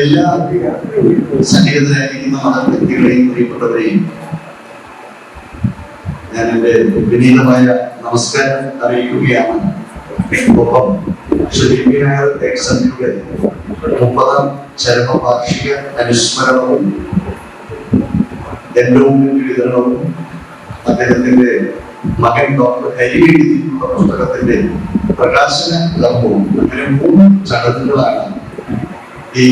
എല്ലാ സന്നിഹിതരായിരിക്കുന്ന മതവ്യക്തികളെയും പ്രിയപ്പെട്ടവരെയും ഞാൻ എൻ്റെ വിനീതമായ നമസ്കാരം അറിയിക്കുകയാണ്. ഒപ്പം സമിതിയുടെ 30ാം ചരമവാർഷിക അനുസ്മരണവും എൻഡോമെന്റ് വിതരണവും അദ്ദേഹത്തിന്റെ മകൻ ഡോക്ടർ ഹരിയെഴുതിയിട്ടുള്ള പുസ്തകത്തിന്റെ പ്രകാശന കർമ്മവും അങ്ങനെ 3 ചടങ്ങുകളാണ് ഈ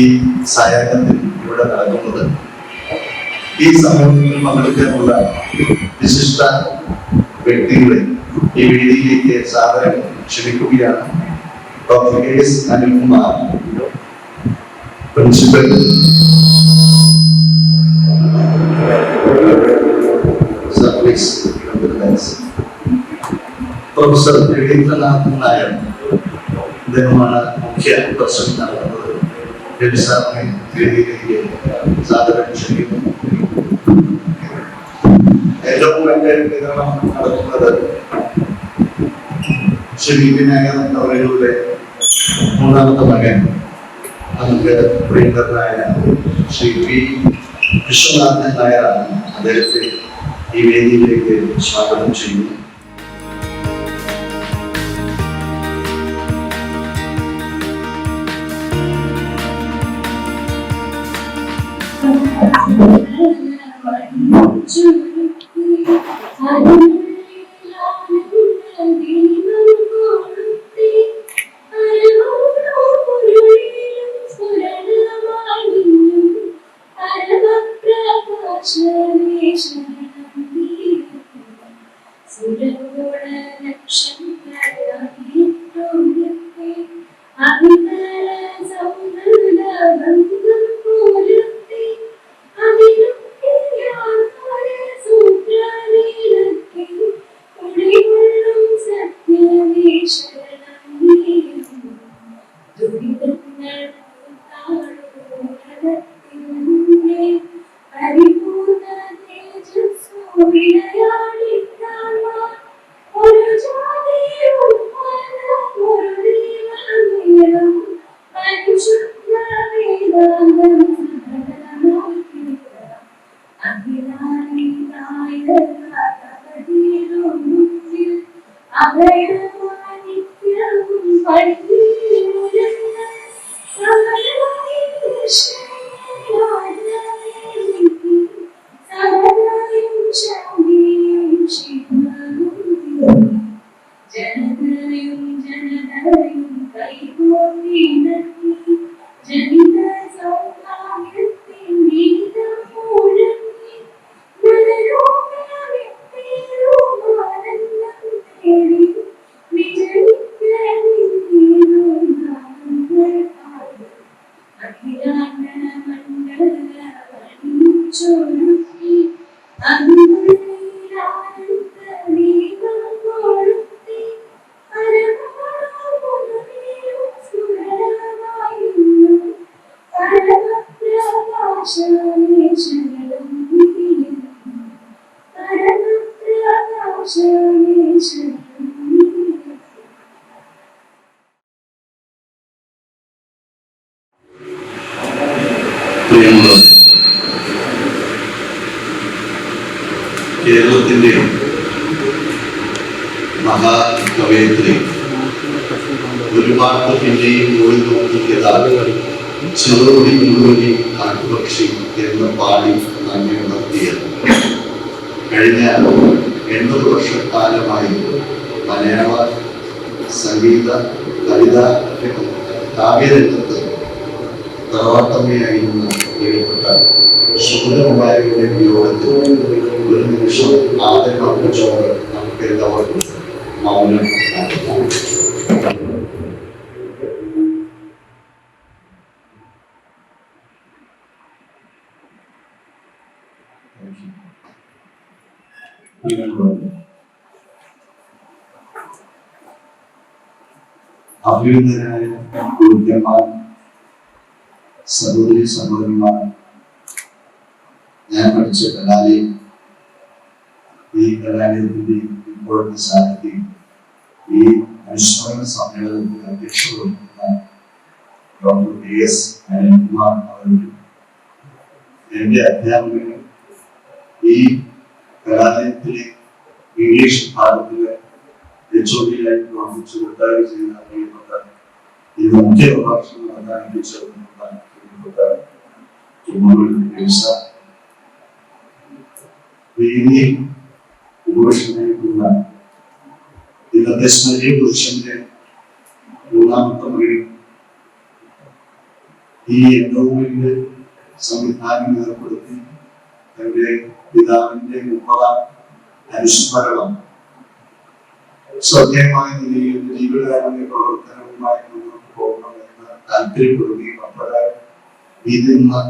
സായാഹ്നത്തിൽ ഇവിടെ നടക്കുന്നത്. ഈ സമൂഹത്തിൽ പങ്കെടുക്കാനുള്ള വിശിഷ്ട വ്യക്തികളെ ഈ വേദിയിലേക്ക് സാദരം ക്ഷണിക്കുകയാണ്. Doctor KS Anilkumar, principal, professor Ravindranath Nair, അദ്ദേഹമാണ് മുഖ്യ പ്രസംഗം നടത്തുന്നത്. രവി സാറിനെ വേദിയിലേക്ക് സാദരം ക്ഷണിക്കുന്നു. ഏറ്റവും വലിയ വിതരണം നടത്തുന്നത് ശ്രീ വിനായകൻ അവരുടെ 3ാമത്തെ മകൻ നമുക്ക് പ്രിയങ്കരനായ ശ്രീ P. വിശ്വനാഥൻ നായരാണ്. അദ്ദേഹത്തെ ഈ വേദിയിലേക്ക് സ്വാഗതം ചെയ്യുന്നു. കേരളത്തിന്റെ മഹാകവയത്രി ഒരുപാട് പിന്നെയും ഓടി നോക്കിയതാണ് ചെറുപടി മുഴുവനി കാട്ടുപക്ഷി എന്ന് പാടി നമ്മെ ഉണർത്തിയത്. കഴിഞ്ഞ 80 വർഷക്കാലമായി മലയാള സംഗീത കവിത കാവ്യരംഗത്ത് തറവാട്ടമ്മയായിരുന്ന പ്രിയപ്പെട്ട സുഗതകുമാരിയുടെ വിയോഗത്തിൽ ഒരു നിമിഷം ആദരം അർപ്പിച്ചുകൊണ്ട് നമുക്ക് എല്ലാവർക്കും മൗനം നടത്താം. അഭിനന്ദനായ ഗുരുക്കന്മാർ, സഹോദരി സഹോദരന്മാർ, ഞാൻ പഠിച്ച കലാലയം, ഈ കലാലയത്തിന്റെ ഇപ്പോഴത്തെ സാഹിത്യം, ഈ അനുസ്മരണ സമ്മേളനത്തിൽ അധ്യക്ഷത വഹിക്കുന്ന ഡോക്ടർ PS അനിൽകുമാർ അവരും എന്റെ അധ്യാപകനും ഈ കലാലയത്തിലെ ഇംഗ്ലീഷ് വിഭാഗത്തിലെ HOD-ആയി പ്രവർത്തിച്ചു റിട്ടയർ ചെയ്ത പ്രിയപ്പെട്ട ഇത് മുഖ്യ പ്രഭാഷണം നടത്താൻ പ്രിയപ്പെട്ട വേദിയിൽ ഉപവേഷണമായിട്ടുള്ള ഇന്നത്തെ സ്മരീയ പുരുഷന്റെ മൂന്നാമത്തെ മകൻ ഈ എൻഡോമെന്റ് സംവിധാനം ഏർപ്പെടുത്തി തന്റെ പിതാവിന്റെ 30-ാം അനുസ്മരണം ശ്രദ്ധേയമായ നിലയിൽ ജീവിതകാരുണ്യ പ്രവർത്തനവുമായി മുന്നോട്ട് പോകണമെന്ന് താല്പര്യപ്പെടുകയും അപ്രകാരം ഇതിൽ നിന്ന്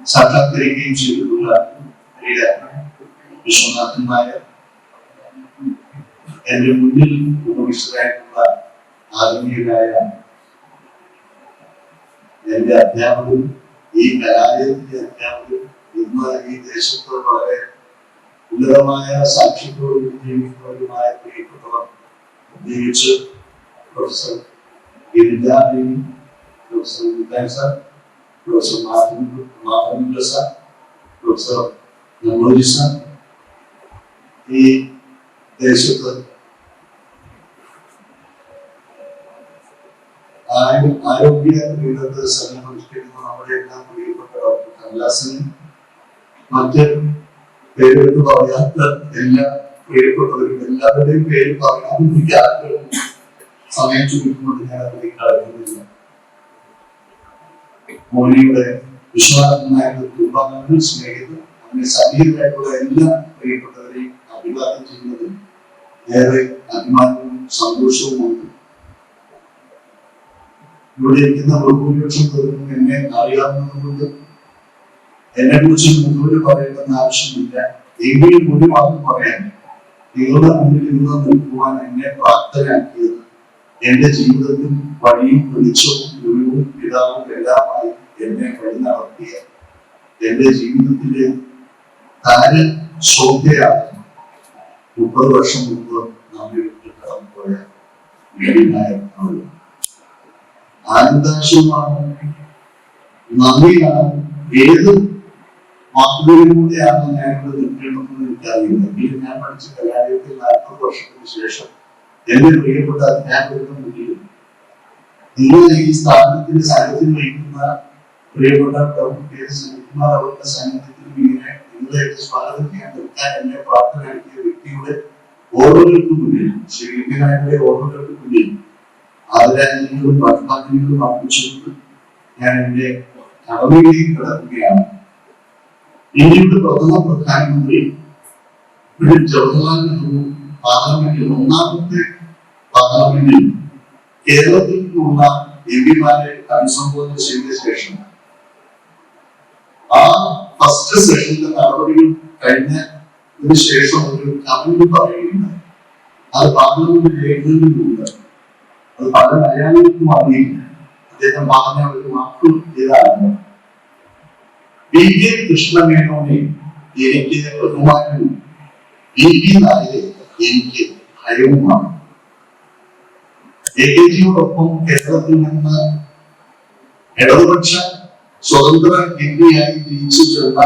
സാക്ഷാത്കരിക്കുകയും ചെയ്തിട്ടുള്ള വിശ്വനാഥൻ നായർ എന്റെ മുന്നിൽ ഉപവിഷ്ടരായിട്ടുള്ള ആത്മീയരായ എന്റെ അധ്യാപകരും ഈ കലാലയത്തിലെ അധ്യാപകരും ഇന്ന് ഈ ദേശത്ത് വളരെ ഉന്നതമായ സാക്ഷ്യത്തോടും ജീവിക്കുന്നവരുമായ പ്രിയപ്പെട്ടവർ, പ്രത്യേകിച്ച് professor Girijadevi, professor Vidyan sir, professor Madhavan sir, professor Namoji sir, ഈ ദേശത്ത് ആരോഗ്യ രംഗത്ത് സന്നദ്ധീകരിക്കുന്ന നമ്മുടെ എല്ലാം പ്രിയപ്പെട്ട ഡോക്ടർ കമലാസനും മറ്റ് പേരെടുത്ത് പറയാത്ത എല്ലാ പ്രിയപ്പെട്ടവരും എല്ലാവരുടെയും പേര് പറയാനും എനിക്ക് ആഗ്രഹം സമയം ചുരുക്കുകൊണ്ട് ഞാൻ അതിലേക്ക് കടക്കുന്നില്ല. മോനിയുടെ വിശ്വാസനായ കുടുംബാംഗങ്ങൾ, സ്നേഹിതർ, അങ്ങനെ സജീവമായിട്ടുള്ള എല്ലാ പ്രിയപ്പെട്ടവരെയും അഭിവാദ്യം ചെയ്യുന്നത് ഏറെ അഭിമാനവും സന്തോഷവുമുണ്ട്. ഇവിടെ ഇരിക്കുന്ന ബഹുഭൂരിപക്ഷം പേർക്കും എന്നെ അറിയാവുന്നതുകൊണ്ട് എന്നെ കുറിച്ച് മുന്നോട്ട് പറയേണ്ടെന്ന് ആവശ്യമില്ല. എങ്കിലും ഒരു വാക്ക് പറയാൻ, നിങ്ങളുടെ മുന്നിൽ നിന്ന് നിൽക്കുവാൻ എന്നെ പ്രാപ്തനാക്കിയത് എന്റെ ജീവിതത്തിൽ വഴിയും വെളിച്ചവും ഗുരുവും പിതാവും എല്ലാമായി എന്നെ വഴി നടത്തിയ എന്റെ ജീവിതത്തിലെ താര ശോഭയാണ് 30 വർഷം മുമ്പ് നമ്മെ വിട്ട് കടന്നുപോയ ആനന്ദാശമാണ്, നന്ദിയാണ്. ഏത് വാക്കുകളിലൂടെയാണ് ഞാനിവിടെ നിൽക്കേണ്ടതെന്ന് എനിക്കറിയില്ല. എങ്കിലും ഞാൻ പഠിച്ച കലാലയത്തിൽ 40 വർഷത്തിന് ശേഷം എന്റെ പ്രിയപ്പെട്ട അധ്യാപകരുടെ മുന്നിൽ നിങ്ങളെ ഈ സ്ഥാപനത്തിന്റെ സാന്നിധ്യം വഹിക്കുന്ന പ്രിയപ്പെട്ട ഡോക്ടർ PS അനിൽകുമാർ അവരുടെ സാന്നിധ്യത്തിൽ ഇങ്ങനെ നിങ്ങളെയൊക്കെ സ്വാഗതം ചെയ്യാൻ നിൽക്കാൻ എന്നെ പ്രാപ്തനാക്കിയ വ്യക്തിയുടെ ഓർമ്മകൾക്ക് മുന്നിൽ, ശ്രീനായരുടെ ഓർമ്മകൾക്ക് മുന്നിൽ ആദരാഞ്ജലികളും പ്രാർത്ഥനാഞ്ജലികളും അർപ്പിച്ചുകൊണ്ട് ഞാൻ എന്റെ കടമയിലേക്ക് കിടക്കുകയാണ്. ഇന്ത്യയുടെ പ്രഥമ പ്രധാനമന്ത്രി ജവഹർലാൽ നെഹ്റു പാർലമെന്റിൽ, 1ാമത്തെ പാർലമെന്റിൽ കേരളത്തിൽ നിന്നുള്ള എംപിമാരെ അഭിസംബോധന ചെയ്ത ശേഷം ആ ഫസ്റ്റ് സെഷനിലെ നടപടികൾ കഴിഞ്ഞതിന് ശേഷം ഒരു കമന്റ് പറയുകയുണ്ടായി. അത് പാർലമെന്റ് രേഖകളിലുണ്ട്. അത് പല മലയാളികൾക്കും അറിയില്ല. അദ്ദേഹം പറഞ്ഞ ഒരു വാക്ക് ഇതാണ്: PK കൃഷ്ണമേനോനെ എനിക്ക് ബഹുമാനവും PB നായരെ എനിക്ക് ഭയവുമാണ്. AKജിയോടൊപ്പം കേരളത്തിൽ നിന്ന് ഇടതുപക്ഷ സ്വതന്ത്ര ഇന്ത്യയായി തിരിച്ചു ചേർന്ന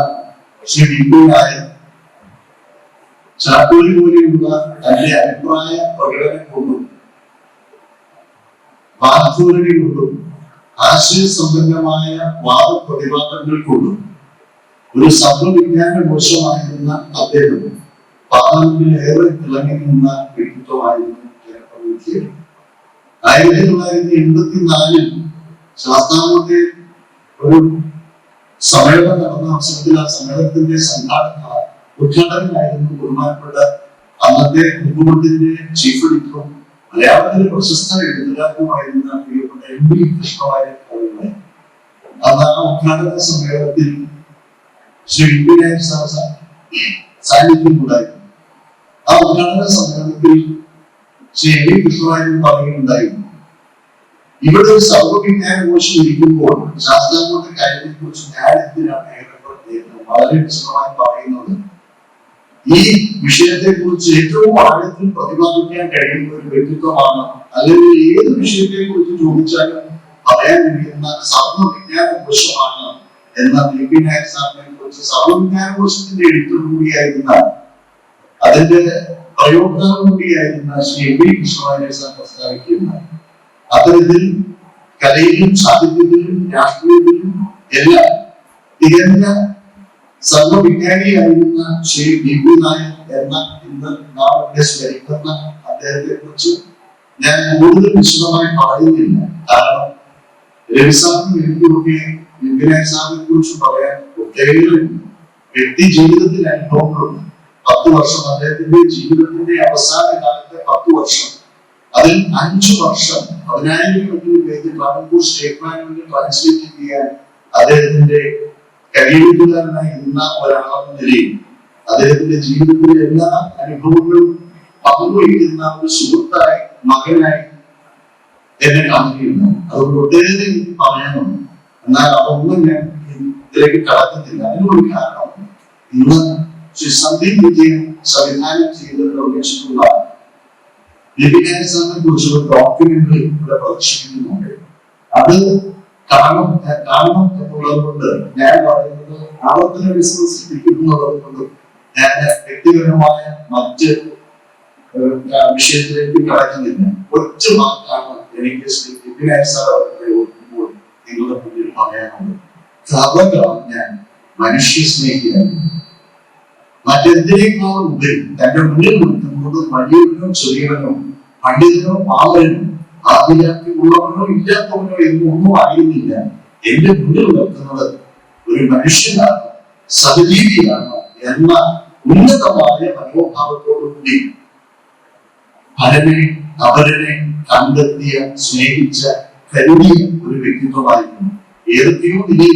ശ്രീ DP നായർ ചാത്തൂരി പോലെയുള്ള തന്റെ അഭിപ്രായ പ്രകടനം കൊണ്ടും വാഗ്ദൂരണി കൊണ്ടും ആശയസമ്പന്നമായ വാദപ്രതിവാദങ്ങൾ കൊണ്ടും ഒരു സർവ്വവിജ്ഞാന കോശമായിരുന്ന അദ്ദേഹം പാർലമെന്റിൽ ഏറെ തിളങ്ങി നിന്ന വ്യക്തിത്വമായിരുന്നു. 1984 ശാസ്താംകോട്ടയിൽ ഒരു സമ്മേളനം നടന്ന അവസരത്തിൽ ആ സമ്മേളനത്തിന്റെ ഉദ്ഘാടകനായിരുന്നു ബഹുമാനപ്പെട്ട അന്നത്തെ മുഖ്യമന്ത്രിയുടെ ചീഫ് എഡിറ്ററും മലയാളത്തിലെ പ്രശസ്ത എഴുത്തുകാരനുമായിരുന്ന പ്രിയപ്പെട്ട MB കൃഷ്ണവാര്യർ. അന്ന് ആ ഉദ്ഘാടന സമ്മേളനത്തിൽ ശ്രീ DP നായർ സാന്നിധ്യമുണ്ടായിരുന്നു. ആ ഉദ്ഘാടന സമ്മേളനത്തിൽ ശ്രീ MB കൃഷ്ണവാര്യർ പറയുകയുണ്ടായിരുന്നു: ഇവിടെ ഒരു സർവ്വവിജ്ഞാന കോശം ഇരിക്കുമ്പോൾ ശാസ്താംകോട്ട കാര്യത്തെ കുറിച്ച് ഞാൻ എന്തിനാണ് വളരെ വിശദമായി പറയുന്നത്? ഈ വിഷയത്തെ കുറിച്ച് ഏറ്റവും ആഴത്തിൽ പ്രതിപാദിക്കാൻ കഴിയുന്ന ഒരു വ്യക്തിത്വമാണ്. അല്ലെങ്കിൽ ഏത് വിഷയത്തെ കുറിച്ച് ചോദിച്ചാലും പറയാൻ കഴിയുന്ന സർവ്വവിജ്ഞാന കോശമാണ് എന്ന ബി നായർ സാറിനെ കുറിച്ച് സർവ്വവിജ്ഞാന കോശത്തിന്റെ എഡിറ്റർ കൂടിയായിരുന്ന അതിന്റെ പ്രയോക്താവ് കൂടിയായിരുന്ന Shri M V Krishnavariar sir പ്രസ്താവിക്കുകയുണ്ടായി. അത്തരത്തിൽ കലയിലും സാഹിത്യത്തിലും രാഷ്ട്രീയത്തിലും എല്ലാം തികഞ്ഞ സർവവിജ്ഞാനിയായിരുന്ന ശ്രീ ബി പി നായർ എന്ന ഇന്ന് നാം ഇവിടെ സ്മരിക്കുന്ന അദ്ദേഹത്തെ കുറിച്ച് ഞാൻ കൂടുതൽ വിശദമായി പറയുന്നില്ല. കാരണം രവി സാറിനും എനിക്കൊക്കെ വിപിനായർ സാറിനെ കുറിച്ച് പറയാൻ ഒട്ടേറെ വ്യക്തി ജീവിതത്തിൽ അനുഭവങ്ങളുണ്ട്. 10 വർഷം അദ്ദേഹത്തിന്റെ ജീവിതത്തിന്റെ അവസാന കാലത്തെ 10 വർഷം, അതിൽ 5 വർഷം 10,000 പേജ് ട്രാവൻകൂർ സ്റ്റേറ്റ്മെന്റ് ട്രാൻസ്ലേറ്റ് ചെയ്യാൻ അദ്ദേഹത്തിന്റെ കഴിവുകാരനായി ഇന്ന ഒരാളെന്ന നിലയിൽ അദ്ദേഹത്തിന്റെ ജീവിതത്തിലെ എല്ലാ അനുഭവങ്ങളും പങ്കുവയ്ക്കുന്ന ഒരു സുഹൃത്തായി, മകനായി എന്നെ കാണുകയുണ്ട്. അതുകൊണ്ട് ഒട്ടേറെ എനിക്ക് പറയാനുണ്ട്. എന്നാൽ അതൊന്നും ഞാൻ ഇതിലേക്ക് കടക്കുന്നില്ല. അതിനൊരു കാരണം, ഇന്ന് ശ്രീ സന്ദീപ് വിജയൻ സംവിധാനം ചെയ്ത് നിർമ്മിച്ചിട്ടുള്ള വിപിനായർ സാറിനെ കുറിച്ചുള്ള ഡോക്യുമെന്ററി ഇവിടെ പ്രദർശിപ്പിക്കുന്നുണ്ട്. അത് കാണണം എന്നുള്ളത് കൊണ്ട് ഞാൻ പറയുന്നത് ആവർത്തന ബിസിനസ് സൃഷ്ടിക്കുന്നുള്ളത് കൊണ്ട് ഞാൻ വ്യക്തിപരമായ മറ്റ് വിഷയത്തിലേക്ക് കടക്കുന്നില്ല. ഒറ്റ വാക്കാണ് എനിക്ക് ശ്രീ വിപിനായർ സാർ അവരുടെ ഓർക്കുമ്പോൾ നിങ്ങളുടെ മുന്നിൽ പറയാനുള്ളത്. ഞാൻ മനുഷ്യ സ്നേഹിയായിരുന്നു. മറ്റെന്തിനേക്കാളും ഉപരി തന്റെ മുന്നിൽ നിൽക്കുന്നത് വലിയവനോ ചെറിയവനോ പണ്ഡിതനോ പാവനോ ആദിരാത്രിയുള്ളവനോ ഇല്ലാത്തവനോ എന്നൊന്നും അറിയുന്നില്ല. എന്റെ മുന്നിൽ നിൽക്കുന്നത് ഒരു മനുഷ്യനാണ്, സഹജീവിയാണ് എന്ന ഉന്നതമായ മനോഭാവത്തോടുകൂടി പരനെ അവരനെ കണ്ടെത്തിയ, സ്നേഹിച്ച, കരുതിയ ഒരു വ്യക്തിത്വമായിരുന്നു. ഏതൊക്കെയോ ഇനി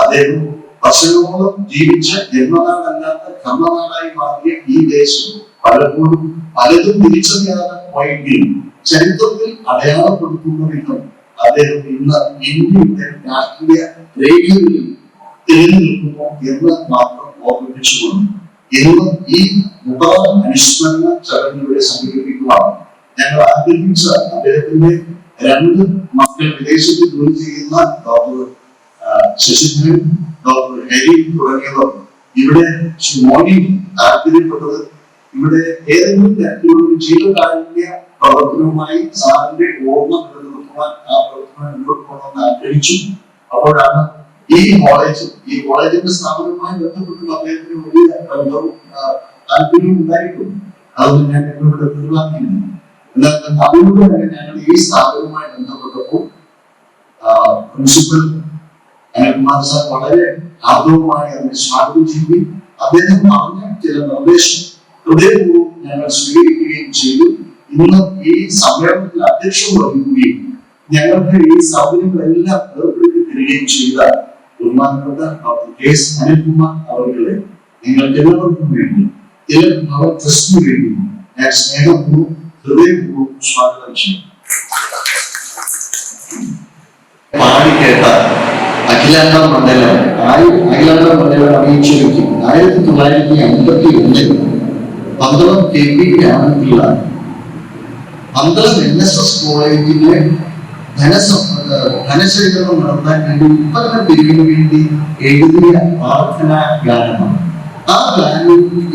അദ്ദേഹം വർഷങ്ങളോളം ജീവിച്ച ജന്മനാടല്ലാത്ത കർമ്മനാടായി മാറിയ ഈ ദേശം പലപ്പോഴും പലതും തിരിച്ചറിയാതെ പോയെങ്കിലും ചരിത്രത്തിൽ അടയാളപ്പെടുത്തുന്ന വിധം അദ്ദേഹം ഇന്ന് ഇന്ത്യയുടെ രാഷ്ട്രീയ രേഖകളിൽ തിരിഞ്ഞു നിൽക്കുന്നു എന്ന് മാത്രം ഓർമ്മിപ്പിച്ചുകൊണ്ട് ഇന്ന് ഈ 30 അനുസ്മരണ ചടങ്ങുകളെ സംഘടിപ്പിക്കുവാണ് ഞങ്ങൾ ആഗ്രഹിച്ച അദ്ദേഹത്തിന്റെ 2 മക്കൾ വിദേശത്ത് ജോലി ചെയ്യുന്ന ഡോക്ടർ ശശിധരൻ, ഡോക്ടർ ഹരി തുടങ്ങിയവർ ഇവിടെ മോനി താല്പര്യപ്പെട്ടത് ഇവിടെ ഏതെങ്കിലും തരത്തിലുള്ള ജീവകാരുണ്യ പ്രവർത്തനവുമായി സാറിന്റെ ഓർമ്മ നിലനിർത്തുവാൻ ആ പ്രവർത്തനം മുന്നോട്ട് പോകണമെന്ന് ആഗ്രഹിച്ചു. അപ്പോഴാണ് ഈ കോളേജിന്റെ സ്ഥാപനവുമായി ബന്ധപ്പെട്ട് അദ്ദേഹത്തിന് വലിയ ബന്ധവും താല്പര്യവും ഉണ്ടായിട്ടുണ്ട്. അതൊന്നും ഞാൻ ഇവിടെ ഒഴിവാക്കിയില്ല. എന്നാൽ അതുകൊണ്ട് തന്നെ ഞങ്ങൾ ഈ സ്ഥാപനവുമായി ബന്ധപ്പെട്ടപ്പോൾ പ്രിൻസിപ്പൽ അനിൽകുമാർ സാർ വളരെ ആദരവുമായി അതിനെ സ്വാഗതം ചെയ്യുകയും അദ്ദേഹം പറഞ്ഞ ചില നിർദ്ദേശം ഹൃദയപൂർവ്വം ഞങ്ങൾ സ്വീകരിക്കുകയും ചെയ്തു. ഇന്ന് ഈ സമ്മേളനത്തിൽ അധ്യക്ഷം വഹിക്കുകയും ഞങ്ങൾക്ക് ഈ സൗകര്യങ്ങളെല്ലാം ഏർപ്പെടുത്തി തരികയും ചെയ്ത ബഹുമാനപ്പെട്ട ഡോക്ടർ കെ എസ് അനിൽകുമാർ അവരുടെ നിങ്ങൾക്ക് എല്ലാവർക്കും വേണ്ടി ഭവൻ ട്രസ്റ്റിന് വേണ്ടി ഞാൻ സ്നേഹപൂർവ്വം ഹൃദയപൂർവ്വം സ്വാഗതം ചെയ്യും. പാടിക്കേട്ട അഖിലാണ്ട മണ്ഡലം അറിയിച്ചു വെക്കും. 1951 Pandalam K P Ramapilla Pandalam NSS കോളേജിലെ ധനശേഖരണം നടത്താൻ വേണ്ടി ഉൽപ്പന്ന പിരിവിന് വേണ്ടി എഴുതിയ പ്രാർത്ഥനാ ഗാനമാണ്. ആ ഗാനം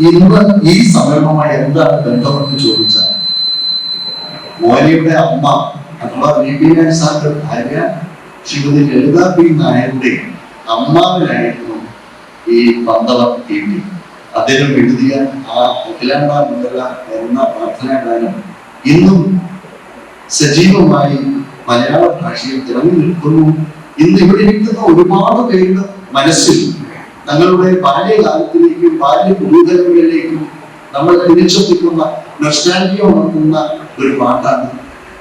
ഇന്ന് ഈ സമയവുമായി എന്താണ് ബന്ധമെന്ന് ചോദിച്ചാൽ, മോനിയുടെ അമ്മ അഥവാ വിപിനായർ സാറിന്റെ ഭാര്യ ശ്രീമതി ലളിത പി നായരുടെ അമ്മാവനായിരുന്നു ഈ പന്തളം കെ പി. അദ്ദേഹം എഴുതിയ ആ അഖിലാണ്ട മണ്ഡല എന്ന പ്രാർത്ഥനാ ഗാനം ഇന്നും സജീവമായി മലയാള ഭാഷയിൽ തിളങ്ങി നിൽക്കുന്നു. ഇന്ന് ഇവിടെ ഇരിക്കുന്ന ഒരുപാട് പേരുടെ മനസ്സിൽ തങ്ങളുടെ ബാല്യകാലത്തിലേക്കും ബാല്യ പുരോഗമനങ്ങളിലേക്കും നമ്മൾ തിരിച്ചെത്തിക്കുന്ന നൊസ്റ്റാൾജിയ ഉണർത്തുന്ന ഒരു പാട്ടാണ്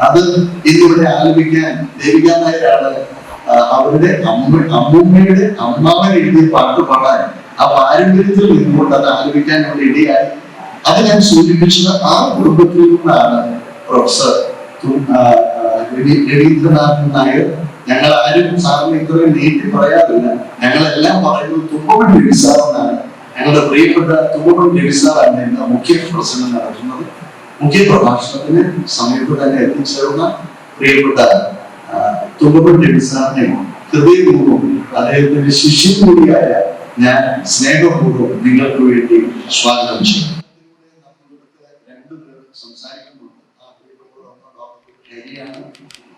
അത്. ഇന്നിവിടെ ആലപിക്കാൻ ദേവിക നായരാണ് അവരുടെ അമ്മൂമ്മയുടെ അമ്മാവൻ എഴുതിയ പാട്ട് പാടാൻ ആ പാരമ്പര്യത്തിൽ നിന്നുകൊണ്ട് അത് ആലപിക്കാൻ അവിടെ ഇടയായി. അത് ഞാൻ സൂചിപ്പിച്ചത് ആ കുടുംബത്തിൽ നിന്നാണ് പ്രൊഫസർ രവീന്ദ്രനാഥൻ നായർ. ഞങ്ങൾ ആരും സാറിന് ഇത്രയും നീട്ടി പറയാറില്ല, ഞങ്ങളെല്ലാം പറയുന്നത് തുമ്പമൺ രവി സാർ എന്നാണ്. ഞങ്ങളുടെ പ്രിയപ്പെട്ട തുമ്പമൺ രവി സാറാണ് ഇന്ന് മുഖ്യ പ്രസംഗം നടത്തുന്നത്. മുഖ്യ പ്രഭാഷണത്തിന് സമയത്ത് തന്നെ എത്തിച്ചേർന്ന പ്രിയപ്പെട്ട തുമ്പപ്പള്ളി സാറിനെ ഹൃദയപൂർവ്വം അദ്ദേഹത്തിന്റെ ശിഷ്യൻ കൂടിയായ ഞാൻ സ്നേഹപൂർവ്വം നിങ്ങൾക്ക് വേണ്ടി സ്വാഗതം ചെയ്യും. രണ്ടുപേർ സംസാരിക്കുന്നുണ്ട്.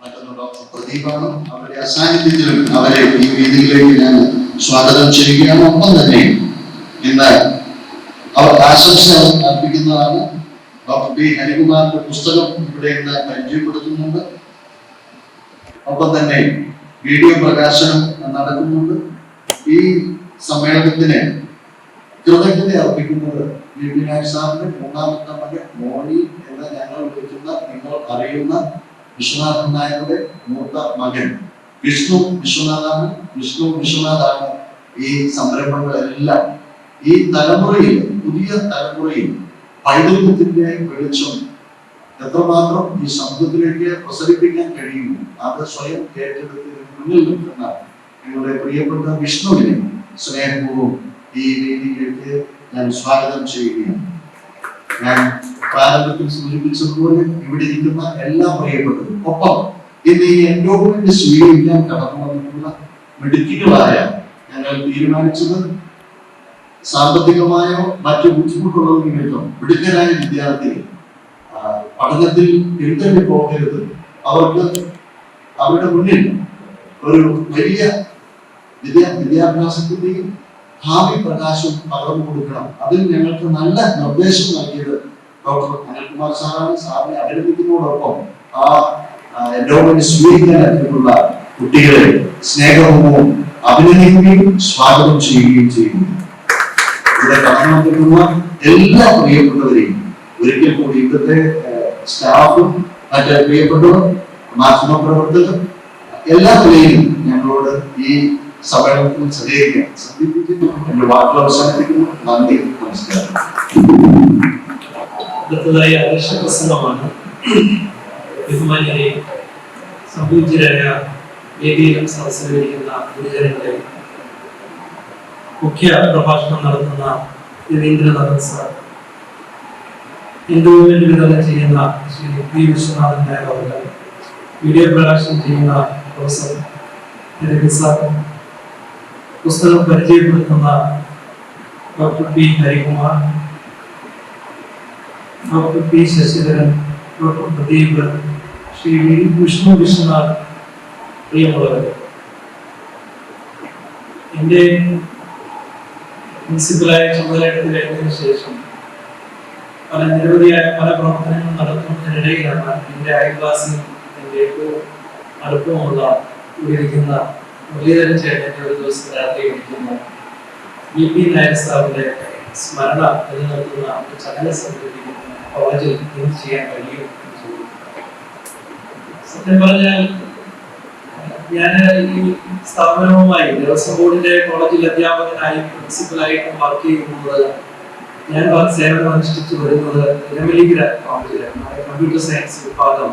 മറ്റൊന്ന് ഡോക്ടർ പ്രദീപാണ്. അവരുടെ അസാന്നിധ്യത്തിലും അവരെ ഈ വേദിയിലേക്ക് ഞാൻ സ്വാഗതം ചെയ്യുകയാണ്. ഒപ്പം തന്നെ ഇന്ന് അവർ ആശംസ അർപ്പിക്കുന്നതാണ്. ഡോക്ടർ പി ഹരികുമാറിന്റെ പുസ്തകം ഇവിടെ ഇന്ന് പരിചയപ്പെടുത്തുന്നുണ്ട്. ഒപ്പം തന്നെ വീഡിയോ പ്രകാശനം നടക്കുന്നുണ്ട്. ഈ സമ്മേളനത്തിന് കൃതജ്ഞത അർപ്പിക്കുന്നത് വിപിനായ് സാറിന്റെ മൂന്നാമത്തെ മകൻ മോണി എന്ന് ഞങ്ങൾ വിളിക്കുന്ന, നിങ്ങൾ അറിയുന്ന വിശ്വനാഥൻ നായരുടെ മൂത്ത മകൻ വിഷ്ണു വിശ്വനാഥാണ്. വിഷ്ണു വിശ്വനാഥാണ് ഈ സംരംഭങ്ങളെല്ലാം ഈ തലമുറയിൽ, പുതിയ തലമുറയിൽ പൈതൃകത്തിന്റെ വെളിച്ചം എത്രമാത്രം ഈ ശബ്ദത്തിലേക്ക് പ്രസരിപ്പിക്കാൻ കഴിയുമോ അത് സ്വയം ഏറ്റെടുത്തതിന് മുന്നിൽ നിൽക്കുന്ന നിങ്ങളുടെ പ്രിയപ്പെട്ട വിഷ്ണുവിനെ സ്നേഹപൂർവ്വം ഈ വേദിയിലേക്ക് ഞാൻ സ്വാഗതം ചെയ്യുകയാണ്. ഞാൻ പ്രാരംഭത്തിൽ സൂചിപ്പിച്ചതുപോലെ ഇവിടെ ഇരിക്കുന്ന എല്ലാ പ്രിയപ്പെട്ടതും ഒപ്പം ഇന്ന് ഈ എൻഡോമെന്റ് സ്വീകരിക്കാൻ കടന്നു വന്നിട്ടുള്ള മിടുക്കികളായ ഞങ്ങൾ തീരുമാനിച്ചത് സാമ്പത്തികമായോ മറ്റു ബുദ്ധിമുട്ടുള്ളവർ നിമിത്തം മിടുക്കരായ വിദ്യാർത്ഥികൾ പഠനത്തിൽ പിന്തള്ളി പോകരുത്. അവർക്ക് അവരുടെ മുന്നിൽ ഒരു വലിയ വിദ്യാഭ്യാസത്തിന്റെയും ഭാവി പ്രകാശം പകർന്നു കൊടുക്കണം. അതിൽ ഞങ്ങൾക്ക് നല്ല നിർദ്ദേശം നൽകിയത് ഡോക്ടർ അനിൽകുമാർ സാറാണ്. സാറിനെ അഭിനന്ദിക്കുന്നതോടൊപ്പം ആ എൻഡോമെന്റ് സ്വീകരിക്കാനുള്ള കുട്ടികളെ സ്നേഹവും അഭിനന്ദിക്കുകയും സ്വാഗതം ചെയ്യുകയും ചെയ്യുന്നു. ഇവിടെ കടന്നു വന്നിട്ടുള്ള എല്ലാ പ്രിയപ്പെട്ടവരെയും ഒരിക്കൽ കൂടി ഇവിടുത്തെ സ്റ്റാഫും മറ്റേ പ്രിയപ്പെട്ടവർ മാധ്യമപ്രവർത്തകർ എല്ലാ നിലയിലും ഞങ്ങളോട് ഈ സമ്മേളനത്തിൽ സഹകരിക്കാൻ സന്ധിപ്പിക്കുന്നു. എന്റെ വാക്കുകൾ അവസാനിപ്പിക്കുന്നു. നന്ദി, നമസ്കാരം. അടുത്തതായി ആദർശ പ്രസംഗമാണ്. ബഹുമാന്യരെ, സംപൂജ്യരായ വേദിയിലും സദസ്സിലിരിക്കുന്ന ഗുരുജനങ്ങളെ, മുഖ്യ പ്രഭാഷണം നടത്തുന്ന രവീന്ദ്രനാഥൻ സാർ, എൻഡോമെന്റ് വിതരണം ചെയ്യുന്ന ശ്രീ പി വിശ്വനാഥൻ നായർ അവർ, വീഡിയോ പ്രകാശനം ചെയ്യുന്ന പ്രൊഫസർ സാർ, പുസ്തകം പരിചയപ്പെടുത്തുന്ന doctor P Harikumar, doctor P Sasidharan, doctor Pradeep, Shri Vishnu Viswanath, പ്രിയമുള്ളവർ, എൻ്റെ പ്രിൻസിപ്പലായ ചുമതലയെടുത്ത് കഴിഞ്ഞതിന് ശേഷം നിരവധിയായ പല പ്രവർത്തനങ്ങളും നടത്തുന്നതിനിടയിലാണ് എൻ്റെ അയൽവാസിയും എൻ്റെ ഏറ്റവും അടുപ്പമുള്ള ഇരിക്കുന്ന മുരളീധരൻ ചേട്ടൻ്റെ ഒരു ദിവസം രാത്രി വിളിക്കുന്നു. വി.പി. നായർ സാറിന്റെ സ്മരണ നിലനിർത്തുന്ന ഒരു ചടങ്ങ് സംഘടിപ്പിക്കുന്ന കോളേജിൽ എന്ത് ചെയ്യാൻ കഴിയും. സത്യം പറഞ്ഞാൽ ഞാൻ ഈ സ്ഥാപനവുമായി ദേവസ്വം ബോർഡിന്റെ കോളേജിൽ അധ്യാപകനായി പ്രിൻസിപ്പലായിട്ടും വർക്ക് ചെയ്യുന്നത്, ഞാൻ സേവനം അനുഷ്ഠിച്ചു വരുന്നത് ഇരമലിഗിര കോളേജിലാണ്. കമ്പ്യൂട്ടർ സയൻസ് വിഭാഗം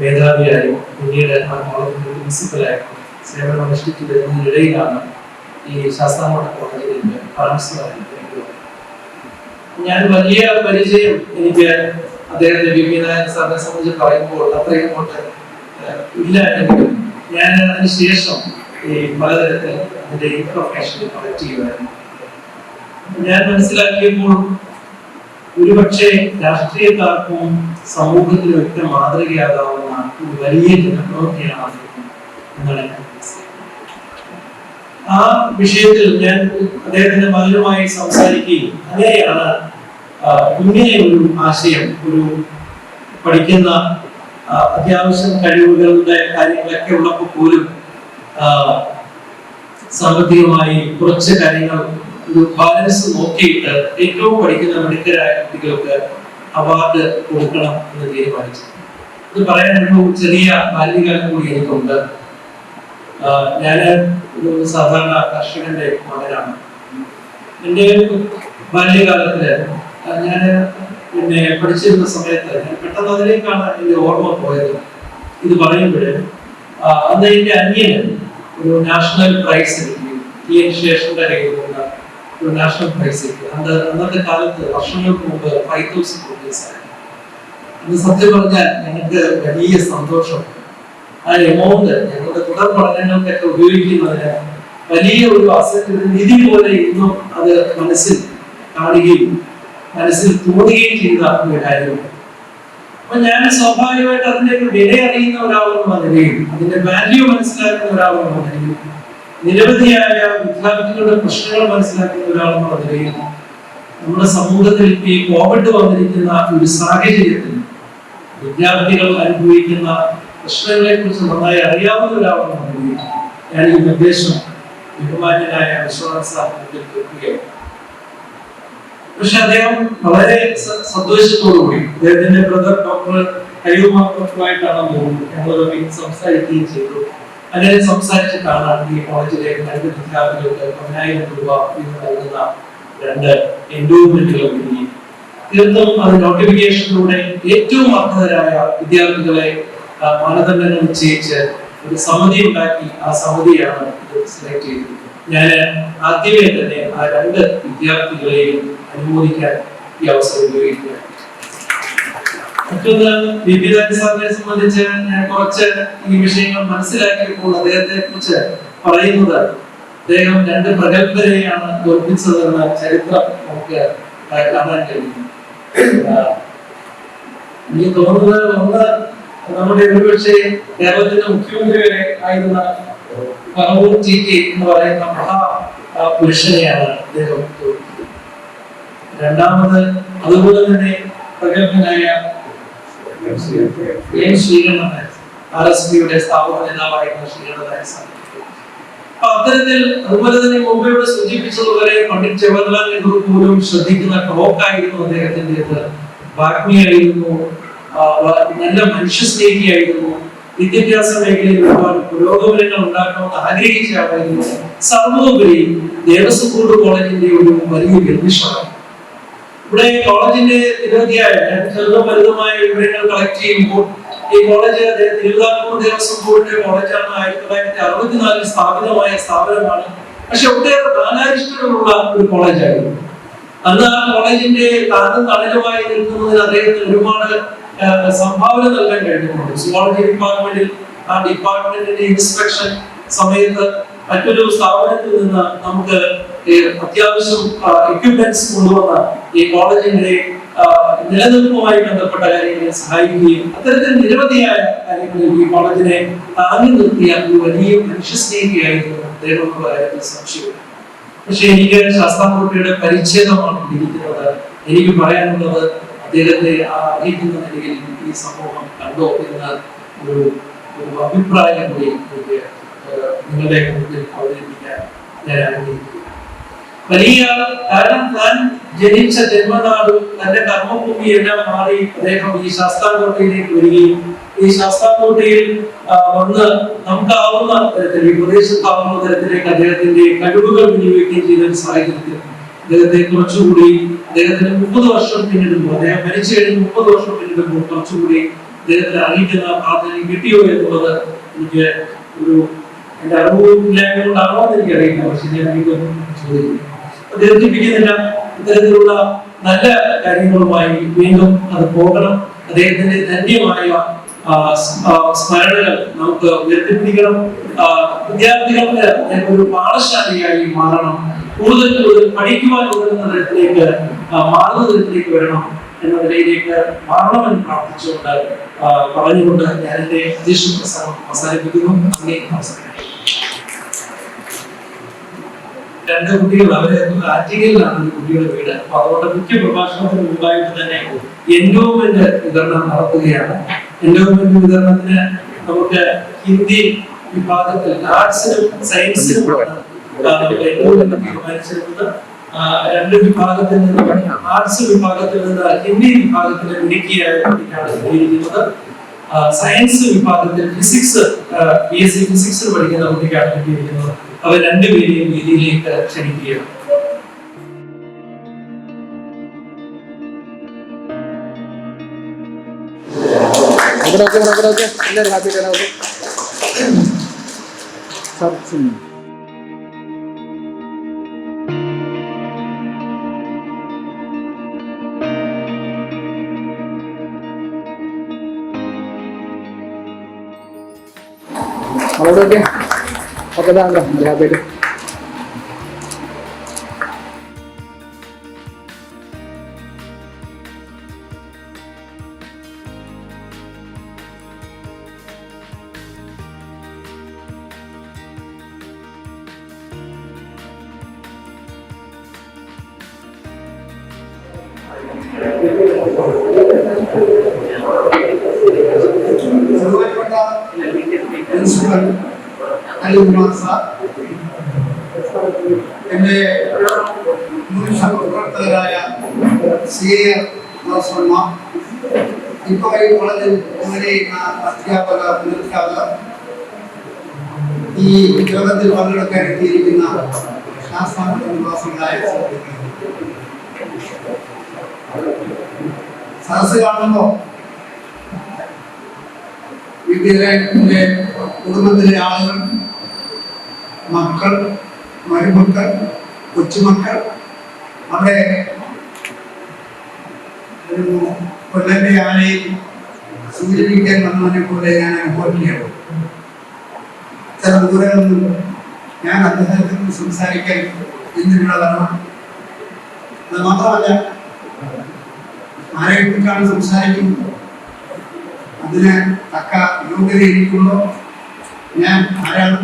മേധാവിയായും പിന്നീട് ആ കോളേജിന്റെ പ്രിൻസിപ്പലായിട്ടും സേവനം അനുഷ്ഠിച്ചു വരുന്നതിനിടയിലാണ് ഈ ശാസ്താംകോട്ട കോളേജിലേക്ക് ട്രാൻസ്ഫറായി. ഞാൻ വലിയ പരിചയം എനിക്ക് അദ്ദേഹത്തെ വി.പി. നായർ സാറിനെ സംബന്ധിച്ച് പറയുമ്പോൾ അത്രയും കൊണ്ട് ഇല്ല എങ്കിലും ഞാൻ അതിനുശേഷം ഈ പലതരത്തിൽ അതിന്റെ ഇൻഫർമേഷൻ കളക്ട് ചെയ്യുമായിരുന്നു. ഞാൻ മനസ്സിലാക്കിയപ്പോൾ ഒരുപക്ഷെ രാഷ്ട്രീയക്കാർക്കും സമൂഹത്തിനും ഒക്കെ മാതൃകയാകാവുന്ന ഒരു വലിയ ജനപ്രവൃത്തിയാണ് എന്നാണ് ഞാൻ മനസ്സിലാക്കിയത്. ആ വിഷയത്തിൽ ഞാൻ അദ്ദേഹത്തിന്റെ മകനുമായി സംസാരിക്കുകയും അങ്ങനെയാണ് ഇങ്ങനെ ഒരു ആശയം, ഒരു പഠിക്കുന്ന അത്യാവശ്യം കഴിവുകളുടെ കാര്യങ്ങളൊക്കെ ഉള്ളപ്പോൾ പോലും സാമ്പത്തികമായി കുറച്ച് കാര്യങ്ങൾ ഒരു ബാലൻസ് നോക്കിയിട്ട് ഏറ്റവും പഠിക്കുന്ന മിടുക്കരായ കുട്ടികൾക്ക് അവാർഡ് കൊടുക്കണം എന്ന് തീരുമാനിച്ചു. ഇത് പറയാൻ ഒരു ചെറിയ ബാല്യകാലം കൂടി എനിക്കുണ്ട്. ഞാൻ ഒരു സാധാരണ കർഷകന്റെ മകനാണ്. എൻ്റെ ബാല്യകാലത്തില് ഞാൻ പഠിച്ചിരുന്ന സമയത്ത് പെട്ടെന്ന് അതിലേക്കാണ് എൻ്റെ ഓർമ്മ പോയത്. ഇത് പറയുമ്പോൾ അന്ന് എൻ്റെ അനിയന് ഒരു നാഷണൽ പ്രൈസ് കിട്ടി. ടി.എൻ. ശേഷന്റെ കയ്യിൽ നിന്ന് ഒരു നാഷണൽ പ്രൈസ് കിട്ടി. അന്നത്തെ കാലത്ത് വർഷങ്ങൾക്ക് മുമ്പ് 5,000 rupees ആയിരുന്നു. അന്ന് സത്യം പറഞ്ഞാൽ ഞങ്ങൾക്ക് വലിയ സന്തോഷം. ആ എമൗണ്ട് ഞങ്ങളുടെ തുടർ പഠനങ്ങൾക്കൊക്കെ ഉപയോഗിക്കുന്നതിന് വലിയ ഒരു അസറ്റ് നിധി പോലെ ഇന്നും അത് മനസ്സിൽ കാണുകയും മനസ്സിൽ തോന്നുകയും ചെയ്ത ഒരു കാര്യമാണ്. അപ്പൊ ഞാൻ സ്വാഭാവികമായിട്ട് അതിന്റെ ഒരു വില അറിയുന്ന ഒരാളെന്നുള്ള നിലയിൽ, അതിന്റെ വാല്യൂ മനസ്സിലാക്കുന്ന ഒരാളെന്നുള്ള നിലയിൽ, നിരവധിയായ വിദ്യാർത്ഥികളുടെ പ്രശ്നങ്ങൾ മനസ്സിലാക്കുന്ന ഒരാളെന്നുള്ള നിലയിൽ, നമ്മുടെ സമൂഹത്തിൽ ഈ കോവിഡ് വന്നിരിക്കുന്ന ഒരു സാഹചര്യത്തിൽ വിദ്യാർത്ഥികൾ അനുഭവിക്കുന്ന പ്രശ്നങ്ങളെ കുറിച്ച് നന്നായി അറിയാവുന്ന ഒരാളെന്നുള്ള നിലയിൽ ഞാൻ ഈ നിർദ്ദേശം ബഹുമാന്യനായ വിശ്വനാഥ് സാറിന് കേൾക്കുകയാണ്. പക്ഷെ അദ്ദേഹം വളരെ സന്തോഷത്തോടുകൂടി അദ്ദേഹത്തിന്റെ ബ്രദർ ഡോക്ടർ അയ്യൂബായിട്ടാണ് തോന്നുന്നത് ഞങ്ങൾ സംസാരിക്കുകയും ചെയ്തു. അങ്ങനെ സംസാരിച്ചിട്ടാണ് ഈ കോളേജിലേക്ക് 2 വിദ്യാർത്ഥികൾക്ക് 10,000 രൂപ വീതം നൽകുന്ന 2 എൻഡോവ്മെന്റുകൾ നൽകി. തീർത്തും അത് നോട്ടിഫിക്കേഷനിലൂടെ ഏറ്റവും അർഹതരായ വിദ്യാർത്ഥികളെ മാനദണ്ഡങ്ങൾ നിശ്ചയിച്ച് ഒരു സമിതി ഉണ്ടാക്കി. ആ സമിതിയാണ് ഇത് സെലക്ട് ചെയ്തത്. ഞാൻ ആദ്യമേ തന്നെ ആ 2 വിദ്യാർത്ഥികളെയും അനുമോദിക്കാൻ ഈ അവസരം ഉപയോഗിക്കുക. മറ്റൊന്ന്, വിപിനാഥ് സാറിനെ സംബന്ധിച്ച് ഞാൻ കുറച്ച് ഈ വിഷയങ്ങൾ മനസ്സിലാക്കിയപ്പോൾ അദ്ദേഹത്തെ കുറിച്ച് പറയുന്നത്, അദ്ദേഹം 2 പ്രഗത്ഭരെയാണ് തോൽപ്പിച്ചതെന്ന ചരിത്രം നമുക്ക് കാണാൻ കഴിയും. എനിക്ക് തോന്നുന്നത്, ഒന്ന് നമ്മുടെ ഒരുപക്ഷെ കേരളത്തിന്റെ മുഖ്യമന്ത്രി വരെ ആയിരുന്ന പറവൂർ TK എന്ന് പറയുന്ന മഹാ പുരുഷനെയാണ് അദ്ദേഹം തോൽപ്പിച്ചത്. രണ്ടാമത് അതുപോലെ തന്നെ പ്രഗത്ഭനായ ശ്രീകണ്ഠൻ, RSPയുടെ സ്ഥാപക നേതാവായിരുന്ന ശ്രീകണ്ഠനായ സാർ. അത്തരത്തിൽ അതുപോലെ തന്നെ മുമ്പ് സൂചിപ്പിച്ചതുപോലെ പണ്ഡിറ്റ് ജവഹർലാൽ നെഹ്റു പോലും ശ്രദ്ധിക്കുന്ന ടോക്കായിരുന്നു അദ്ദേഹത്തിൻ്റെത്. വാഗ്മിയായിരുന്നു, നല്ല മനുഷ്യസ്നേഹിയായിരുന്നു, വിദ്യാഭ്യാസ മേഖലയിൽ ഒരുപാട് പുരോഗമനങ്ങൾ ഉണ്ടാക്കണമെന്ന് ആഗ്രഹിച്ച ആളായിരുന്നു. സർവോപരി ദേവസ്വം ബോർഡ് കോളേജിന്റെ ഒരു വലിയ വെൽവിഷറാണ്. ഇവിടെ കോളേജിന്റെ നിരവധിയായ ചെറുതും വലുതുമായ വിവരങ്ങൾ കളക്ട് ചെയ്യുമ്പോൾ ഈ കോളേജ് തിരുവിതാംകൂർ ദേവസ്വം ബോർഡിന്റെ കോളേജാണ്. 1964 സ്ഥാപിതമായ സ്ഥാപനമാണ്. പക്ഷെ ഒട്ടേറെ ദാനാരിഷ്ടങ്ങളുള്ള ഒരു കോളേജായിരുന്നു. അന്ന് ആ കോളേജിന്റെ താനും തണലുമായി നിൽക്കുന്നതിന് അദ്ദേഹത്തിന് ഒരുപാട് സംഭാവന നൽകാൻ കഴിഞ്ഞിട്ടുണ്ട്. സുവോളജി ഡിപ്പാർട്ട്മെന്റിൽ ആ ഡിപ്പാർട്ട്മെന്റിന്റെ ഇൻസ്പെക്ഷൻ സമയത്ത് മറ്റൊരു സ്ഥാപനത്തിൽ നിന്ന് നമുക്ക് അത്യാവശ്യം എക്യുപ്മെന്റ്സ് കൊണ്ടുവന്ന ഈ കോളേജിന്റെ നിലനിൽപ്പുമായി ബന്ധപ്പെട്ട കാര്യങ്ങളെ സഹായിക്കുകയും അത്തരത്തിൽ നിരവധിയായ കാര്യങ്ങളിൽ ഈ കോളേജിനെ താങ്ങി നിർത്തിയ ഒരു വലിയ മനുഷ്യസ്നേഹിയായിരുന്നു അദ്ദേഹം എന്ന കാര്യത്തിൽ സംശയമില്ല. പക്ഷെ എനിക്ക് ശാസ്താംകോട്ടയുടെ പരിച്ഛേദമാണ് ഇരിക്കുന്നത്. എനിക്ക് പറയാനുള്ളത്, അദ്ദേഹത്തെ അറിയിക്കുന്ന നിലയിൽ ഈ സമൂഹം കണ്ടോ എന്ന ഒരു അഭിപ്രായം കൂടി നിങ്ങളുടെ മുന്നിൽ അവതരിപ്പിക്കാൻ ഞാൻ ആഗ്രഹിക്കുന്നു. വലിയ കാരണം താൻ ജനിച്ച ജന്മനാടും തന്റെ കർമ്മഭൂമി എല്ലാം മാറി അദ്ദേഹം ഈ ശാസ്താംകോട്ടയിലേക്ക് വരികയും ഈ ശാസ്താംകോട്ടയിൽ വന്ന് നമുക്കാവുന്ന തരത്തിൽ, ഈ പ്രദേശത്താവുന്ന തരത്തിലേക്ക് അദ്ദേഹത്തിന്റെ കഴിവുകൾ വിനിയോഗിക്കുകയും ചെയ്ത ഒരു സാഹചര്യത്തിൽ അദ്ദേഹത്തെ കുറച്ചുകൂടി, അദ്ദേഹത്തിന് 30 വർഷം പിന്നിടുമ്പോൾ, അദ്ദേഹം മരിച്ചു കഴിഞ്ഞ് 30 വർഷം പിന്നിടുമ്പോൾ കുറച്ചുകൂടി അദ്ദേഹത്തിന് അറിയിക്കുന്ന പ്രാധാന്യം കിട്ടിയോ എന്നുള്ളത് എനിക്ക് ഒരു എന്റെ അറിവില്ലായ്മയോടാണോ എന്ന് എനിക്കറിയില്ല. പക്ഷെ ഞാൻ ചോദിക്കുന്നു, ദീർഘിപ്പിക്കുന്നില്ല. ഇത്തരത്തിലുള്ള നല്ല കാര്യങ്ങളുമായി വീണ്ടും അത് പോകണം. അദ്ദേഹത്തിന്റെ ധന്യമായ സ്മരണകൾ നമുക്ക് ഉയർത്തിപ്പിടിക്കണം. വിദ്യാർത്ഥികൾക്ക് ഒരു പാഠശാലയായി മാറണം. കൂടുതൽ കൂടുതൽ പഠിക്കുവാൻ ഉതകുന്ന തരത്തിലേക്ക് മാറുന്ന തരത്തിലേക്ക് വരണം എന്ന നിലയിലേക്ക് മാറണമെന്ന് പ്രാർത്ഥിച്ചുകൊണ്ട് പറഞ്ഞുകൊണ്ട് ഞാൻ എന്റെ അധ്യക്ഷ പ്രസംഗം അവസാനിപ്പിക്കുന്നു. രണ്ട് കുട്ടികൾ, അവര് ആറ്റിങ്ങലിലാണ് കുട്ടികളുടെ വീട്. അപ്പൊ അതുകൊണ്ട് മുഖ്യ പ്രഭാഷണത്തിന് മുമ്പായിട്ട് തന്നെ എൻഡോവ്മെന്റ് വിതരണം നടത്തുകയാണ്. എൻഡോവ്മെന്റ് വിതരണത്തിന് നമുക്ക് ഹിന്ദി വിഭാഗത്തിൽ ആർട്സിനും സയൻസിനും തീരുമാനിച്ചിരുന്നത്. 2 വിഭാഗത്തിൽ നിന്ന്, ആർട്സ് വിഭാഗത്തിൽ നിന്ന് ഹിന്ദി വിഭാഗത്തിന് മിടുക്കിയായ കുട്ടിക്കാണ് കിട്ടിയിരിക്കുന്നത്. സയൻസ് വിഭാഗത്തിൽ ഫിസിക്സ്, BSc ഫിസിക്സ് പഠിക്കുന്ന കുട്ടിക്കാണ് കിട്ടിയിരിക്കുന്നത്. അവർ 2 പേരെയും വേദിയിലേക്ക് ക്ഷണിക്കുകയാണ്. എല്ലാവരും ഹാപ്പി ആണ്. Oke bang, melihat itu. ബഹുമാനപ്പെട്ട പ്രിൻസിപ്പൽ അലികുമാർ സാർ, എൻ്റെ മുൻ സഹപ്രവർത്തകരായ സീനിയർ പ്രൊഫസർമാർ, ഇപ്പോൾ ഈ കോളേജിൽ ജോലിയുന്ന അധ്യാപക പുനരുദ്ധാപകർ, ഈ യോഗത്തിൽ പങ്കെടുക്കാൻ എത്തിയിരിക്കുന്ന ശാസ്ത്ര നിവാസികളായ സദസ് കാണുമ്പോൾ വിദ്യാലയത്തിന്റെ കുടുംബത്തിലെ ആളുകൾ, മക്കൾ, മരുമക്കൾ, കൊച്ചുമക്കൾ, അവിടെ ഒരു കൊല്ലന്റെ ആനയിൽ സൂചിപ്പിക്കാൻ വന്നതിനെ പോലെ ഞാൻ അനുഭവിക്കുകയാണ്. ചില ദൂരങ്ങളിൽ ഞാൻ അദ്ദേഹത്തിന് സംസാരിക്കാൻ ഇന്നിവിടെ വരണം. അത് മാത്രമല്ല, ആരെക്കുറിച്ചാണ് സംസാരിക്കുന്നത്, അതിന് തക്ക യോഗ്യത ഇരിക്കുമ്പോൾ ഞാൻ ആരാണ്?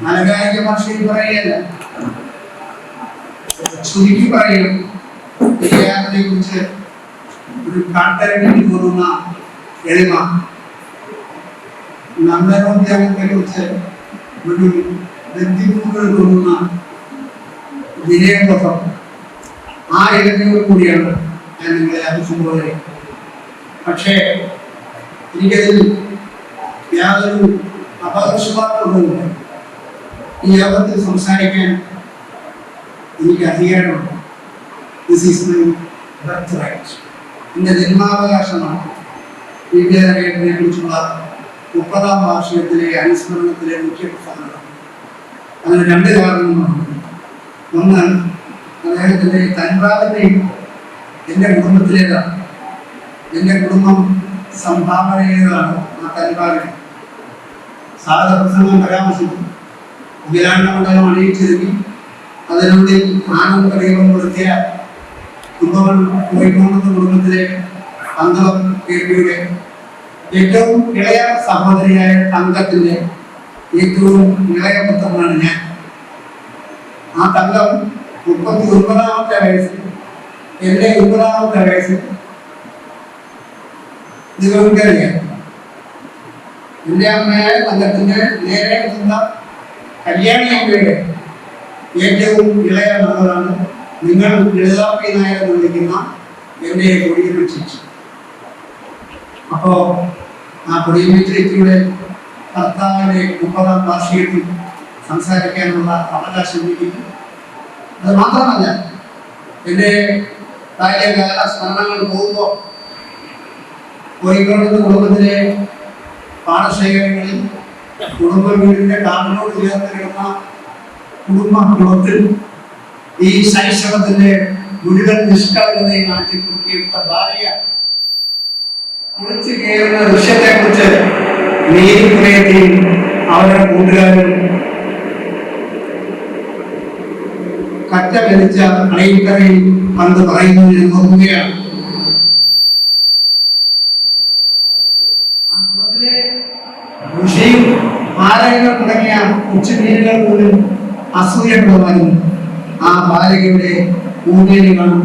അനകാരിക ഭാഷയിൽ പറയുകയല്ല, ചുരുക്കി പറയും. പെരിയാറിനെ കുറിച്ച് ഒരു കാട്ടരങ്ങിന് തോന്നുന്ന എളിമ, നന്ദനോദ്യാനത്തെ കുറിച്ച് ഒരു ബന്ധിപ്പൂക്കൾ തോന്നുന്ന വിനയബോധം, ആ എളിമയോട് കൂടിയാണ് ഞാൻ നിങ്ങളെ അഭിസംബോധന ചെയ്യുന്നത്. പക്ഷേ എനിക്കതിൽ യാതൊരു അപകർഷതാബോധവുമില്ല. ഈ യോഗത്തിൽ സംസാരിക്കാൻ എനിക്ക് അധികാരമുണ്ട്. This is my birthright. എൻ്റെ ജന്മാവകാശമാണ്. വിദ്യാലയത്തിനെ കുറിച്ചുള്ള 30ാം വാർഷികത്തിലെ അനുസ്മരണത്തിലെ മുഖ്യ പ്രസംഗം. അങ്ങനെ രണ്ട് കാരണങ്ങളുണ്ട്. ഒന്ന്, അദ്ദേഹത്തിൻ്റെ തൻപാതിനെയും എൻ്റെ കുടുംബത്തിലേതാണ്. എൻ്റെ കുടുംബം സംഭാവന ചെയ്തതാണ് ആ തൻപാതിനെ. സാധാരണ പ്രസംഗം പരാമർശിക്കും. അഖിലാണ്ട മണ്ഡലം അണിയിച്ചൊരുക്കി അതിനുള്ളിൽ ആനന്ദ ദൈവം കൊടുത്തിയ കോഴിക്കോട് കുടുംബത്തിലെ പന്തളം കേട്ടിയുടെ ഏറ്റവും ഇളയ സഹോദരിയായ തങ്കത്തിന്റെ ഏറ്റവും ഇളയ പുത്രനാണ് ഞാൻ. ആ തങ്കം 39ാമത്തെ വയസ്സിൽ, എൻ്റെ 20ാമത്തെ വയസ്സിൽ നിങ്ങൾക്കറിയാം, എൻ്റെ അമ്മയായ തങ്കത്തിന്റെ നേരെ സ്വന്തം കല്യാണിയമ്മയുടെ ഏറ്റവും ഇളയ മകളാണ് നിങ്ങൾ ലളിതാപ്പി നായർ എന്ന് വിളിക്കുന്ന എൻ്റെ കൊടിയമ്മ ചേച്ചി. അപ്പോ ആ കൊടിയമ്മ ചേച്ചിയുടെ ഭർത്താവിന്റെ 30ാം വാർഷികത്തിൽ സംസാരിക്കാനുള്ള അവകാശം ലഭിക്കുന്നു. അത് മാത്രമല്ല, എൻ്റെ ബാല്യകാല സ്മരണകൾ പോകുമ്പോൾ കോഴിക്കോട് കുടുംബത്തിലെ പാടശേഖരങ്ങളിൽ കുടുംബ വീടിന്റെ കാടിനോട് ചേർന്ന് കിടന്ന കുടുംബ കുളത്തിൽ ഈ ശൈശവത്തിന്റെ മുഴുവൻ നിഷ്കളങ്കതയും മാറ്റിക്കുറിയെടുത്ത ഭാര്യ കുളിച്ചു കയറുന്ന ദൃശ്യത്തെ കുറിച്ച് നീതിക്കുറയത്തിൽ അവരുടെ കൂട്ടുകാരും കറ്റ വലിച്ച അണയിക്കരയിൽ പണ്ട് പറയുന്നു എന്ന് നോക്കുകയാണ്. ആ കുളത്തിലെ ഋഷിയും ആലയങ്ങൾ തുടങ്ങിയ കൊച്ചുമീനുകൾ പോലും അസൂയപ്പെടുവാനും ആ ബാലികയുടെ ഊന്നേലി കാണും.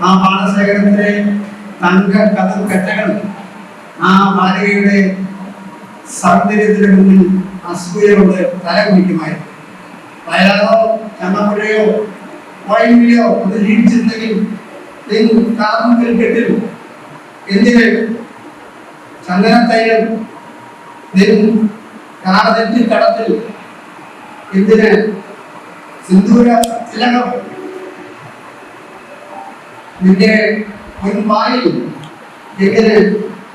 ആ പാടശേഖരത്തിലെ തങ്ക കഥകൾ ആ ബാലികയുടെ സൗന്ദര്യത്തിന് മുന്നിൽ അസൂയ കൊണ്ട് തലകുനിക്കുമായിരുന്നു. വയലാറോ ചമ്മപ്പുഴയോ വൈമിയോ അത് ജീവിച്ചിരുന്നെങ്കിൽ കാർമുകിൽ കെട്ടിൽ എന്തിന് ചന്ദനത്തൈലം കാറതെറ്റി കടത്തിൽ എന്തിന് സിന്ദൂര തിലകം നിന്റെ മുൻപായിൽ എങ്ങനെ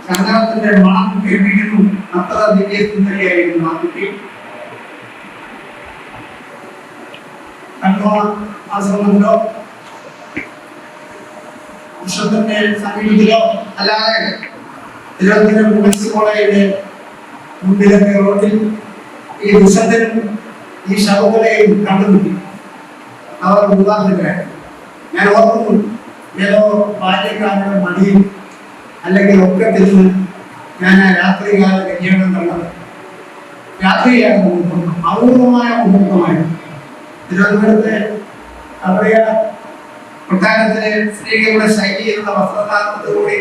ചന്ദനത്തിന്റെ മണം കേൾപ്പിക്കുന്നു. അത്ര ദിവ്യ സുന്ദരിയായിരുന്നു ആ കുട്ടി. കണ്ണോളം ആശ്രമത്തിലോ വിശ്വത്തിന്റെ സമീപത്തിലോ അല്ലാതെ തിരുവനന്തപുരം വുമൻസ് കോളേജിലെ മുമ്പിലൊക്കെ റോഡിൽ ഈ ദുഷന്തനും ഈ ശവങ്ങളെയും കണ്ടുമുട്ടി. അവർ ഉദാഹരണത്തിലായി. ഞാൻ ഓർക്കുന്നു, ഏതോ ബാല്യക്കാരുടെ മടിയിൽ അല്ലെങ്കിൽ ഒക്കത്തിൽ നിന്ന് ഞാൻ ആ രാത്രികാല കല്യാണം കണ്ടത്. രാത്രിയാണ് മുഹൂർത്തം, അപൂർവമായ മുഹൂർത്തമായിരുന്നു. തിരുവനന്തപുരത്തെ കവടിയ കൊട്ടാരത്തിലെ സ്ത്രീകളുടെ ശൈലിയിലുള്ള വസ്ത്രധാരണത്തോടുകൂടി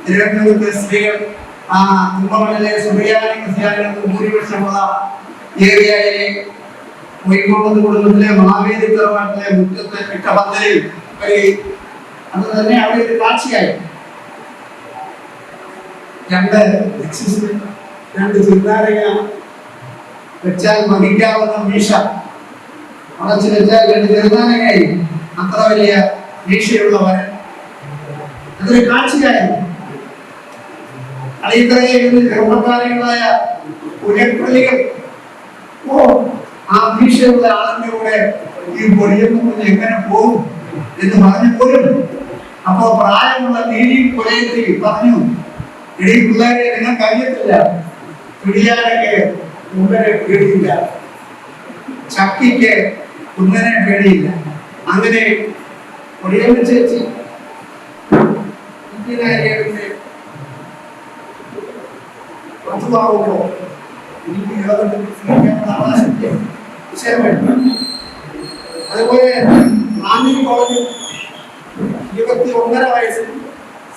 തിരുവനന്തപുരത്തെ സ്ത്രീകൾ ആ കുംഭമണിലെ സുറിയാനി ക്രിസ്ത്യാനികൾക്ക് ഭൂരിപക്ഷമുള്ള ഏരിയയിലെ കോഴിക്കോട് കുടുംബത്തിലെ മഹാവേദി തറവാട്ടിലെ മുറ്റത്ത് ഇട്ട പന്തലിൽ അത് തന്നെ അവിടെ ഒരു കാഴ്ചയായി. രണ്ട് ചിന്താരക വെച്ചാൽ മതിക്കാവുന്ന മീശ അടച്ചു വെച്ചാൽ രണ്ട് ചെറുതാനകയായി അത്ര വലിയ മീശയുള്ളവർ അതൊരു കാഴ്ചയായിരുന്നു. അടിയന്തരയിൽ ചെറുപ്പക്കാരികളായ പുലപ്പള്ളികൾ ആ ഭീഷയുള്ള ആളിന്റെ കൂടെ ഈ പൊടിയെന്ന് എങ്ങനെ പോകും എന്ന് പറഞ്ഞു പോലും. അപ്പോ പ്രായമുള്ള നീതി കൊലയത്തിൽ പറഞ്ഞു, ഇടീ പിള്ളേരെ നിങ്ങൾക്ക് അറിയത്തില്ല, പിടിയാനൊക്കെ കുന്നനെ പേടിയില്ല, ചക്കിക്ക് കുന്നനെ പേടിയില്ല. അങ്ങനെ പൊടിയമ്മ ചേച്ചി മധുവാകുമ്പോ എനിക്ക് അതുപോലെ റാന്നി കോളേജിൽ 21.5 വയസ്സിൽ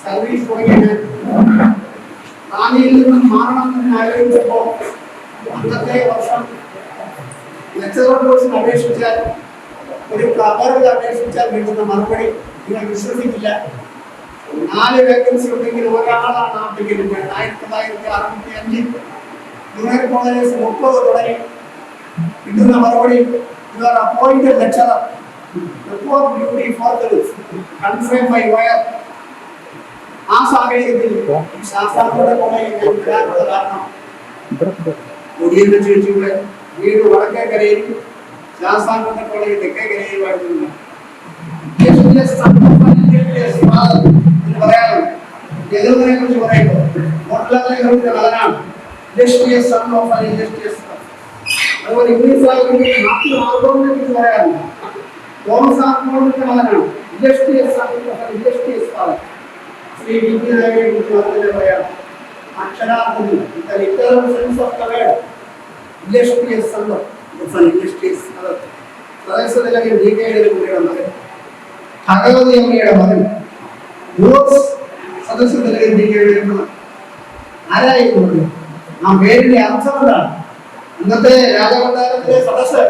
സർവീസ് തുടങ്ങിയ റാന്നിയിൽ നിന്നും മാറണം എന്ന് ആലോചിച്ചപ്പോ അന്നത്തെ വർഷം ലെക്ചറർ കോഴ്സിന് അപേക്ഷിച്ചാൽ ഒരു കവറിൽ അപേക്ഷിച്ചാൽ കിട്ടുന്ന മറുപടി നിങ്ങൾ വിശ്വസിക്കില്ല. 4 വേക്കൻസി ഉണ്ടെങ്കിൽ ഒരാളാണ് ആപ്ലിക്കന്റ്. 1965 ജൂനിയർ കോളേജ് 30 തുടങ്ങി കിട്ടുന്ന മറുപടി you are appointed lecturer. Report duty for the confirmed by wire. ആ സാഹചര്യത്തിൽ ശാസ്താംകോട്ട കോളേജിൽ വരാനുള്ള കാരണം മുടിയന്റെ ചേച്ചിയുടെ വീട് വടക്കേക്കരയിൽ, ശാസ്താംകോട്ട കോളേജ് തെക്കേക്കരയിലുമായിരുന്നു. പറയാറുണ്ട് യദുവിനെ കുറിച്ച് പറയുമ്പോൾ മോട്ടിലാലിനെ കുറിച്ച് മകനാണ് industrious son of an industrious. അതുപോലെ ഇംഗ്ലീഷ് ആർഗോണിനെ കുറിച്ച് പറയാറുണ്ട്. തോമസ് ആർഗോണിന്റെ മകനാണ് industrious son of an industrious father. Shri B P. നായരെ കുറിച്ച് വളരെ പറയാം. അക്ഷരാർത്ഥത്തിൽ literal sense of the word industrious son of an industrious father. സദസ്യത്തിലെ ഡി.കെ.യുടെ കുട്ടിയുടെ മകൻ, ഭഗവതി അമ്മയുടെ മകൻ, സദസ്യത്തിലെ ഡി.കെ.യുടെ മകൻ. ആരായിരുന്നു ആ പേരിന്റെ അർത്ഥം എന്താണ്? ഇന്നത്തെ രാജകൊട്ടാരത്തിലെ സദസ്സ്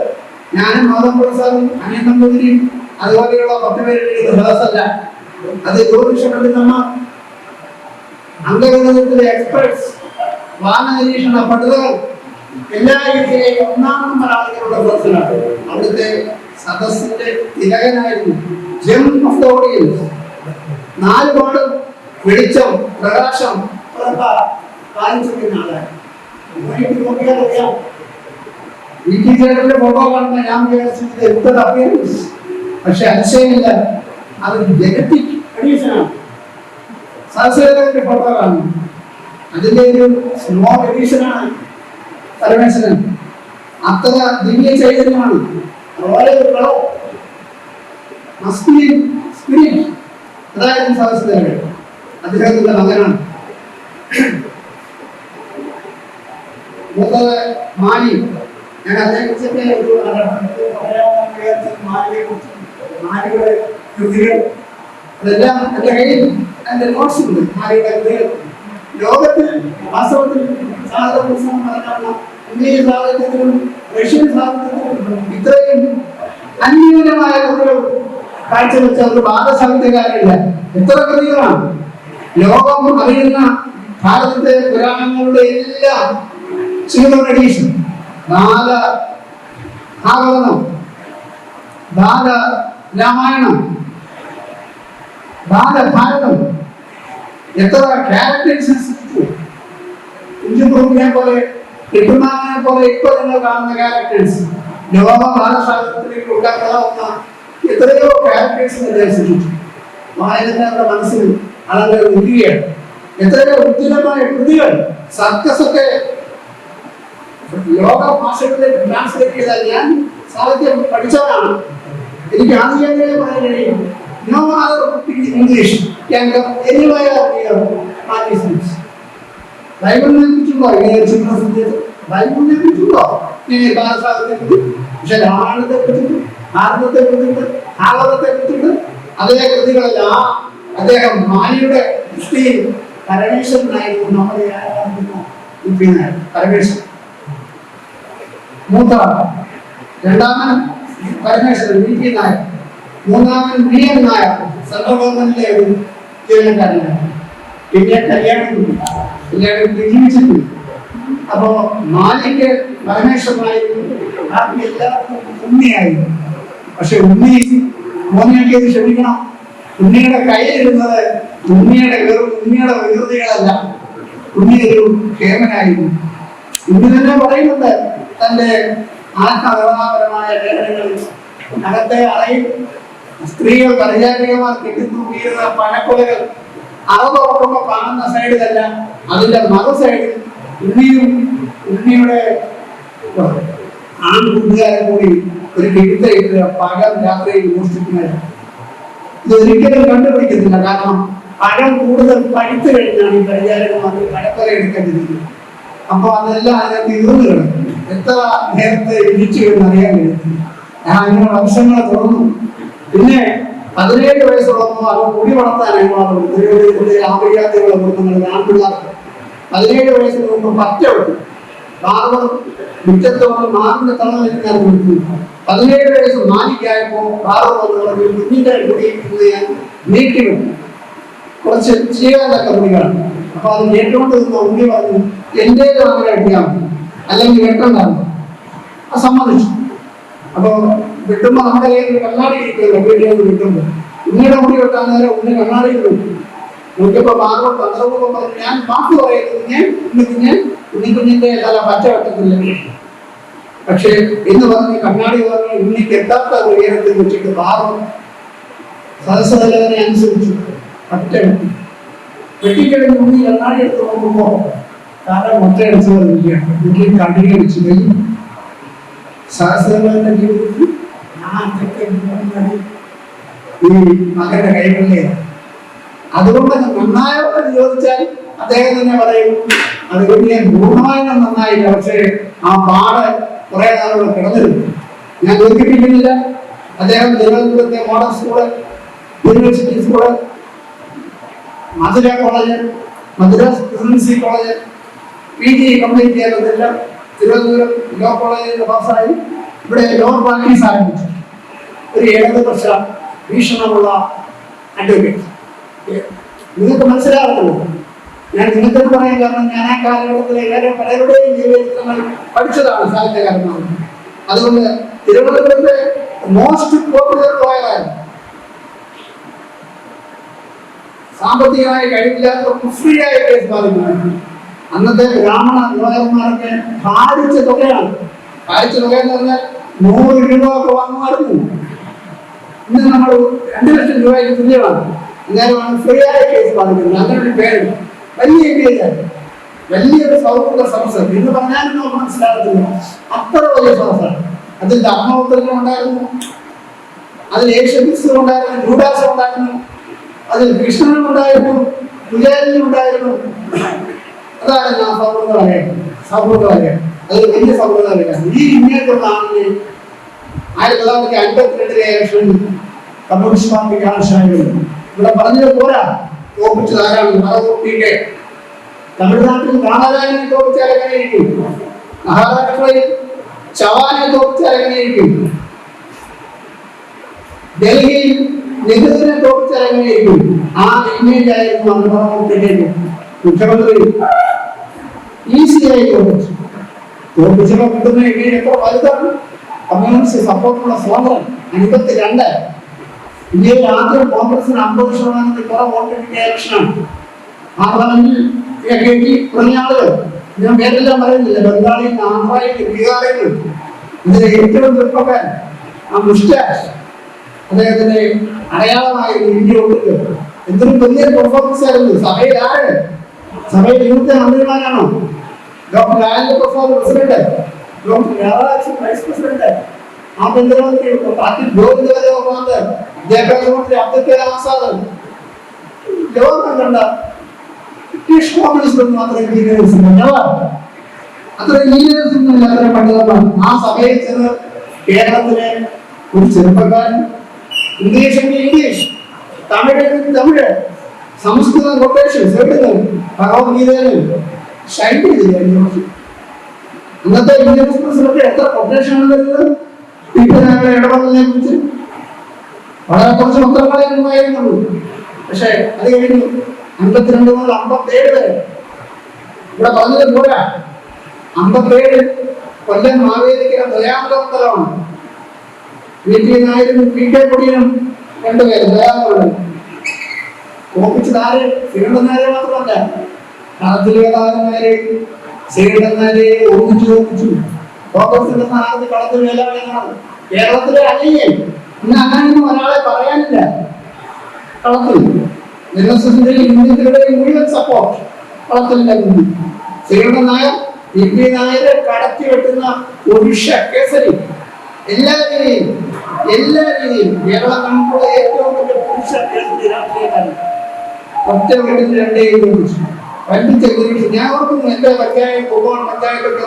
ഞാനും മാധവപ്രസാദും അനിയൻ നമ്പൂതിരിയും അതുപോലെയുള്ള 10 പേരുടെ സദസ്സല്ല. അത് ജ്യോതിഷ പണ്ഡിതന്മാർ, അംഗഗണിതത്തിലെ എക്സ്പെർട്സ്, വാനനിരീക്ഷണ പണ്ഡിതകൾ, എല്ലാ രീതിയിലെയും 1-ാം നമ്പർ ആളുകളുടെ സദസ്സിലാണ്. അവിടുത്തെ സദസ്സിന്റെ തിലകനായിരുന്നു ജെം ഓഫ് ദ ഓഡിയൻസ്. 4 പാട് വെളിച്ചം, പ്രകാശം കാണിച്ചിരിക്കുന്ന ആളാണ്. നോക്കിയാൽ അറിയാം. ഫോട്ടോ കാണുന്ന ഞാൻ വിചാരിച്ചത് പക്ഷെ അതിശയമില്ല, അത് ജനറ്റിക് എഡീഷനാണ്. സദസ്യരുടെ ഫോട്ടോ കാണുന്നു, അതിന്റെ ഒരു സ്മോൾ എഡീഷനാണ് പരമേശ്വരൻ. അത്ര ദിവ്യ ചൈതന്യമാണ്. അതായത് സദസ്യരുടെ അദ്ദേഹത്തിന്റെ മകനാണ്. മൂത്തത് മാലി. ഞാൻ അതേക്കുറിച്ചൊക്കെ മാലിയുടെ കൃതികൾ അതെല്ലാം എന്റെ കയ്യിൽ എന്റെ നോട്ട്സ് ഉണ്ട്. മാലിയുടെ കൃതികൾ ലോകത്തിൽ വാസ്തവത്തിൽ ഇംഗ്ലീഷ് സാഹിത്യത്തിലും റഷ്യൻ സാഹിത്യത്തിലും ഇത്രയും അന്യൂനമായ കൃതികൾ കാഴ്ചവെച്ച ഒരു ബാലസാഹിത്യകാരില്ല. എത്ര കൃതികളാണ് ലോകം അറിയുന്ന ഭാരതത്തെ പുരാണങ്ങളുടെ എല്ലാം എഡീഷൻ. ഭാഗവതം, രാമായണം, ഭാരതം, എത്ര ക്യാരക്ടേഴ്സ് കുഞ്ചുപ്രഭുവിനെ പോലെ കൃഷ്ണനെ പോലെ ഇപ്പൊ നിങ്ങൾ കാണുന്ന ക്യാരക്ടേഴ്സ് ലോക ബാലസാഹിത്യത്തിലേക്ക് ഉണ്ടാക്കാവുന്ന എത്രയോ ക്യാരക്ടേഴ്സ് നിർദ്ദേശിച്ചു. വായനക്കാരുടെ മനസ്സിൽ അതങ്ങനെ നിൽക്കുകയാണ്. എത്രയോ ഉജ്ജ്വലമായ കൃതികൾ, സർക്കസൊക്കെ ലോക ഭാഷകളിലേക്ക് ട്രാൻസ്ലേറ്റ് ചെയ്താൽ ഞാൻ സാഹിത്യം പഠിച്ചവനാണ്. എനിക്ക് ആദ്യമേ പറയാൻ കഴിയും no other book in English can come anywhere near Mathematics. ബൈബിളിനെ കുറിച്ചുണ്ടോ ഇങ്ങനെ ചിന്തിച്ചത്? ബൈബിളിനെ കുറിച്ചുണ്ടോ ഇങ്ങനെ ഭാഷാത്തെ കുറിച്ച്? പക്ഷെ രാമായണത്തെ കുറിച്ചിട്ട്, ഭാരതത്തെ കുറിച്ചിട്ട്, ഭാഗവതത്തെ കുറിച്ചിട്ട് അതേ കൃതികളെല്ലാം അദ്ദേഹം മാനിയുടെ ദൃഷ്ടിയിൽ പരമേശ്വരനായിരുന്നു. നമ്മളെ ആരാധിക്കുന്ന പരമേശ്വരൻ മൂത്ത, രണ്ടാമൻ പരമേശ്വരൻ വി.പി. നായർ, മൂന്നാമൻ വി.എൻ. നായർ സെൻട്രൽ ഗവൺമെന്റിലെ ഒരു ജീവനക്കാരനാണ്. പിന്നെ കല്യാണം ജീവിച്ചിട്ടുണ്ട്. അപ്പോ മാലിക്ക് പരമേശ്വരനായിരുന്നു, ബാക്കി എല്ലാവർക്കും ഉണ്ണിയായിരുന്നു. പക്ഷെ ഉണ്ണി മോനിയൊക്കെ ഇത് ക്ഷമിക്കണം, ഉണ്ണിയുടെ കയ്യിലിരുന്നത് ഉണ്ണിയുടെ വികൃതികളല്ല, ഉണ്ണി ഒരു ക്ഷേമനായിരുന്നു. ഉണ്ണി തന്നെ പറയുന്നുണ്ട് തന്റെ ആത്മകഥാപരമായ ലേഖനങ്ങളിൽ അകത്തെ അറയിൽ സ്ത്രീകൾ പരിചാരികമാർ കെട്ടിത്തൂക്കിയിരുന്ന പണക്കൊലകൾ അറതുറക്കുമ്പോ കാണുന്ന സൈഡിലല്ല, അതിന്റെ മറു സൈഡിൽ ഉണ്ണിയുടെ ആൺകൂട്ടുകാരെ കൂടി ഒരു കെടുത്തയിട്ട് പകൽ രാത്രിയിൽ മോഷ്ടിക്കുന്നത്. ഇത് ഒരിക്കലും കണ്ടുപിടിക്കുന്നില്ല. കാരണം പഴം കൂടുതൽ പഴുത്തു കഴിഞ്ഞാണ് ഈ പരിചാരകന്മാർ പഴക്കൊല എടുക്കേണ്ടിരിക്കുന്നത്. അപ്പൊ അതെല്ലാം അതിനകത്ത് ഇരുന്ന് കിടക്കും. എത്ര നേരത്തെ ഇടിച്ചു എന്നറിയാൻ കഴിയുന്നില്ല. ഞാൻ അങ്ങനെ വർഷങ്ങൾ തുറന്നു. പിന്നെ 17 വയസ്സുള്ളപ്പോൾ അത് മുടി വളർത്താനായി ആഭിജാതികളുടെ കുടുംബങ്ങൾ ആൺപിള്ളേർക്ക് 17 വയസ്സിന് മുമ്പ് പറ്റ വിട്ടു. ബാർബർ മുറ്റത്തോട് മാറിന്റെ തളവിൽ കൊടുത്തു. 17 വയസ്സ് മാലിക്കായപ്പോ ബാർബർ വന്ന് പറഞ്ഞു കുഞ്ഞിന്റെ കുടിയിരിക്കുന്നത് ഞാൻ നീട്ടിവിട്ടു. കുറച്ച് ചെയ്യാതൊക്കെ കുടികളാണ്. അപ്പൊ അത് കേട്ടുകൊണ്ട് നിന്ന് ഉണ്ണി പറഞ്ഞു എന്റേത് അങ്ങനെ കിട്ടിയാൽ മതി, അല്ലെങ്കിൽ വെട്ടണ്ടാകും. അത് സമ്മതിച്ചു. അപ്പൊ വെട്ടുമ്പോ നമ്മുടെ കയ്യിൽ കണ്ണാടി ഇരിക്കുമല്ലോ, വീട്ടിൽ നിന്ന് കിട്ടുമ്പോ ഉണ്ണിയുടെ മുടി വെട്ടാൻ നേരം ഉണ്ണി കണ്ണാടിയിൽ വെട്ടു. നോക്കിയപ്പോ ബാർബർ തന്ത്രപൂർവ്വം പറഞ്ഞു ഞാൻ വാക്ക് പറയുന്നത് ഉണ്ണിക്കുഞ്ഞിന്റെ തല പച്ച വെട്ടത്തില്ല. പക്ഷെ എന്ന് പറഞ്ഞ് കണ്ണാടി പറഞ്ഞ് ഉണ്ണിക്ക് എത്താത്ത ഉയരത്തിൽ വെച്ചിട്ട് ബാർബർ സദസ്സതലവനെ അനുസരിച്ചു പറ്റ വെട്ടി. വെട്ടിക്കഴിഞ്ഞ് ഉണ്ണി കണ്ണാടി എടുത്ത് നോക്കുമ്പോ താരം മുട്ടയടിച്ചു പറഞ്ഞിരിക്കുകയാണ്. ഉണ്ണി കണ്ണീരടിച്ചു കഴിഞ്ഞു. സഹസ്രങ്ങളുടെ ജീവിതത്തിൽ ഈ മകന്റെ കൈകളിലാണ്. അതുകൊണ്ട് നന്നായോന്ന് ചോദിച്ചാൽ അദ്ദേഹം തന്നെ പറയും അതുകൊണ്ട് ഞാൻ പൂർണ്ണമായും നന്നായില്ല, പക്ഷേ ആ പാട് കുറെ നാളുകൾ കിടന്നിരുന്നു. ഞാൻ ദീർഘിപ്പിക്കുന്നില്ല. അദ്ദേഹം തിരുവനന്തപുരത്തെ model school, university school, Madurai college, Madras presidency college, PG complete ചെയ്തതില്ല. തിരുവനന്തപുരം ലോ കോളേജിൽ പാസ്സായി ഇവിടെ ലോ പ്രാക്ടീസ് ആരംഭിച്ചു. ഒരു 7 വർഷ വീക്ഷണമുള്ള അഡ്വക്കേറ്റ്. നിങ്ങൾക്ക് മനസ്സിലാകുമല്ലോ ഞാൻ നിങ്ങൾക്ക് പറയാൻ കാരണം ഞാൻ ആ കാലഘട്ടത്തിലെ പലരുടെയും ജീവചരിത്രങ്ങൾ പഠിച്ചതാണ് സാഹിത്യകാരന്മാർ. അതുകൊണ്ട് തിരുവനന്തപുരത്തെ മോസ്റ്റ് പോപ്പുലർ ലോയറായിരുന്നു. സാമ്പത്തികമായി കഴിവില്ലാത്ത ഫ്രീ ആയ കേസ് ബാധിക്കുന്നു. അന്നത്തെ ബ്രാഹ്മണ ലോയർമാരൊക്കെ ഭാരിച്ച തുകയാണ്. ഭാരിച്ച തുക എന്ന് പറഞ്ഞാൽ 100 രൂപ ഒക്കെ വാങ്ങുമായിരുന്നു. ഇന്ന് നമ്മൾ 2 ലക്ഷം രൂപയ്ക്ക് തുല്യമാണ്. എന്നാലും ഫ്രീ ആയ കേസ് ബാധിക്കുന്നത്. അങ്ങനെ ഒരു പേര് വലിയ ഏരിയയാണ്. വലിയൊരു സൗഹൃദ സദസ്സ് എന്ന് പറഞ്ഞാലും നമുക്ക് മനസ്സിലാകത്തില്ല. അത്ര വലിയ സദസ്സാണ്. അതിൽ ധർമ്മപുത്രനും ഉണ്ടായിരുന്നു, അതിൽ യേശുക്രിസ്തു ഉണ്ടായിരുന്നു, ജൂഡാസും ഉണ്ടായിരുന്നു, അതിൽ കൃഷ്ണനും ഉണ്ടായിരുന്നു, കുചേലനും ഉണ്ടായിരുന്നു. അതാണ് ഞാൻ സൗഹൃദ വലയം. അത് വലിയ സൗഹൃദ വലയാണ്. ഈ ഇങ്ങനെയുള്ള ആളിനെ 1952 ഇലക്ഷനിൽ കമ്മ്യൂണിസ്റ്റ് പാർട്ടി കാണിച്ചായിരുന്നു. ഇവിടെ പറഞ്ഞത് പോരാ, തോപ്പിച്ചത് ആരാണ്? മറവൂട്ടിക്ക് തമിഴ്നാട്ടിൽ കാമരാജനെ തോപ്പിച്ചാൽ എങ്ങനെയിരിക്കും? മഹാരാഷ്ട്രയിൽ ചവാനെ തോപ്പിച്ചാൽ എങ്ങനെയിരിക്കും? ഡൽഹിയിൽ നെഹ്റുവിനെ തോപ്പിച്ചാൽ എങ്ങനെയിരിക്കും? ആ ഇമേജ് ആയിരുന്നു അന്ന് മറവൂട്ടിലേക്ക് മുഖ്യമന്ത്രി ഈസിയായി തോപ്പിച്ചു. തോപ്പിച്ചപ്പോൾ കിട്ടുന്ന ഇമേജ് എത്ര വലുതാണ്? കമ്മ്യൂണിസ്റ്റ് സപ്പോർട്ടുള്ള സ്വാതന്ത്ര്യം 52. ഇന്ത്യയിൽ ആദ്യം കോൺഗ്രസിന് 50% കുറവ് വോട്ട് കിട്ടിയ ഇലക്ഷനാണ്. പാർലമെന്റിൽ തുടങ്ങിയ ആളുകൾ ഞാൻ പേരെല്ലാം പറയുന്നില്ല. ബംഗാളിൽ നിന്ന്, ആന്ധ്രയിൽ നിന്ന്, ബീഹാറിൽ നിന്ന്. ഇതിലെ ഏറ്റവും ചെറുപ്പക്കാരൻ ആ മുസ്റ്റാഷ് അദ്ദേഹത്തിന്റെ അടയാളമായിരുന്നു. ഇന്ത്യ ഒട്ടുക്ക് എന്തൊരു വലിയ പെർഫോമൻസ് ആയിരുന്നു. സഭയിൽ ആര്? സഭയിൽ ഇന്നത്തെ മന്ത്രിമാരാണോ? Doctor Rajendra Prasad president, doctor Radhakrishnan vice president, ആഭ്യന്തരമന്ത്രി പാർട്ടി ഗോവിന്ദ വിദ്യാഭ്യാസ മന്ത്രി അബ്ദുൽ കലാം ആസാദ്, ലോകം കണ്ട ബ്രിട്ടീഷ് കോമ്യൂണിസ്റ്റ് മാത്രമേ എഞ്ചിനീയേഴ്സ് അത്ര എഞ്ചിനീയേഴ്സ് അത്ര പണ്ഡിതന്മാർ. ആ സഭയിൽ ചെന്ന് കേരളത്തിലെ ഒരു ചെറുപ്പക്കാരൻ ഇംഗ്ലീഷെങ്കിൽ ഇംഗ്ലീഷ്, തമിഴെങ്കിൽ തമിഴ്, സംസ്കൃതം കൊട്ടേഷൻസ് എഴുതുന്നു, ഭഗവത്ഗീതയിൽ ഷൈൻ ചെയ്തില്ല. ഇന്നത്തെ ഇന്ത്യൻ എക്സ്പ്രസിലൊക്കെ എത്ര കൊട്ടേഷനാണ് വരുന്നത് ഇപ്പൊ ഞങ്ങളുടെ ഇടപെടലിനെ കുറിച്ച്. വളരെ കുറച്ച് പത്രങ്ങളെ ഉണ്ടായിരുന്നുള്ളൂ. പക്ഷെ അത് കഴിഞ്ഞു 52 മുതൽ 57 വരെ ഇവിടെ പറഞ്ഞത് പോരാ. 57 കൊല്ലം മാവേലിക്കര ദയാമലമണ്ഡലമാണ്. VT നായരും PK പൊടിയനും രണ്ടുപേരും ദയാമലം ഓപ്പിച്ചത് ആര്? ശ്രീകണ്ഠൻ നായരെ മാത്രമല്ല, കളത്തിലേതാരനാരെ ശ്രീകണ്ഠൻ നായരെ ഓപ്പിച്ചു. കോൺഗ്രസിന്റെ സ്ഥാനത്ത് കളത്തിൽ വേലാണെന്നാണ് കേരളത്തിലെ അജയ്യൻ. ഇന്ന് അങ്ങനെയൊന്നും ഒരാളെ പറയാനില്ല. കളത്തിൽ ഇന്ത്യയുടെ മുഴുവൻ സപ്പോർട്ട് കളത്തിലില്ല. ശ്രീകണ്ഠൻ നായർ VP നായരെ കടത്തി വെട്ടുന്ന ഒഡിഷ കേസരി എല്ലാ രീതിയിലും കേരളം കണ്ടുള്ള ഏറ്റവും വലിയ പുരുഷ കേസരി രാഷ്ട്രീയക്കാരൻ. ഒറ്റ വീട്ടിൽ രണ്ടേയും വൻപിച്ച് ഞാൻ ഓർക്കുന്നു എന്റെ പഞ്ചായത്ത് കുമാർ പഞ്ചായത്തൊക്കെ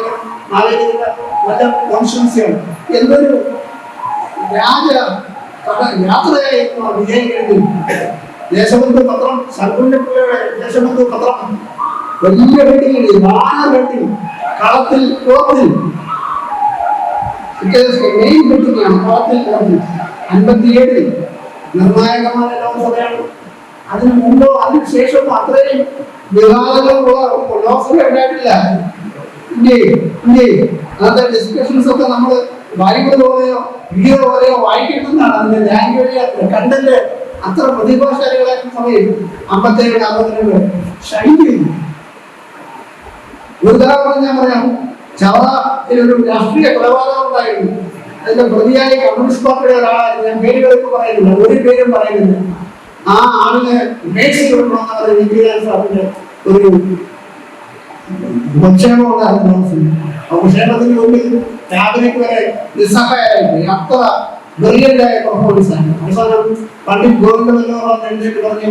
നല്ല കോൺസ്റ്റിറ്റ്യുവൻസിയാണ്. എന്തൊരു യാത്രയായിരുന്നു വിജയം കഴിഞ്ഞു. ദേശബന്ധു പത്രം, ശങ്കുണ്ണിപ്പിള്ളയുടെ ദേശബന്ധു പത്രം വലിയ വെട്ടിങ്, വെട്ടിങ് കളത്തിൽ കോത്തിൽ മെയിൻ വെട്ടിങ്ങാണ്. കളത്തിൽ 57 നിർണായകമായ ലോക്സഭയാണ്. അതിന് മുമ്പോ അതിന് ശേഷമോ അത്രയും വിവാദങ്ങളുള്ള ലോക്സഭ ഉണ്ടായിട്ടില്ല. അന്നത്തെ ഡിസ്കഷൻസ് ഒക്കെ നമ്മൾ ബൈബിൾ പോലെയോ വീഡിയോ പോലെയോ വായിക്കുന്നതാണ്. അതിന്റെ ലാംഗ്വേജ് കണ്ടന്റ് അത്ര പ്രതിഭാശാലികളായിരുന്ന സമയം 57 62 ഷൈൻ ചെയ്യുന്നു. ഒരു ഉദാഹരണം ഞാൻ പറയാം. ചവറയിലൊരു രാഷ്ട്രീയ കൊലപാതകം ഉണ്ടായിരുന്നു. അതിന്റെ പ്രതിയായി കമ്മ്യൂണിസ്റ്റ് പാർട്ടിയുടെ ഒരാളായിരുന്നു. ഞാൻ പേരുകളൊക്കെ പറയുന്നില്ല, ഒരു പേരും പറയുന്നില്ല. ആ ആളിന് മേഴ്സി കൊടുക്കണമെന്നാണ് വിദ്യാഭ്യാസത്തിന്റെ ഒരു ഉപക്ഷേപമുണ്ടായിരുന്നു. ഉപക്ഷേപത്തിന് മുമ്പിൽ ക്യാബിനറ്റ് വരെ നിസ്സഹായരായി. അത്ര ബ്രില്യന്റായ പെർഫോമൻസ് ആണ്. അവസാനം പണ്ഡിറ്റ് ഗോവിന്ദ എഴുന്നേറ്റ് പറഞ്ഞു,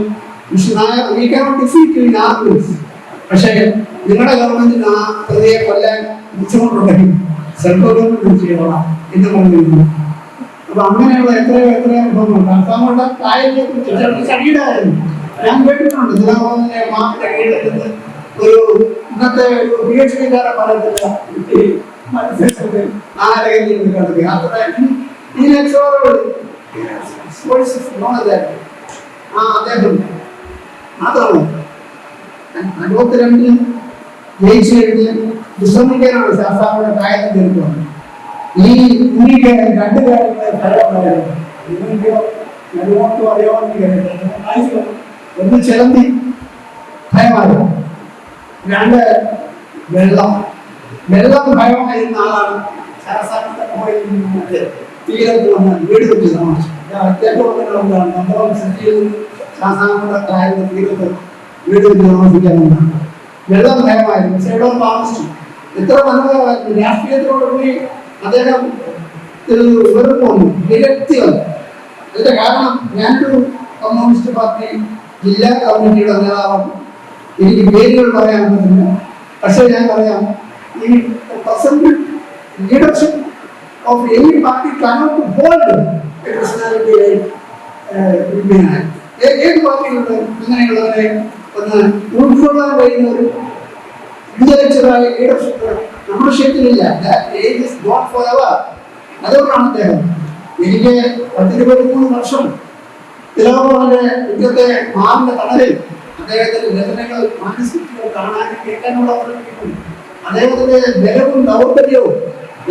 mister Nair, we cannot defeat you in arguments. പക്ഷേ നിങ്ങളുടെ ഗവൺമെന്റിന് ആ പ്രതിയെ കൊല്ലാൻ ബുദ്ധിമുട്ടുണ്ടെങ്കിൽ സെൻട്രൽ ഗവൺമെന്റ് ചെയ്യണം എന്ന് പറഞ്ഞിരുന്നു. അപ്പൊ അങ്ങനെയുള്ള എത്രയോ അനുഭവങ്ങളുണ്ട്. അസാമുള്ള കായലിനെ കുറിച്ച് ചടിയിടായിരുന്നു. ഞാൻ കേട്ടിട്ടുണ്ട് ദിലാബോധന്റെ മാപ്പിന്റെ കീഴിലെത്തുന്ന ഒരു ഇന്നത്തെ ഒരു PhD പറയത്തില്ല ആരെങ്കിലും കണ്ടത് അത്ര ഈ ലക്ഷോറോട് അദ്ദേഹം മാത്രമല്ല 62 ജയിച്ചു കഴിഞ്ഞ് വിശ്രമിക്കാനാണ് ശാസ്താവിന്റെ കായലിൽ തീർക്കുന്നത്. ഈ ഇന്ത്യക്ക് 2 കാര്യങ്ങളെ ഫലമുണ്ടായിരുന്നു. ഒന്ന് ചിലന്തി ഭയമായിരുന്നു, 2 വെള്ളം ഭയമായിരുന്ന ആളാണ് ശാസ്താവിന്റെ തീരത്ത് വന്ന് വീട് വെച്ച് താമസിച്ചു. ശാസ്താവിന്റെ കായലിന്റെ തീരത്ത് വീട് വെച്ച് താമസിക്കാനുണ്ടാണ്. വെള്ളം ഭയമായിരുന്നു. പക്ഷെ ഇവിടെ താമസിച്ചു. എത്ര മനോഹരമായിരുന്നു. രാഷ്ട്രീയത്തിനോടുകൂടി അദ്ദേഹം വെറുപ്പോന്നു, വിരക്തി വന്നു. അതിന്റെ കാരണം ഞാനൊരു കമ്മ്യൂണിസ്റ്റ് പാർട്ടി ജില്ലാ കമ്മിറ്റിയുടെ നേതാവാണ്. എനിക്ക് പേരുകൾ പറയാൻ പറ്റില്ല. പക്ഷെ ഞാൻ പറയാം, ഈ present leadership of any party cannot hold A personality ഏത് പാർട്ടിയുണ്ട് ഇങ്ങനെയുള്ളവരെ ഒന്ന് ഉൾക്കൊള്ളാൻ കഴിയുന്ന ഒരു ഇന്റലക്ച്വലായ ലീഡർഷിപ്പ് നമ്മുടെ ക്ഷേത്രത്തിലില്ല. അതുകൊണ്ടാണ് അദ്ദേഹം എനിക്ക് 10-23 വർഷം തിലകന്റെ ഇന്നത്തെ മാറിന്റെ തണലിൽ അദ്ദേഹത്തിന്റെ രചനകൾ മാനസികങ്ങൾ കാണാനും കേൾക്കാനുള്ള അവസരം. അദ്ദേഹത്തിന്റെ ബലവും ദൗർബല്യവും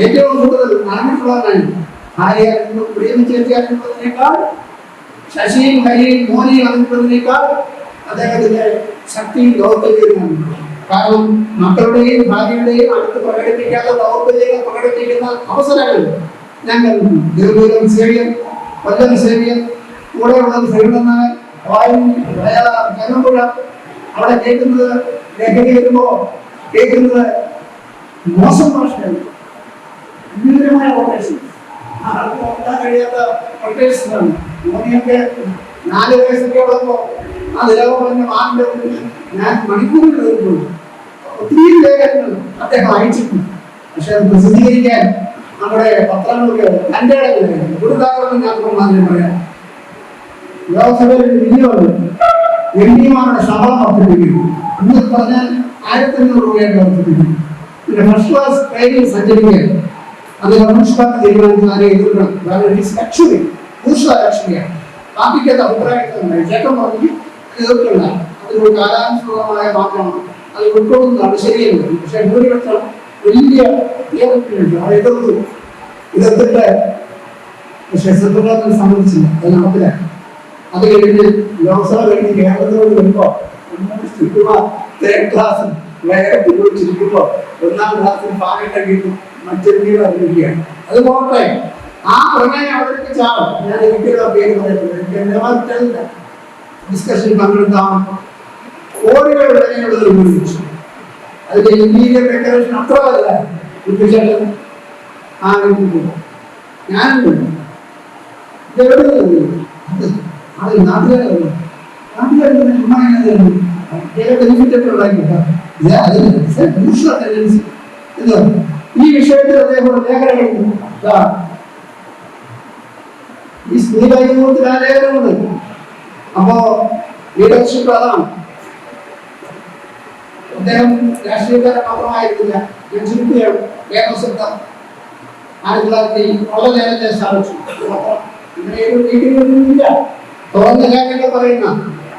ഏറ്റവും കൂടുതൽ നടന്നിട്ടുള്ളതാണ്. ഭാര്യ പ്രേമിച്ചേക്കാൾ ശശിയും ഹരിയും മോനിയും അറിഞ്ഞിട്ടുള്ളതിനേക്കാൾ അദ്ദേഹത്തിന്റെ ശക്തിയും ദൗർബല്യവുമാണ്. കാരണം മക്കളുടെയും ഭാര്യയുടെയും അടുത്ത് പ്രകടിപ്പിക്കാത്ത ദൗർബല്യങ്ങൾ പ്രകടിപ്പിക്കുന്ന അവസരങ്ങൾ ഞാൻ കണ്ടിട്ടുണ്ട്. തിരുവനന്തപുരം സേവ്യൻ, കൊല്ലം സേവ്യൻ, കൂടെയുള്ളത് ശ്രീകണ്ഠനായ ജനമ്പുഴ അവിടെ കേൾക്കുന്നത് ലഹരി വരുമ്പോ കേൾക്കുന്നത് മോശം ഭാഷയാണ്, ഗംഭീരമായ കൊട്ടേഷൻ. ആർക്കും ഓർക്കാൻ കഴിയാത്ത കൊട്ടേഷനാണ്. മോദിയൊക്കെ 4 വയസ്സൊക്കെ ഉള്ളപ്പോ ആ നിലവാരം ആറിന്റെ ഞാൻ മണിക്കൂറിൽ എഴുതുന്നു. ഒത്തിരി ലേഖനങ്ങൾ അദ്ദേഹം അയച്ചിട്ടുണ്ട്. പക്ഷെ അത് പ്രസിദ്ധീകരിക്കാൻ നമ്മുടെ പത്രങ്ങൾക്ക് തന്റെ ഗുരുതാകരണം ഞാൻ മാതിരി പറയാം. ലോക്സഭയിൽ ഒരു വിനിയോഗം എംപിമാരുടെ ശമ്പളം വർദ്ധിപ്പിക്കുന്നു എന്ന് പറഞ്ഞാൽ 1500 രൂപയായിട്ട് വർദ്ധിപ്പിക്കുന്നു. പിന്നെ ഫസ്റ്റ് ക്ലാസ് ട്രെയിനിൽ സഞ്ചരിക്കാൻ അത് കമ്മ്യൂണിസ്റ്റ് തീരുമാനിക്കുന്ന ആരെ എതിർക്കണം. പാർട്ടിക്കത് അഭിപ്രായങ്ങളുണ്ടായി. ചേട്ടൻ പറഞ്ഞു എതിർക്കണ്ട, അതൊരു കാലാനുസൃതമായ മാറ്റമാണ്, അത് ഉൾക്കൊള്ളുന്നതാണ്, ശരിയല്ല. പക്ഷെ ഭൂരിപക്ഷം വലിയ അത് എതിർത്തിട്ട് പക്ഷെ സെക്രട്ടറി സമ്മതിച്ചില്ല, അത് നടപ്പില്ല. അത് കഴിഞ്ഞ് ലോക്സഭ കഴിഞ്ഞ് കേരളത്തോട് വരുമ്പോ തേർഡ് ക്ലാസ്സിൽ വേറെ ചിരിക്കുമ്പോ 1ാം ക്ലാസ്സിൽ പാകട്ടെങ്കിലും മറ്റൊരു അറിയിക്കുകയാണ്. അത് പോട്ടെ, ആ പ്രമേയം അവതരിപ്പിച്ചാണ് ഞാൻ എനിക്കുള്ള പേര് പറയുന്നത്. ഡിസ്കഷനിൽ പങ്കെടുക്കാം. കോടികൾ വിലയുള്ളത് ഉപയോഗിച്ചു. അതിന്റെ ഇന്റീരിയർ ഡെക്കറേഷൻ അത്ര വല്ല ഉദ്ദേശം ആ ഞാനുണ്ട്. ഇതെവിടെ അത് നാട്ടുകാരല്ല, ഈ വിഷയത്തിൽ അദ്ദേഹം ലേഖനം ഈ സ്ത്രീ ആ ലേഖനമുണ്ട്. അപ്പോ ലീഡർഷിപ്പ് അതാണ്. അദ്ദേഹം രാഷ്ട്രീയക്കാരൻ മാത്രമായിരുന്നില്ല. ഞാൻ ചുരുക്കുകയാണ്. കേരള 1900 വളരെ നേരത്തെ സ്ഥാപിച്ചു. ഇല്ല തുറന്ന കാര്യങ്ങൾ പറയുന്ന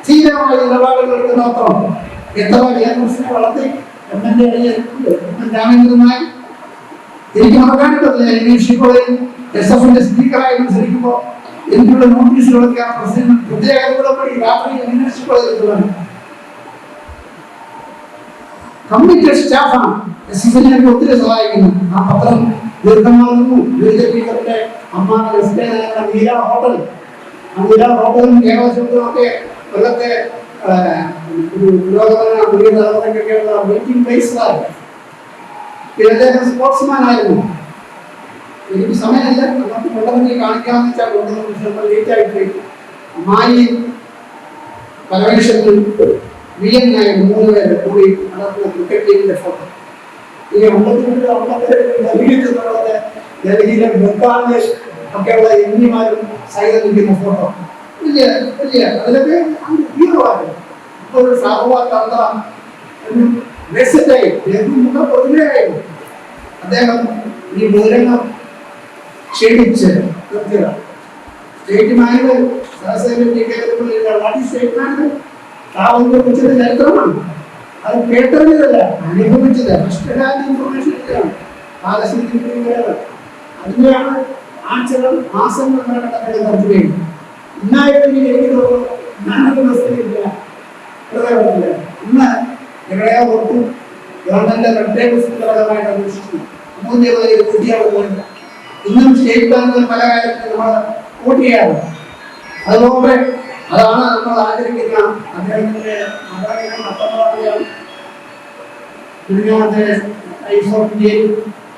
ധീരമായ നിലപാടുകൾ എടുക്കുന്ന മാത്രം എത്ര നിയമസഭ വളർത്തി രാമേന്ദ്രനായി എനിക്ക് മറക്കാനിട്ടത് യൂണിവേഴ്സിറ്റി കോളേജിൽ SF-ന്റെ സ്പീക്കറായി മത്സരിക്കുമ്പോൾ എനിക്കുള്ള നോട്ടീസുകളൊക്കെ ആ പ്രസിഡന്റ് പ്രത്യേകതകളൊക്കെ രാത്രി യൂണിവേഴ്സിറ്റി കോളേജിൽ കമ്മിറ്റഡ് സ്റ്റാഫാണ്. SSനെ ഒത്തിരി സഹായിക്കുന്നു. ആ പത്രം ദീർഘമാകുന്നു. ബിജെപിയുടെ അമ്മാണ് നീല ഹോട്ടൽ, ആ നീല ഹോട്ടലും കേരളത്തിലൊക്കെ കൊല്ലത്തെ ഒരു പുരോഗമന പുതിയ തലമുറയ്ക്കൊക്കെയുള്ള മീറ്റിംഗ് പ്ലേസിലാണ്. പിന്നെ അദ്ദേഹം സ്പോർട്സ്മാൻ ആയിരുന്നു. എനിക്ക് സമയമില്ല, നമുക്ക് കൊണ്ടുവന്ന് കാണിക്കാമെന്ന് വെച്ചാൽ കൊണ്ടുവന്ന് ലേറ്റ് ആയിട്ട് മായി പരമേശ്വരൻ VN നായർ 3 പേര് കൂടി നടത്തുന്ന ക്രിക്കറ്റ് ടീമിന്റെ ഫോട്ടോ. ഈ 52 ഡൽഹിയിലെ ബംഗ്ലാദേശ് ഒക്കെയുള്ള എംപിമാരും സൈതം നിൽക്കുന്ന ഫോട്ടോ വലിയ വലിയ അതിലൊക്കെ ഹീറോ ആണ്. ഇപ്പോൾ ഒരു സാഹുവാർത്ത പൊതുവെയായിരുന്നു. അദ്ദേഹം ഈ വിവരങ്ങൾ ക്ഷണിച്ച് സ്റ്റേറ്റ് മാനുവൽ കുറിച്ചത് ചരിത്രമാണ്. അത് കേട്ടറിഞ്ഞതല്ല, അനുഭവിച്ചത്. ഫസ്റ്റ് ഹാൻഡ് ഇൻഫർമേഷൻ ഒക്കെയാണ്. അതിനെയാണ് ആഴ്ചകൾ മാസങ്ങൾ നടത്തുകയും ഇന്നായിരുന്നെങ്കിൽ എനിക്ക് തോന്നുന്നു ഞാനൊരു ബസ്സിലില്ല. ഇന്ന് എവിടെയോ ഒട്ടും ഗവൺമെന്റ് റെഡ്മായിട്ട് അന്വേഷിക്കുന്നു. ഇന്നും സ്റ്റേറ്റ് ബാങ്കുകൾ പല കാര്യത്തിലും നമ്മൾ വോട്ട് ചെയ്യാറ്. അതുപോലെ അതാണ് നമ്മൾ ആചരിക്കുന്ന അദ്ദേഹത്തിന്റെ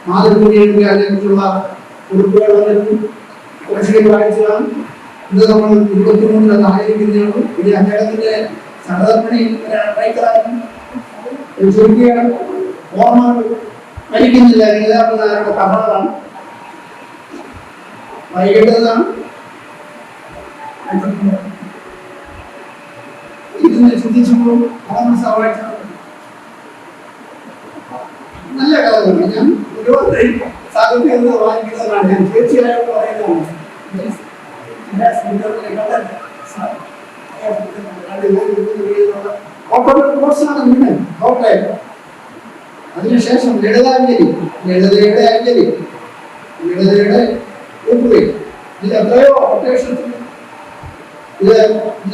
മാതൃഭൂമിയുടെ അതിനെക്കുറിച്ചുള്ള കുറിപ്പുകൾ കുറച്ചുകൂടി വായിച്ചതാണ്. ഇത് നമ്മൾ 23 അത് ആചരിക്കുന്നതാണ്. ഇത് അദ്ദേഹത്തിന്റെ സഹധർമ്മിണി ചുരുക്കിയാണ്. ഓർമ്മ മരിക്കുന്നില്ല. നേതാക്കന്മാരുടെ കഥകളാണ് വൈകിട്ടതാണ്. ഇതിനെ ചിന്തിച്ചപ്പോൾ നല്ല കഥകളാണ്. ഞാൻ ഒരുപാട് സാഹിത്യം വായിക്കുന്നതാണ്. ഞാൻ തീർച്ചയായും പറയുന്നതാണ്. അതിനുശേഷം ലളിതാഞ്ജലി, ലളിതയുടെ അഞ്ജലി, ലളിതയുടെ ഇത് എത്രയോ കൊട്ടേഷൻ. ഇത്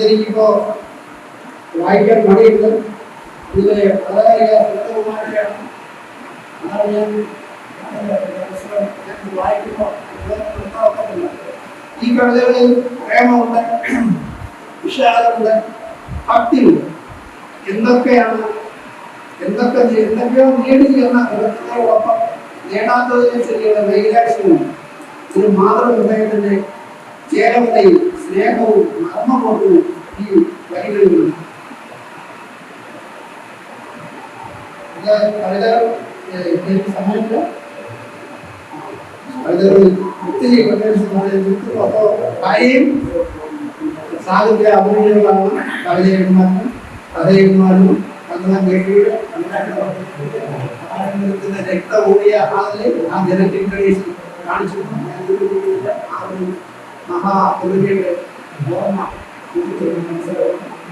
എനിക്കിപ്പോ വായിക്കാൻ മടിയുണ്ട്. ഇതിലെ വളരെ വായിക്കുമ്പോൾ ഈ കവിതകളിൽ പ്രേമമുണ്ട്, വിഷാദമുണ്ട്, ഭക്തിയുണ്ട്. എന്തൊക്കെയാണ് എന്തൊക്കെയോ നേടി എന്ന കിടക്കുന്നതോടൊപ്പം നേടാത്തതിനെ ചെറിയ വൈരാഗ്യവും ഒരു മാതൃഹൃദയത്തിന്റെ ചേരവതയും സ്നേഹവും നർമ്മബോധവും ഈ വരികളിലുണ്ട്. സമയത്ത് ഒത്തിരി അപ്പോൾ ഭാര്യയും സാഹിത്യ അഭിനയങ്ങളാണ് കവിത എഴുതുവാനും കഥ എഴുതുവാനും അങ്ങനെ വേദിയുടെ രക്തം ഓടിയ ആളിൽ ആ ജനറ്റിക് ട്രഡീഷൻ കാണിച്ചു ആ ഒരു മഹാപുരുഷയുടെ ഓർമ്മ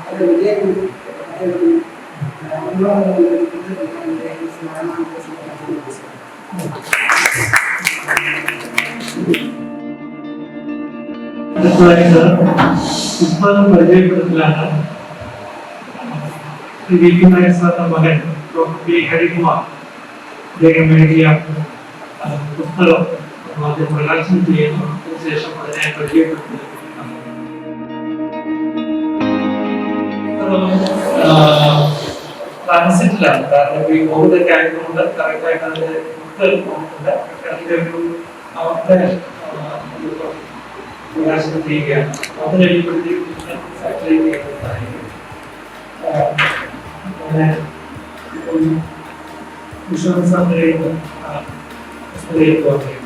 അത് വിജയം പുസ്തകം പരിചയപ്പെടുത്തലാണ് ശ്രീ വി നായർ സാറിന്റെ മകൻ ഡോക്ടർ പി ഹരികുമാർ അദ്ദേഹം എഴുതിയ പുസ്തകം ആദ്യം പ്രകാശനം ചെയ്യുന്നു. അതിനുശേഷം അതിനെ പരിചയപ്പെടുത്തുന്നു. ട്രാൻസിറ്റിലാണ്, കാരണം ഈ കോവിഡൊക്കെ ആയതുകൊണ്ട് കറക്റ്റായിട്ട് അതിന്റെ ബുക്ക് അതിന്റെ ഒരു പ്രകാശനം ചെയ്യുകയാണ്. അത് കഴിയുമ്പോഴത്തേക്കും അങ്ങനെ വിശ്വാസത്തിലേക്ക് പോവുകയാണ്.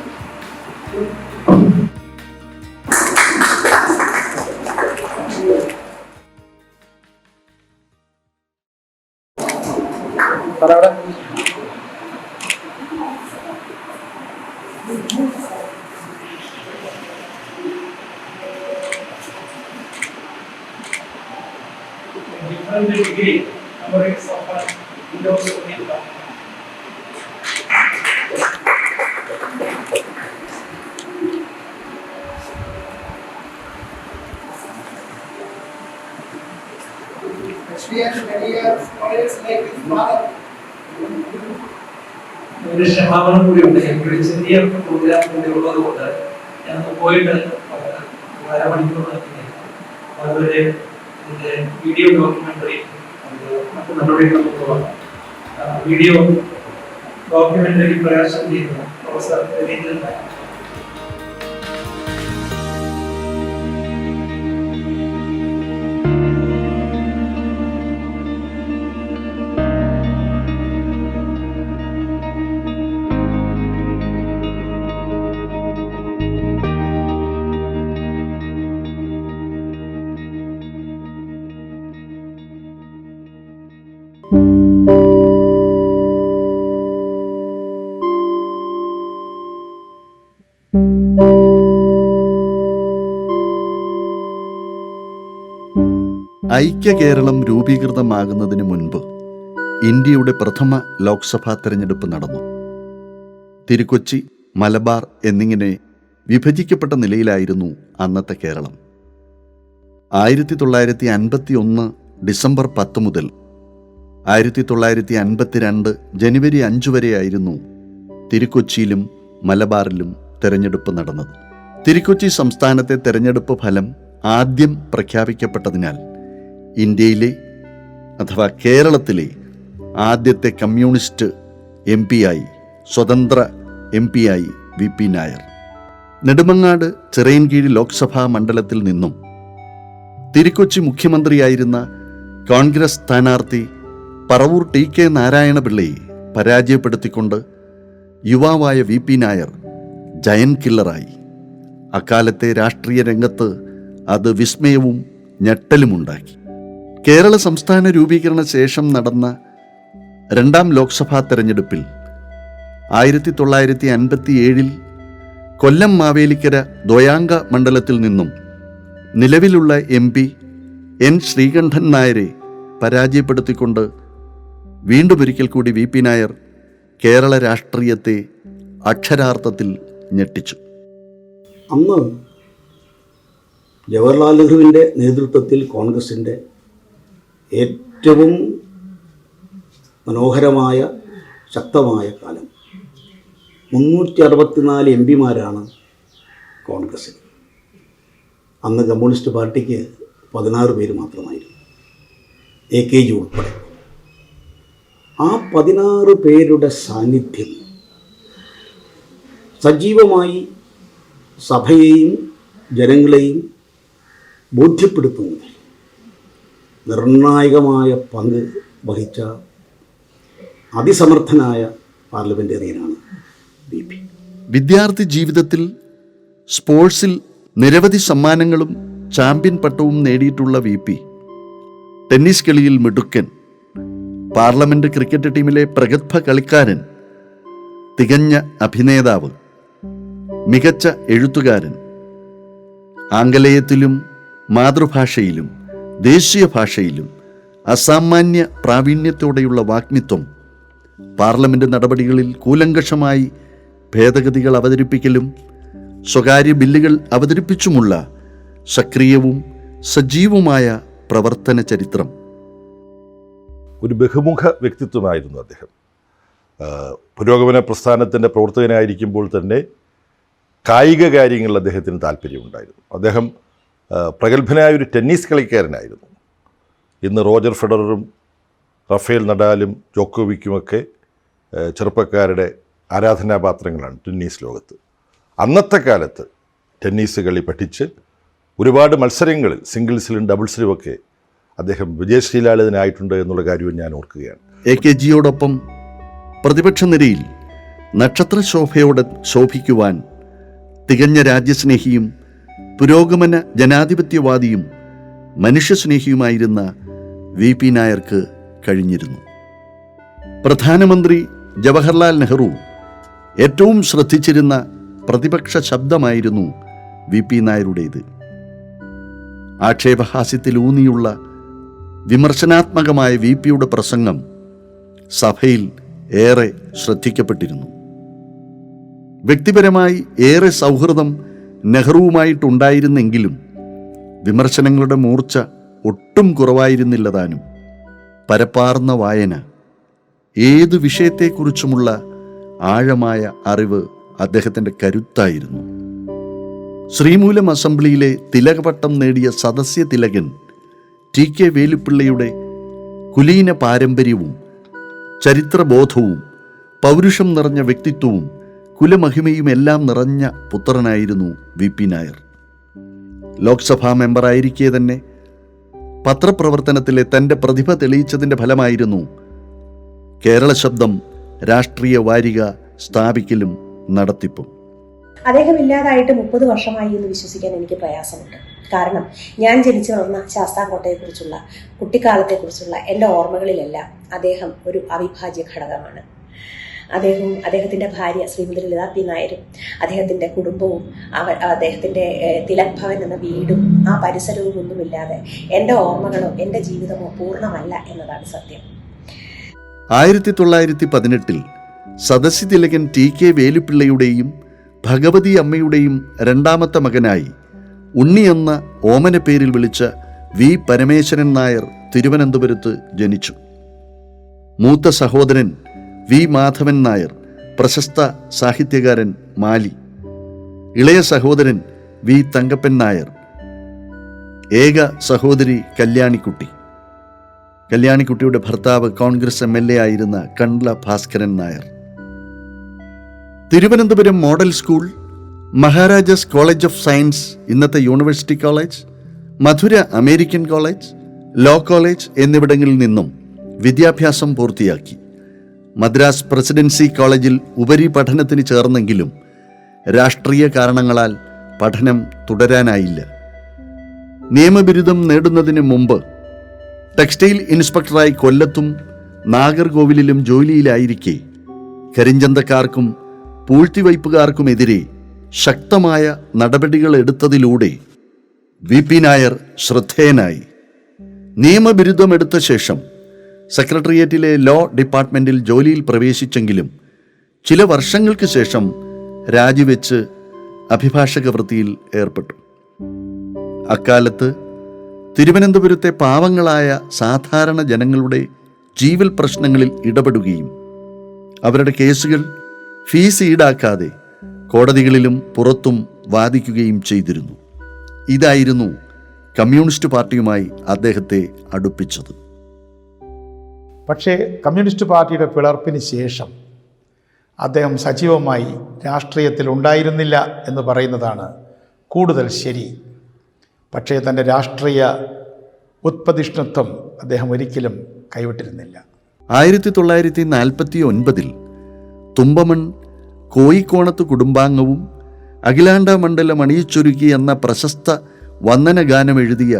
Different degree, numbers of windows in the experience many years college like his father. ഒരു ക്ഷമാപണം കൂടിയുണ്ട്. എനിക്കൊരു ചെറിയ പ്രോഗ്രാം കൂടി ഉള്ളത് കൊണ്ട് ഞാൻ പോയിട്ട് അരമണിക്കൂർ അതുവരെ ഇതിന്റെ വീഡിയോ ഡോക്യുമെന്ററി മറ്റു നടപടികളൊക്കെ പോകാം. വീഡിയോ ഡോക്യുമെന്ററി പ്രകാശനം ചെയ്യുന്നു പ്രൊഫസർ രവീന്ദ്രൻ നായർ. ഐക്യ കേരളം രൂപീകൃതമാകുന്നതിന് മുൻപ് ഇന്ത്യയുടെ പ്രഥമ ലോക്സഭാ തെരഞ്ഞെടുപ്പ് നടന്നു. തിരുക്കൊച്ചി, മലബാർ എന്നിങ്ങനെ വിഭജിക്കപ്പെട്ട നിലയിലായിരുന്നു അന്നത്തെ കേരളം. 1951 ഡിസംബർ 10 മുതൽ 1952 ജനുവരി 5 വരെയായിരുന്നു തിരുക്കൊച്ചിയിലും മലബാറിലും തെരഞ്ഞെടുപ്പ് നടന്നത്. തിരുക്കൊച്ചി സംസ്ഥാനത്തെ തെരഞ്ഞെടുപ്പ് ഫലം ആദ്യം പ്രഖ്യാപിക്കപ്പെട്ടതിനാൽ ഇന്ത്യയിലെ അഥവാ കേരളത്തിലെ ആദ്യത്തെ കമ്മ്യൂണിസ്റ്റ് MP-ആയി, സ്വതന്ത്ര MP-ആയി VP നായർ. നെടുമങ്ങാട് ചിറയൻകീഴ് ലോക്സഭാ മണ്ഡലത്തിൽ നിന്നും തിരുക്കൊച്ചി മുഖ്യമന്ത്രിയായിരുന്ന കോൺഗ്രസ് സ്ഥാനാർത്ഥി പറവൂർ TK നാരായണപിള്ളയെ പരാജയപ്പെടുത്തിക്കൊണ്ട് യുവാവായ VP നായർ ജയന്റ് കില്ലറായി. അക്കാലത്തെ രാഷ്ട്രീയ രംഗത്ത് അത് വിസ്മയവും ഞെട്ടലുമുണ്ടാക്കി. കേരള സംസ്ഥാന രൂപീകരണ ശേഷം നടന്ന രണ്ടാം ലോക്സഭാ തെരഞ്ഞെടുപ്പിൽ 1957 കൊല്ലം മാവേലിക്കര ദ്വയാംഗ മണ്ഡലത്തിൽ നിന്നും നിലവിലുള്ള MP N ശ്രീകണ്ഠൻ നായരെ പരാജയപ്പെടുത്തിക്കൊണ്ട് വീണ്ടുമൊരിക്കൽ കൂടി VP നായർ കേരള രാഷ്ട്രീയത്തെ അക്ഷരാർത്ഥത്തിൽ ഞെട്ടിച്ചു. അന്ന് ജവഹർലാൽ നെഹ്റുവിൻ്റെ നേതൃത്വത്തിൽ കോൺഗ്രസിൻ്റെ ഏറ്റവും മനോഹരമായ ശക്തമായ കാലം. 364 MP-മാരാണ് കോൺഗ്രസ്സിൽ. അന്ന് കമ്മ്യൂണിസ്റ്റ് പാർട്ടിക്ക് 16 പേര് മാത്രമായിരുന്നു, AKG ഉൾപ്പെടെ. ആ 16 പേരുടെ സാന്നിധ്യം സജീവമായി സഭയെയും ജനങ്ങളെയും ബോധ്യപ്പെടുത്തുന്നതിൽ നിർണായകമായ പങ്ക് വഹിച്ച അതിസമർത്ഥനായ പാർലമെൻറ്റേറിയനാണ് VP. വിദ്യാർത്ഥി ജീവിതത്തിൽ സ്പോർട്സിൽ നിരവധി സമ്മാനങ്ങളും ചാമ്പ്യൻ പട്ടവും നേടിയിട്ടുള്ള VP, ടെന്നീസ് കളിയിൽ മിടുക്കൻ, പാർലമെന്റ് ക്രിക്കറ്റ് ടീമിലെ പ്രഗത്ഭ കളിക്കാരൻ, തികഞ്ഞ അഭിനേതാവ്, മികച്ച എഴുത്തുകാരൻ, ആംഗലേയത്തിലും മാതൃഭാഷയിലും ദേശീയ ഭാഷയിലും അസാമാന്യ പ്രാവീണ്യത്തോടെയുള്ള വാഗ്മിത്വം, പാർലമെന്റ് നടപടികളിൽ കൂലങ്കഷമായി ഭേദഗതികൾ അവതരിപ്പിക്കലും സ്വകാര്യ ബില്ലുകൾ അവതരിപ്പിച്ചുമുള്ള സക്രിയവും സജീവമായ പ്രവർത്തന ചരിത്രം. ഒരു ബഹുമുഖ വ്യക്തിത്വമായിരുന്നു അദ്ദേഹം. പുരോഗമന പ്രസ്ഥാനത്തിൻ്റെ പ്രവർത്തകനായിരിക്കുമ്പോൾ തന്നെ കായിക കാര്യങ്ങളിൽ അദ്ദേഹത്തിന് താല്പര്യമുണ്ടായിരുന്നു. അദ്ദേഹം പ്രഗത്ഭനായ ഒരു ടെന്നീസ് കളിക്കാരനായിരുന്നു. ഇന്ന് റോജർ ഫെഡററും റഫേൽ നഡാലും ജോക്കോവിക്കുമൊക്കെ ചെറുപ്പക്കാരുടെ ആരാധനാപാത്രങ്ങളാണ് ടെന്നീസ് ലോകത്ത്. അന്നത്തെ കാലത്ത് ടെന്നീസ് കളി പഠിച്ച് ഒരുപാട് മത്സരങ്ങളിൽ സിംഗിൾസിലും ഡബിൾസിലുമൊക്കെ അദ്ദേഹം വിജയശ്രീലാളിതനായിട്ടുണ്ട് എന്നുള്ള കാര്യവും ഞാൻ ഓർക്കുകയാണ്. AKGയോടൊപ്പം പ്രതിപക്ഷ നിരയിൽ നക്ഷത്രശോഭയോടെ ശോഭിക്കുവാൻ തികഞ്ഞ രാജ്യസ്നേഹിയും പുരോഗമന ജനാധിപത്യവാദിയും മനുഷ്യസ്നേഹിയുമായിരുന്ന VP നായർക്ക് കഴിഞ്ഞിരുന്നു. പ്രധാനമന്ത്രി ജവഹർലാൽ നെഹ്റു ഏറ്റവും ശ്രദ്ധിച്ചിരുന്ന പ്രതിപക്ഷ ശബ്ദമായിരുന്നു VP നായരുടേത്. ആക്ഷേപഹാസ്യത്തിലൂന്നിയുള്ള വിമർശനാത്മകമായ VPയുടെ പ്രസംഗം സഭയിൽ ഏറെ ശ്രദ്ധിക്കപ്പെട്ടിരുന്നു. വ്യക്തിപരമായി ഏറെ സൗഹൃദം നെഹ്റുവുമായിട്ടുണ്ടായിരുന്നെങ്കിലും വിമർശനങ്ങളുടെ മൂർച്ച ഒട്ടും കുറവായിരുന്നില്ലതാനും. പരപ്പാർന്ന വായന, ഏതു വിഷയത്തെക്കുറിച്ചുമുള്ള ആഴമായ അറിവ് അദ്ദേഹത്തിൻ്റെ കരുത്തായിരുന്നു. ശ്രീമൂലം അസംബ്ലിയിലെ തിലകപട്ടം നേടിയ സദസ്യ തിലകൻ TK വേലുപ്പിള്ളയുടെ കുലീന പാരമ്പര്യവും ചരിത്രബോധവും പൗരുഷം നിറഞ്ഞ വ്യക്തിത്വവും കുലമഹിമയുമെല്ലാം നിറഞ്ഞ പുത്രനായിരുന്നു VP നായർ. ലോക്സഭാ മെമ്പറായിരിക്കെ തന്നെ പത്രപ്രവർത്തനത്തിലെ തൻ്റെ പ്രതിഭ തെളിയിച്ചതിൻ്റെ ഫലമായിരുന്നു കേരള ശബ്ദം രാഷ്ട്രീയ വാരിക സ്ഥാപിക്കലും നടത്തിപ്പും. അദ്ദേഹം ഇല്ലാതായിട്ട് 30 വർഷമായി എന്ന് വിശ്വസിക്കാൻ എനിക്ക് പ്രയാസമുണ്ട്. കാരണം ഞാൻ ജനിച്ചു വളർന്ന ശാസ്താംകോട്ടയെക്കുറിച്ചുള്ള കുട്ടിക്കാലത്തെക്കുറിച്ചുള്ള എൻ്റെ ഓർമ്മകളിലെല്ലാം അദ്ദേഹം ഒരു അവിഭാജ്യ ഘടകമാണ്. അദ്ദേഹത്തിൻ്റെ ഭാര്യ ശ്രീമതി ലളിത P. നായരും അദ്ദേഹത്തിൻ്റെ കുടുംബവും അദ്ദേഹത്തിൻ്റെ തിലക് ഭവൻ എന്ന വീടും ആ പരിസരവും ഒന്നുമില്ലാതെ എൻ്റെ ഓർമ്മകളോ എൻ്റെ ജീവിതമോ പൂർണ്ണമല്ല എന്നതാണ് സത്യം. 1918 സദസ്യ തിലകൻ TK വേലുപ്പിള്ളയുടെയും ഭഗവതി അമ്മയുടെയും രണ്ടാമത്തെ മകനായി ഉണ്ണി എന്ന ഓമന പേരിൽ വിളിച്ച V. പരമേശ്വരൻ നായർ തിരുവനന്തപുരത്ത് ജനിച്ചു. മൂത്ത സഹോദരൻ V. മാധവൻ നായർ, പ്രശസ്ത സാഹിത്യകാരൻ മാലി. ഇളയ സഹോദരൻ V. തങ്കപ്പൻ നായർ. ഏക സഹോദരി കല്യാണിക്കുട്ടി. കല്യാണിക്കുട്ടിയുടെ ഭർത്താവ് കോൺഗ്രസ് MLA ആയിരുന്ന Kandla Bhaskaran Nair. Thiruvananthapuram model school, Maharajas college of science ഇന്നത്തെ university college, Madurai American college, law college എന്നിവിടങ്ങളിൽ നിന്നും വിദ്യാഭ്യാസം പൂർത്തിയാക്കി. മദ്രാസ് പ്രസിഡൻസി കോളേജിൽ ഉപരിപഠനത്തിന് ചേർന്നെങ്കിലും രാഷ്ട്രീയ കാരണങ്ങളാൽ പഠനം തുടരാനായില്ല. നിയമബിരുദം നേടുന്നതിന് മുമ്പ് ടെക്സ്റ്റൈൽ ഇൻസ്പെക്ടറായി കൊല്ലത്തും നാഗർകോവിലിലും ജോലിയിലായിരിക്കെ കരിഞ്ചന്തക്കാർക്കും പൂഴ്ത്തിവയ്പ്പുകാർക്കുമെതിരെ ശക്തമായ നടപടികൾ എടുത്തതിലൂടെ VP നായർ ശ്രദ്ധേയനായി. നിയമബിരുദമെടുത്ത ശേഷം സെക്രട്ടേറിയറ്റിലെ ലോ ഡിപ്പാർട്ട്മെൻറ്റിൽ ജോലിയിൽ പ്രവേശിച്ചെങ്കിലും ചില വർഷങ്ങൾക്ക് ശേഷം രാജിവെച്ച് അഭിഭാഷക വൃത്തിയിൽ ഏർപ്പെട്ടു. അക്കാലത്ത് തിരുവനന്തപുരത്തെ പാവങ്ങളായ സാധാരണ ജനങ്ങളുടെ ജീവൽ പ്രശ്നങ്ങളിൽ ഇടപെടുകയും അവരുടെ കേസുകൾ ഫീസ് ഈടാക്കാതെ കോടതികളിലും പുറത്തും വാദിക്കുകയും ചെയ്തിരുന്നു. ഇതായിരുന്നു കമ്മ്യൂണിസ്റ്റ് പാർട്ടിയുമായി അദ്ദേഹത്തെ അടുപ്പിച്ചത്. പക്ഷേ കമ്മ്യൂണിസ്റ്റ് പാർട്ടിയുടെ പിളർപ്പിന് ശേഷം അദ്ദേഹം സജീവമായി രാഷ്ട്രീയത്തിൽ ഉണ്ടായിരുന്നില്ല എന്ന് പറയുന്നതാണ് കൂടുതൽ ശരി. പക്ഷേ തൻ്റെ രാഷ്ട്രീയ ഉത്പതിഷ്ണുത്വം അദ്ദേഹം ഒരിക്കലും കൈവിട്ടിരുന്നില്ല. 1949 തുമ്പമൺ കോയിക്കോണത്ത് കുടുംബാംഗവും അഖിലാണ്ട മണ്ഡലം അണിയിച്ചൊരുക്കി എന്ന പ്രശസ്ത വന്ദനഗാനം എഴുതിയ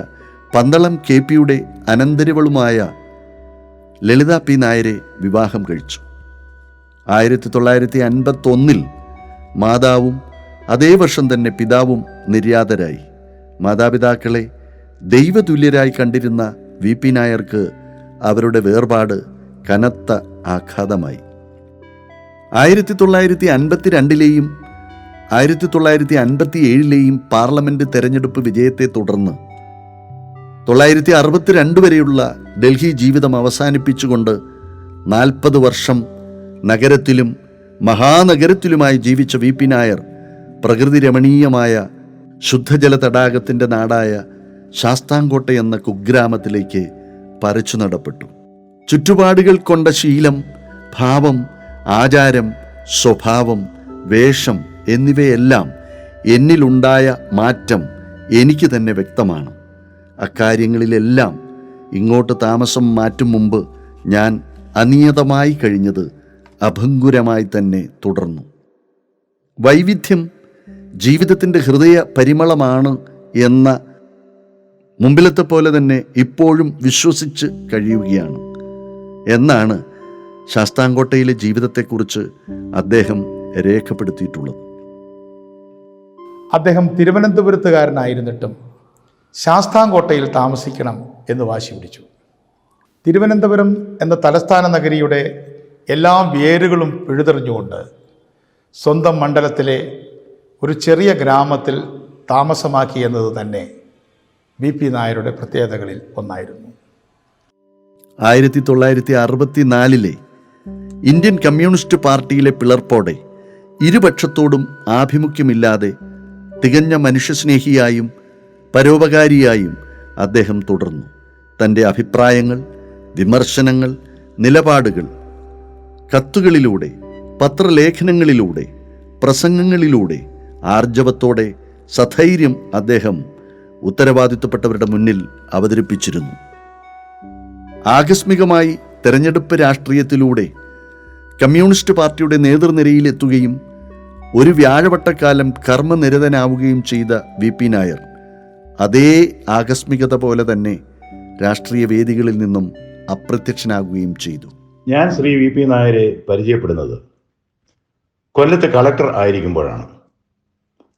പന്തളം KP-യുടെ അനന്തരവളുമായ ലളിത P. നായരെ വിവാഹം കഴിച്ചു. 1951 മാതാവും അതേ വർഷം തന്നെ പിതാവും നിര്യാതരായി. മാതാപിതാക്കളെ ദൈവതുല്യരായി കണ്ടിരുന്ന VP നായർക്ക് അവരുടെ വേർപാട് കനത്ത ആഘാതമായി. 1952 1957 പാർലമെന്റ് തെരഞ്ഞെടുപ്പ് വിജയത്തെ തുടർന്ന് 1962 വരെയുള്ള ഡൽഹി ജീവിതം അവസാനിപ്പിച്ചുകൊണ്ട് 40 വർഷം നഗരത്തിലും മഹാനഗരത്തിലുമായി ജീവിച്ച VP നായർ പ്രകൃതി രമണീയമായ ശുദ്ധജല തടാകത്തിൻ്റെ നാടായ ശാസ്താംകോട്ട എന്ന കുഗ്രാമത്തിലേക്ക് പറിച്ചു നടപ്പെട്ടു. ചുറ്റുപാടുകൾ കൊണ്ട ശീലം, ഭാവം, ആചാരം, സ്വഭാവം, വേഷം എന്നിവയെല്ലാം എന്നിലുണ്ടായ മാറ്റം എനിക്ക് തന്നെ വ്യക്തമാണ്. അക്കാര്യങ്ങളിലെല്ലാം ഇങ്ങോട്ട് താമസം മാറ്റും മുമ്പ് ഞാൻ അനിയതമായി കഴിഞ്ഞത് അഭംഗുരമായി തന്നെ തുടർന്നു. വൈവിധ്യം ജീവിതത്തിൻ്റെ ഹൃദയ പരിമളമാണ് എന്ന മുമ്പിലത്തെ പോലെ തന്നെ ഇപ്പോഴും വിശ്വസിച്ച് കഴിയുകയാണ് എന്നാണ് ശാസ്താംകോട്ടയിലെ ജീവിതത്തെക്കുറിച്ച് അദ്ദേഹം രേഖപ്പെടുത്തിയിട്ടുള്ളത്. അദ്ദേഹം തിരുവനന്തപുരത്തുകാരനായിരുന്നിട്ടും ശാസ്താംകോട്ടയിൽ താമസിക്കണം എന്ന് വാശി പിടിച്ചു. തിരുവനന്തപുരം എന്ന തലസ്ഥാന നഗരിയുടെ എല്ലാ വേരുകളും പിഴുതെറിഞ്ഞുകൊണ്ട് സ്വന്തം മണ്ഡലത്തിലെ ഒരു ചെറിയ ഗ്രാമത്തിൽ താമസമാക്കി എന്നത് തന്നെ VP നായരുടെ പ്രത്യേകതകളിൽ ഒന്നായിരുന്നു. 1964 ഇന്ത്യൻ കമ്മ്യൂണിസ്റ്റ് പാർട്ടിയിലെ പിളർപ്പോടെ ഇരുപക്ഷത്തോടും ആഭിമുഖ്യമില്ലാതെ തികഞ്ഞ മനുഷ്യസ്നേഹിയായും പരോപകാരിയായും അദ്ദേഹം തുടർന്നു. തൻ്റെ അഭിപ്രായങ്ങൾ, വിമർശനങ്ങൾ, നിലപാടുകൾ കത്തുകളിലൂടെ, പത്രലേഖനങ്ങളിലൂടെ, പ്രസംഗങ്ങളിലൂടെ ആർജവത്തോടെ സധൈര്യം അദ്ദേഹം ഉത്തരവാദിത്വപ്പെട്ടവരുടെ മുന്നിൽ അവതരിപ്പിച്ചിരുന്നു. ആകസ്മികമായി തെരഞ്ഞെടുപ്പ് രാഷ്ട്രീയത്തിലൂടെ കമ്മ്യൂണിസ്റ്റ് പാർട്ടിയുടെ നേതൃനിരയിലെത്തുകയും ഒരു വ്യാഴവട്ടക്കാലം കർമ്മനിരതനാവുകയും ചെയ്ത VP നായർ അതേ ആകസ്മികത പോലെ തന്നെ രാഷ്ട്രീയ വേദികളിൽ നിന്നും അപ്രത്യക്ഷനാകുകയും ചെയ്തു. ഞാൻ ശ്രീ VP നായരെ പരിചയപ്പെടുന്നത് കൊല്ലത്ത് കളക്ടർ ആയിരിക്കുമ്പോഴാണ്.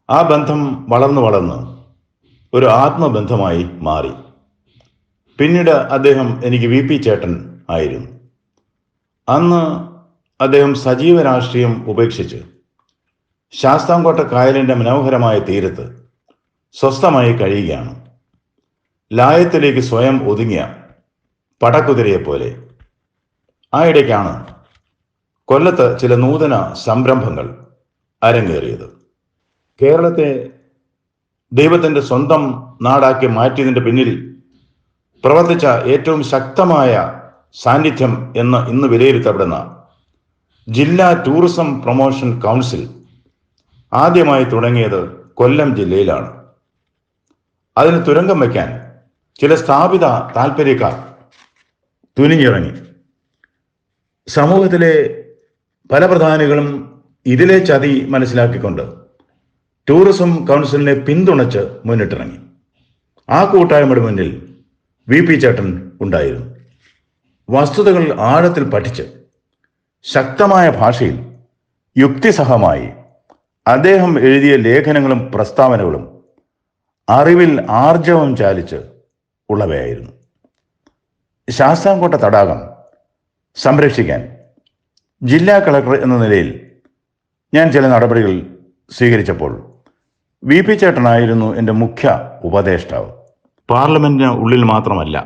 ആ ബന്ധം വളർന്ന് ഒരു ആത്മബന്ധമായി മാറി. പിന്നീട് അദ്ദേഹം എനിക്ക് VP ചേട്ടൻ ആയിരുന്നു. അന്ന് അദ്ദേഹം സജീവ രാഷ്ട്രീയം ഉപേക്ഷിച്ച് ശാസ്താംകോട്ട കായലിൻ്റെ മനോഹരമായ തീരത്ത് സ്വസ്ഥമായി കഴിയുകയാണ്. ലായത്തിലേക്ക് സ്വയം ഒതുങ്ങിയ പടക്കുതിരയെപ്പോലെ. ആ ഇടയ്ക്കാണ് കൊല്ലത്ത് ചില നൂതന സംരംഭങ്ങൾ അരങ്ങേറിയത്. കേരളത്തെ ദൈവത്തിൻ്റെ സ്വന്തം നാടാക്കി മാറ്റിയതിൻ്റെ പിന്നിൽ പ്രവർത്തിച്ച ഏറ്റവും ശക്തമായ സാന്നിധ്യം എന്ന് ഇന്ന് വിലയിരുത്തപ്പെടുന്ന ജില്ലാ ടൂറിസം പ്രൊമോഷൻ കൗൺസിൽ ആദ്യമായി തുടങ്ങിയത് കൊല്ലം ജില്ലയിലാണ്. അതിന് തുരങ്കം വയ്ക്കാൻ ചില സ്ഥാപിത താല്പര്യക്കാർ തുനിഞ്ഞിറങ്ങി. സമൂഹത്തിലെ പല പ്രധാനികളും ഇതിലെ ചതി മനസ്സിലാക്കിക്കൊണ്ട് ടൂറിസം കൗൺസിലിനെ പിന്തുണച്ച് മുന്നിട്ടിറങ്ങി. ആ കൂട്ടായ്മയുടെ മുന്നിൽ VP ചേട്ടൻ ഉണ്ടായിരുന്നു. വസ്തുതകൾ ആഴത്തിൽ പഠിച്ച് ശക്തമായ ഭാഷയിൽ യുക്തിസഹമായി അദ്ദേഹം എഴുതിയ ലേഖനങ്ങളും പ്രസ്താവനകളും അറിവിൽ ആർജവം ചാലിച്ച് ഉള്ളവയായിരുന്നു. ശാസ്താംകോട്ട തടാകം സംരക്ഷിക്കാൻ ജില്ലാ കളക്ടർ എന്ന നിലയിൽ ഞാൻ ചില നടപടികൾ സ്വീകരിച്ചപ്പോൾ VP ചേട്ടനായിരുന്നു എൻ്റെ മുഖ്യ ഉപദേഷ്ടാവ്. പാർലമെന്റിന് ഉള്ളിൽ മാത്രമല്ല,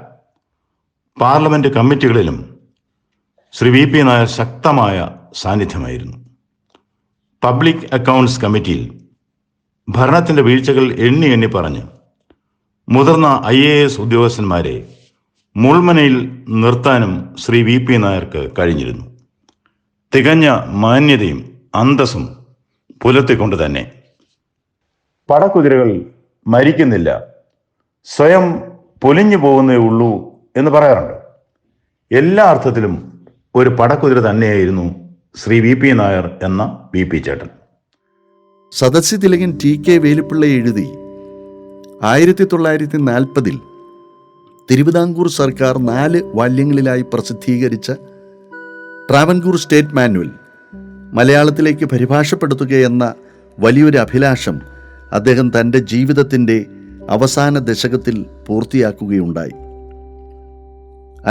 പാർലമെന്റ് കമ്മിറ്റികളിലും ശ്രീ VP നായർ ശക്തമായ സാന്നിധ്യമായിരുന്നു. പബ്ലിക് അക്കൗണ്ട്സ് കമ്മിറ്റിയിൽ ഭരണത്തിൻ്റെ വീഴ്ചകൾ എണ്ണി പറഞ്ഞ് മുതിർന്ന IAS ഉദ്യോഗസ്ഥന്മാരെ മുൾമനയിൽ നിർത്താനും ശ്രീ വി പി നായർക്ക് കഴിഞ്ഞിരുന്നു. തികഞ്ഞ മാന്യതയും അന്തസ്സും പുലർത്തിക്കൊണ്ട് തന്നെ. പടക്കുതിരകൾ മരിക്കുന്നില്ല, സ്വയം പൊലിഞ്ഞു പോകുന്നേ ഉള്ളൂ എന്ന് പറയാറുണ്ട്. എല്ലാ അർത്ഥത്തിലും ഒരു പടക്കുതിര തന്നെയായിരുന്നു ശ്രീ വി പി നായർ എന്ന വി പി ചേട്ടൻ. സദസ്യ തിലകൻ ടി കെ വേലുപ്പിള്ള എഴുതി 1940 തിരുവിതാംകൂർ സർക്കാർ 4 വാല്യങ്ങളിലായി പ്രസിദ്ധീകരിച്ച ട്രാവൻകൂർ സ്റ്റേറ്റ് മാനുവൽ മലയാളത്തിലേക്ക് പരിഭാഷപ്പെടുത്തുകയെന്ന വലിയൊരു അഭിലാഷം അദ്ദേഹം തൻ്റെ ജീവിതത്തിൻ്റെ അവസാന ദശകത്തിൽ പൂർത്തിയാക്കുകയുണ്ടായി.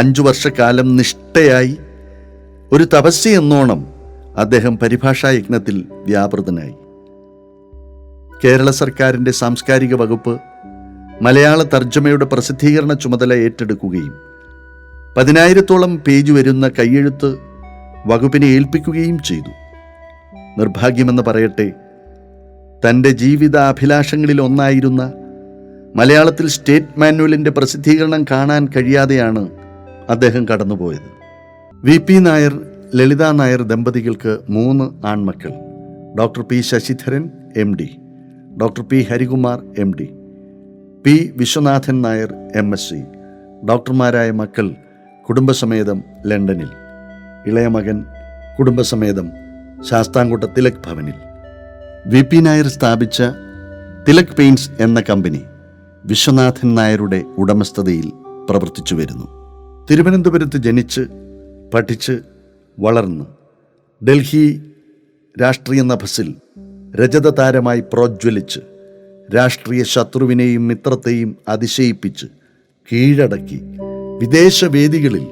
5 വർഷക്കാലം നിഷ്ഠയായി ഒരു തപസ്യ എന്നോണം അദ്ദേഹം പരിഭാഷാ യജ്ഞത്തിൽ വ്യാപൃതനായി. കേരള സർക്കാരിൻ്റെ സാംസ്കാരിക വകുപ്പ് മലയാള തർജ്ജമയുടെ പ്രസിദ്ധീകരണ ചുമതല ഏറ്റെടുക്കുകയും 10,000-ഓളം പേജ് വരുന്ന കയ്യെഴുത്ത് വകുപ്പിനെ ഏൽപ്പിക്കുകയും ചെയ്തു. നിർഭാഗ്യമെന്ന് പറയട്ടെ, തൻ്റെ ജീവിതാഭിലാഷങ്ങളിൽ ഒന്നായിരുന്ന മലയാളത്തിൽ സ്റ്റേറ്റ് മാനുവലിൻ്റെ പ്രസിദ്ധീകരണം കാണാൻ കഴിയാതെയാണ് അദ്ദേഹം കടന്നുപോയത്. വി പി നായർ, ലളിത നായർ ദമ്പതികൾക്ക് 3 ആൺമക്കൾ. Doctor P Sasidharan MD, doctor P Harikumar MD, P Viswanathan Nair MSc. ഡോക്ടർമാരായ മക്കൾ കുടുംബസമേതം ലണ്ടനിൽ, ഇളയ മകൻ കുടുംബസമേതം ശാസ്താംകോട്ട തിലക് ഭവനിൽ. വി പി നായർ സ്ഥാപിച്ച തിലക് പെയിൻറ്റ്സ് എന്ന കമ്പനി വിശ്വനാഥൻ നായരുടെ ഉടമസ്ഥതയിൽ പ്രവർത്തിച്ചു വരുന്നു. തിരുവനന്തപുരത്ത് ജനിച്ച് പഠിച്ച് വളർന്ന് ഡൽഹി രാഷ്ട്രീയ നഭസിൽ രജത താരമായി പ്രോജ്വലിച്ച് രാഷ്ട്രീയ ശത്രുവിനെയും മിത്രത്തെയും അതിശയിപ്പിച്ച് കീഴടക്കി വിദേശവേദികളിൽ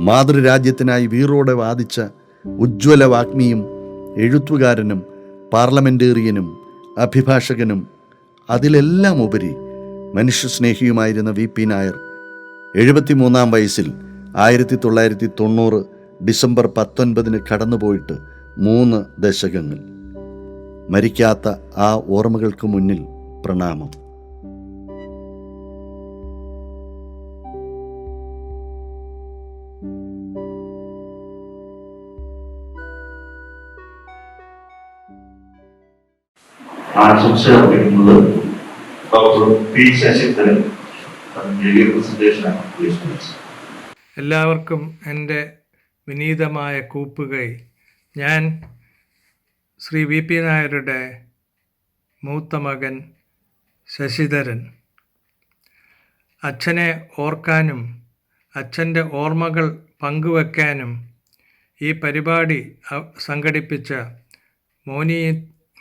മാതൃരാജ്യത്തിനായി വീറോടെ വാദിച്ച ഉജ്ജ്വല വാഗ്മിയും എഴുത്തുകാരനും പാർലമെൻറ്റേറിയനും അഭിഭാഷകനും അതിലെല്ലാം ഉപരി മനുഷ്യസ്നേഹിയുമായിരുന്ന വി പി നായർ 73-ാം വയസ്സിൽ 1990 ഡിസംബർ 19 കടന്നുപോയിട്ട് 3 ദശകങ്ങൾ. മരിക്കാത്ത ആ ഓർമ്മകൾക്ക് മുന്നിൽ പ്രണാമം. ആശംസ അർപ്പിക്കുന്നത് ഡോക്ടർ പി ശശിധരൻ. എല്ലാവർക്കും എൻ്റെ വിനീതമായ കൂപ്പുകൈ. ഞാൻ ശ്രീ വി പി നായരുടെ മൂത്ത മകൻ ശശിധരൻ. അച്ഛനെ ഓർക്കാനും അച്ഛൻ്റെ ഓർമ്മകൾ പങ്കുവെക്കാനും ഈ പരിപാടി സംഘടിപ്പിച്ച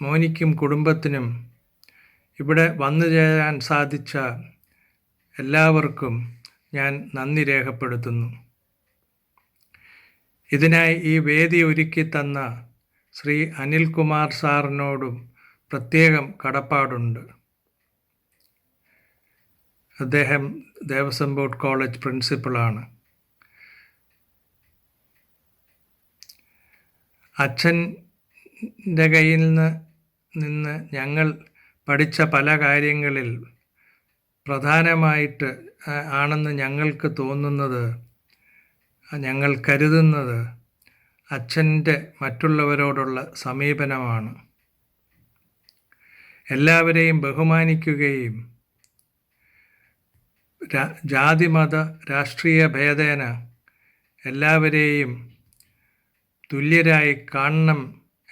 മോനിക്കും കുടുംബത്തിനും ഇവിടെ വന്നു ചേരാൻ സാധിച്ച എല്ലാവർക്കും ഞാൻ നന്ദി രേഖപ്പെടുത്തുന്നു. ഇതിനായി ഈ വേദി ഒരുക്കി തന്ന ശ്രീ അനിൽകുമാർ സാറിനോടും പ്രത്യേകം കടപ്പാടുണ്ട്. അദ്ദേഹം ദേവസ്വം ബോർഡ് കോളേജ് പ്രിൻസിപ്പളാണ്. അച്ഛൻ്റെ കയ്യിൽ നിന്ന് ഞങ്ങൾ പഠിച്ച പല കാര്യങ്ങളിൽ പ്രധാനമായിട്ട് ആണെന്ന് ഞങ്ങൾക്ക് തോന്നുന്നത്, ഞങ്ങൾ കരുതുന്നത് അച്ഛൻ്റെ മറ്റുള്ളവരോടുള്ള സമീപനമാണ്. എല്ലാവരെയും ബഹുമാനിക്കുകയും ജാതിമത രാഷ്ട്രീയ ഭേദേന എല്ലാവരെയും തുല്യരായി കാണണം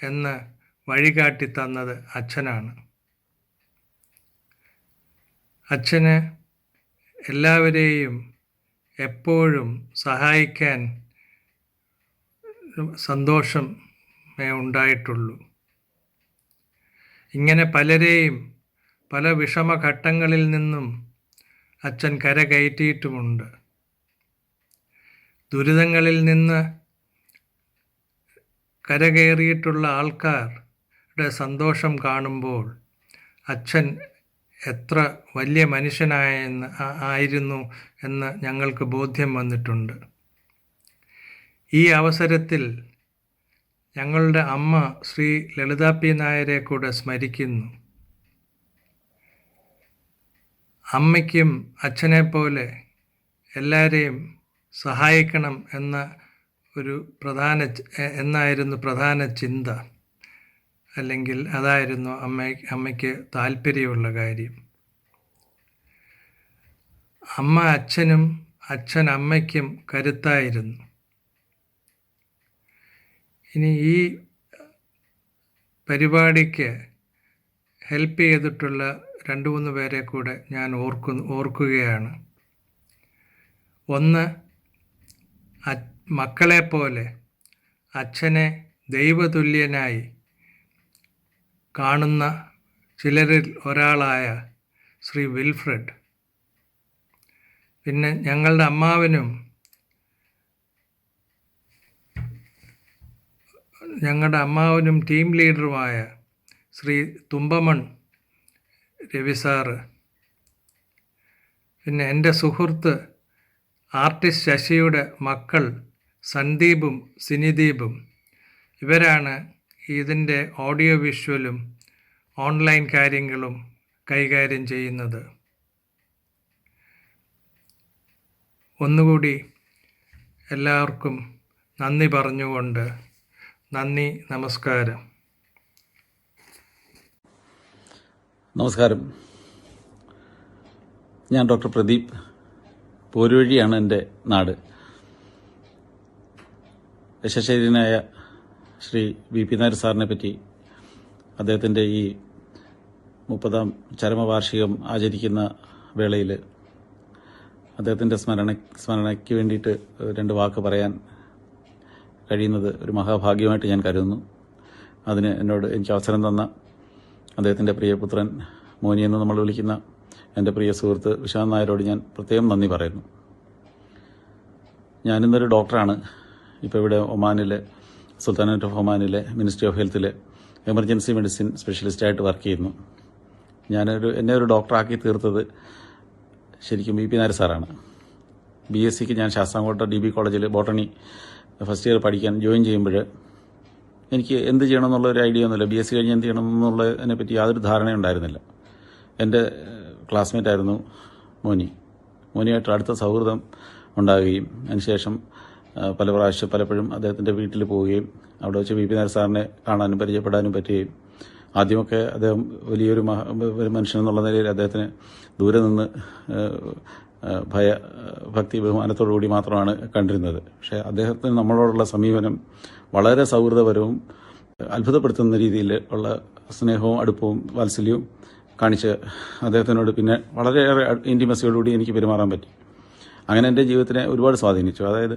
എന്ന് വഴികാട്ടി തന്നത് അച്ഛനാണ്. അച്ഛന് എല്ലാവരെയും എപ്പോഴും സഹായിക്കാൻ സന്തോഷമേ ഉണ്ടായിട്ടുള്ളൂ. ഇങ്ങനെ പലരെയും പല വിഷമഘട്ടങ്ങളിൽ നിന്നും അച്ഛൻ കരകയറ്റിയിട്ടുമുണ്ട്. ദുരിതങ്ങളിൽ നിന്ന് കരകയറിയിട്ടുള്ള ആൾക്കാരുടെ സന്തോഷം കാണുമ്പോൾ അച്ഛൻ എത്ര വലിയ ആയിരുന്നു എന്ന് ഞങ്ങൾക്ക് ബോധ്യം വന്നിട്ടുണ്ട്. ഈ അവസരത്തിൽ ഞങ്ങളുടെ അമ്മ ശ്രീ ലളിത പി നായരെ കൂടെ സ്മരിക്കുന്നു. അമ്മയ്ക്കും അച്ഛനെ പോലെ എല്ലാവരെയും സഹായിക്കണം എന്നായിരുന്നു പ്രധാന ചിന്ത, അല്ലെങ്കിൽ അതായിരുന്നു അമ്മയ്ക്ക് താല്പര്യമുള്ള കാര്യം. അമ്മ അച്ഛനും, അച്ഛൻ അമ്മയ്ക്കും കരുത്തായിരുന്നു. ഇനി ഈ പരിപാടിക്ക് ഹെൽപ്പ് ചെയ്തിട്ടുള്ള 2-3 പേരെ കൂടെ ഞാൻ ഓർക്കുകയാണ്. ഒന്ന്, മക്കളെപ്പോലെ അച്ഛനെ ദൈവതുല്യനായി കാണുന്ന ചിലരിൽ ഒരാളായ ശ്രീ വിൽഫ്രഡ്. പിന്നെ ഞങ്ങളുടെ അമ്മാവനും ടീം ലീഡറുമായ ശ്രീ തുമ്പമൺ രവി സാറ്. പിന്നെ എൻ്റെ സുഹൃത്ത് ആർട്ടിസ്റ്റ് ശശിയുടെ മക്കൾ സന്ദീപും സിനിദീപും. ഇവരാണ് ഇതിൻ്റെ ഓഡിയോ വിഷ്വലും ഓൺലൈൻ കാര്യങ്ങളും കൈകാര്യം ചെയ്യുന്നത്. ഒന്നുകൂടി എല്ലാവർക്കും നന്ദി പറഞ്ഞുകൊണ്ട് നന്ദി, നമസ്കാരം. നമസ്കാരം. ഞാൻ ഡോക്ടർ പ്രദീപ്. പോരുവഴിയാണ് എൻ്റെ നാട്. യശശരീരനായ ശ്രീ വി.പി. നായർ സാറിനെ പറ്റി, അദ്ദേഹത്തിൻ്റെ ഈ 30ാം ചരമവാർഷികം ആചരിക്കുന്ന വേളയിൽ അദ്ദേഹത്തിൻ്റെ സ്മരണയ്ക്ക് വേണ്ടിയിട്ട് 2 വാക്ക് പറയാൻ കഴിയുന്നത് ഒരു മഹാഭാഗ്യമായിട്ട് ഞാൻ കരുതുന്നു. അതിന് എനിക്ക് അവസരം തന്ന അദ്ദേഹത്തിൻ്റെ പ്രിയപുത്രൻ, മോനി എന്ന് നമ്മൾ വിളിക്കുന്ന എൻ്റെ പ്രിയ സുഹൃത്ത് വിശാന്ത് നായരോട് ഞാൻ പ്രത്യേകം നന്ദി പറയുന്നു. ഞാനിന്നൊരു ഡോക്ടറാണ്. ഇപ്പോൾ ഇവിടെ ഒമാനിലെ സുൽത്താനേറ്റ് ഓഫ് ഒമാനിലെ മിനിസ്ട്രി ഓഫ് ഹെൽത്തിലെ എമർജൻസി മെഡിസിൻ സ്പെഷ്യലിസ്റ്റായിട്ട് വർക്ക് ചെയ്യുന്നു. എന്നെ ഒരു ഡോക്ടറാക്കി തീർത്തത് ശരിക്കും വി.പി. നായർ സാറാണ്. BSc ഞാൻ ശാസ്താംകോട്ട DB കോളേജിൽ ബോട്ടണി ഫസ്റ്റ് ഇയർ പഠിക്കാൻ ജോയിൻ ചെയ്യുമ്പോൾ എനിക്ക് എന്ത് ചെയ്യണമെന്നുള്ള ഒരു ഐഡിയ ഒന്നുമില്ല. BSc കഴിഞ്ഞ് എന്ത് ചെയ്യണം എന്നുള്ളതിനെ പറ്റി യാതൊരു ധാരണയുണ്ടായിരുന്നില്ല. എൻ്റെ ക്ലാസ്മേറ്റായിരുന്നു മോനിയായിട്ട് അടുത്ത സൗഹൃദം ഉണ്ടാകുകയും അതിനുശേഷം പലപ്പോഴും അദ്ദേഹത്തിൻ്റെ വീട്ടിൽ പോവുകയും അവിടെ വെച്ച് വി.പി. നായർ സാറിനെ കാണാനും പരിചയപ്പെടാനും പറ്റുകയും, ആദ്യമൊക്കെ അദ്ദേഹം വലിയൊരു മനുഷ്യൻ എന്നുള്ള നിലയിൽ അദ്ദേഹത്തിന് ദൂരെ നിന്ന് ഭക്തി ബഹുമാനത്തോടുകൂടി മാത്രമാണ് കണ്ടിരുന്നത്. പക്ഷേ അദ്ദേഹത്തിന് നമ്മളോടുള്ള സമീപനം വളരെ സൗഹൃദപരവും അത്ഭുതപ്പെടുത്തുന്ന രീതിയിൽ ഉള്ള സ്നേഹവും അടുപ്പവും വാത്സല്യവും കാണിച്ച് അദ്ദേഹത്തിനോട് പിന്നെ വളരെയേറെ ഇൻറ്റിമസിയോടുകൂടി എനിക്ക് പെരുമാറാൻ പറ്റി. അങ്ങനെ എൻ്റെ ജീവിതത്തിനെ ഒരുപാട് സ്വാധീനിച്ചു. അതായത്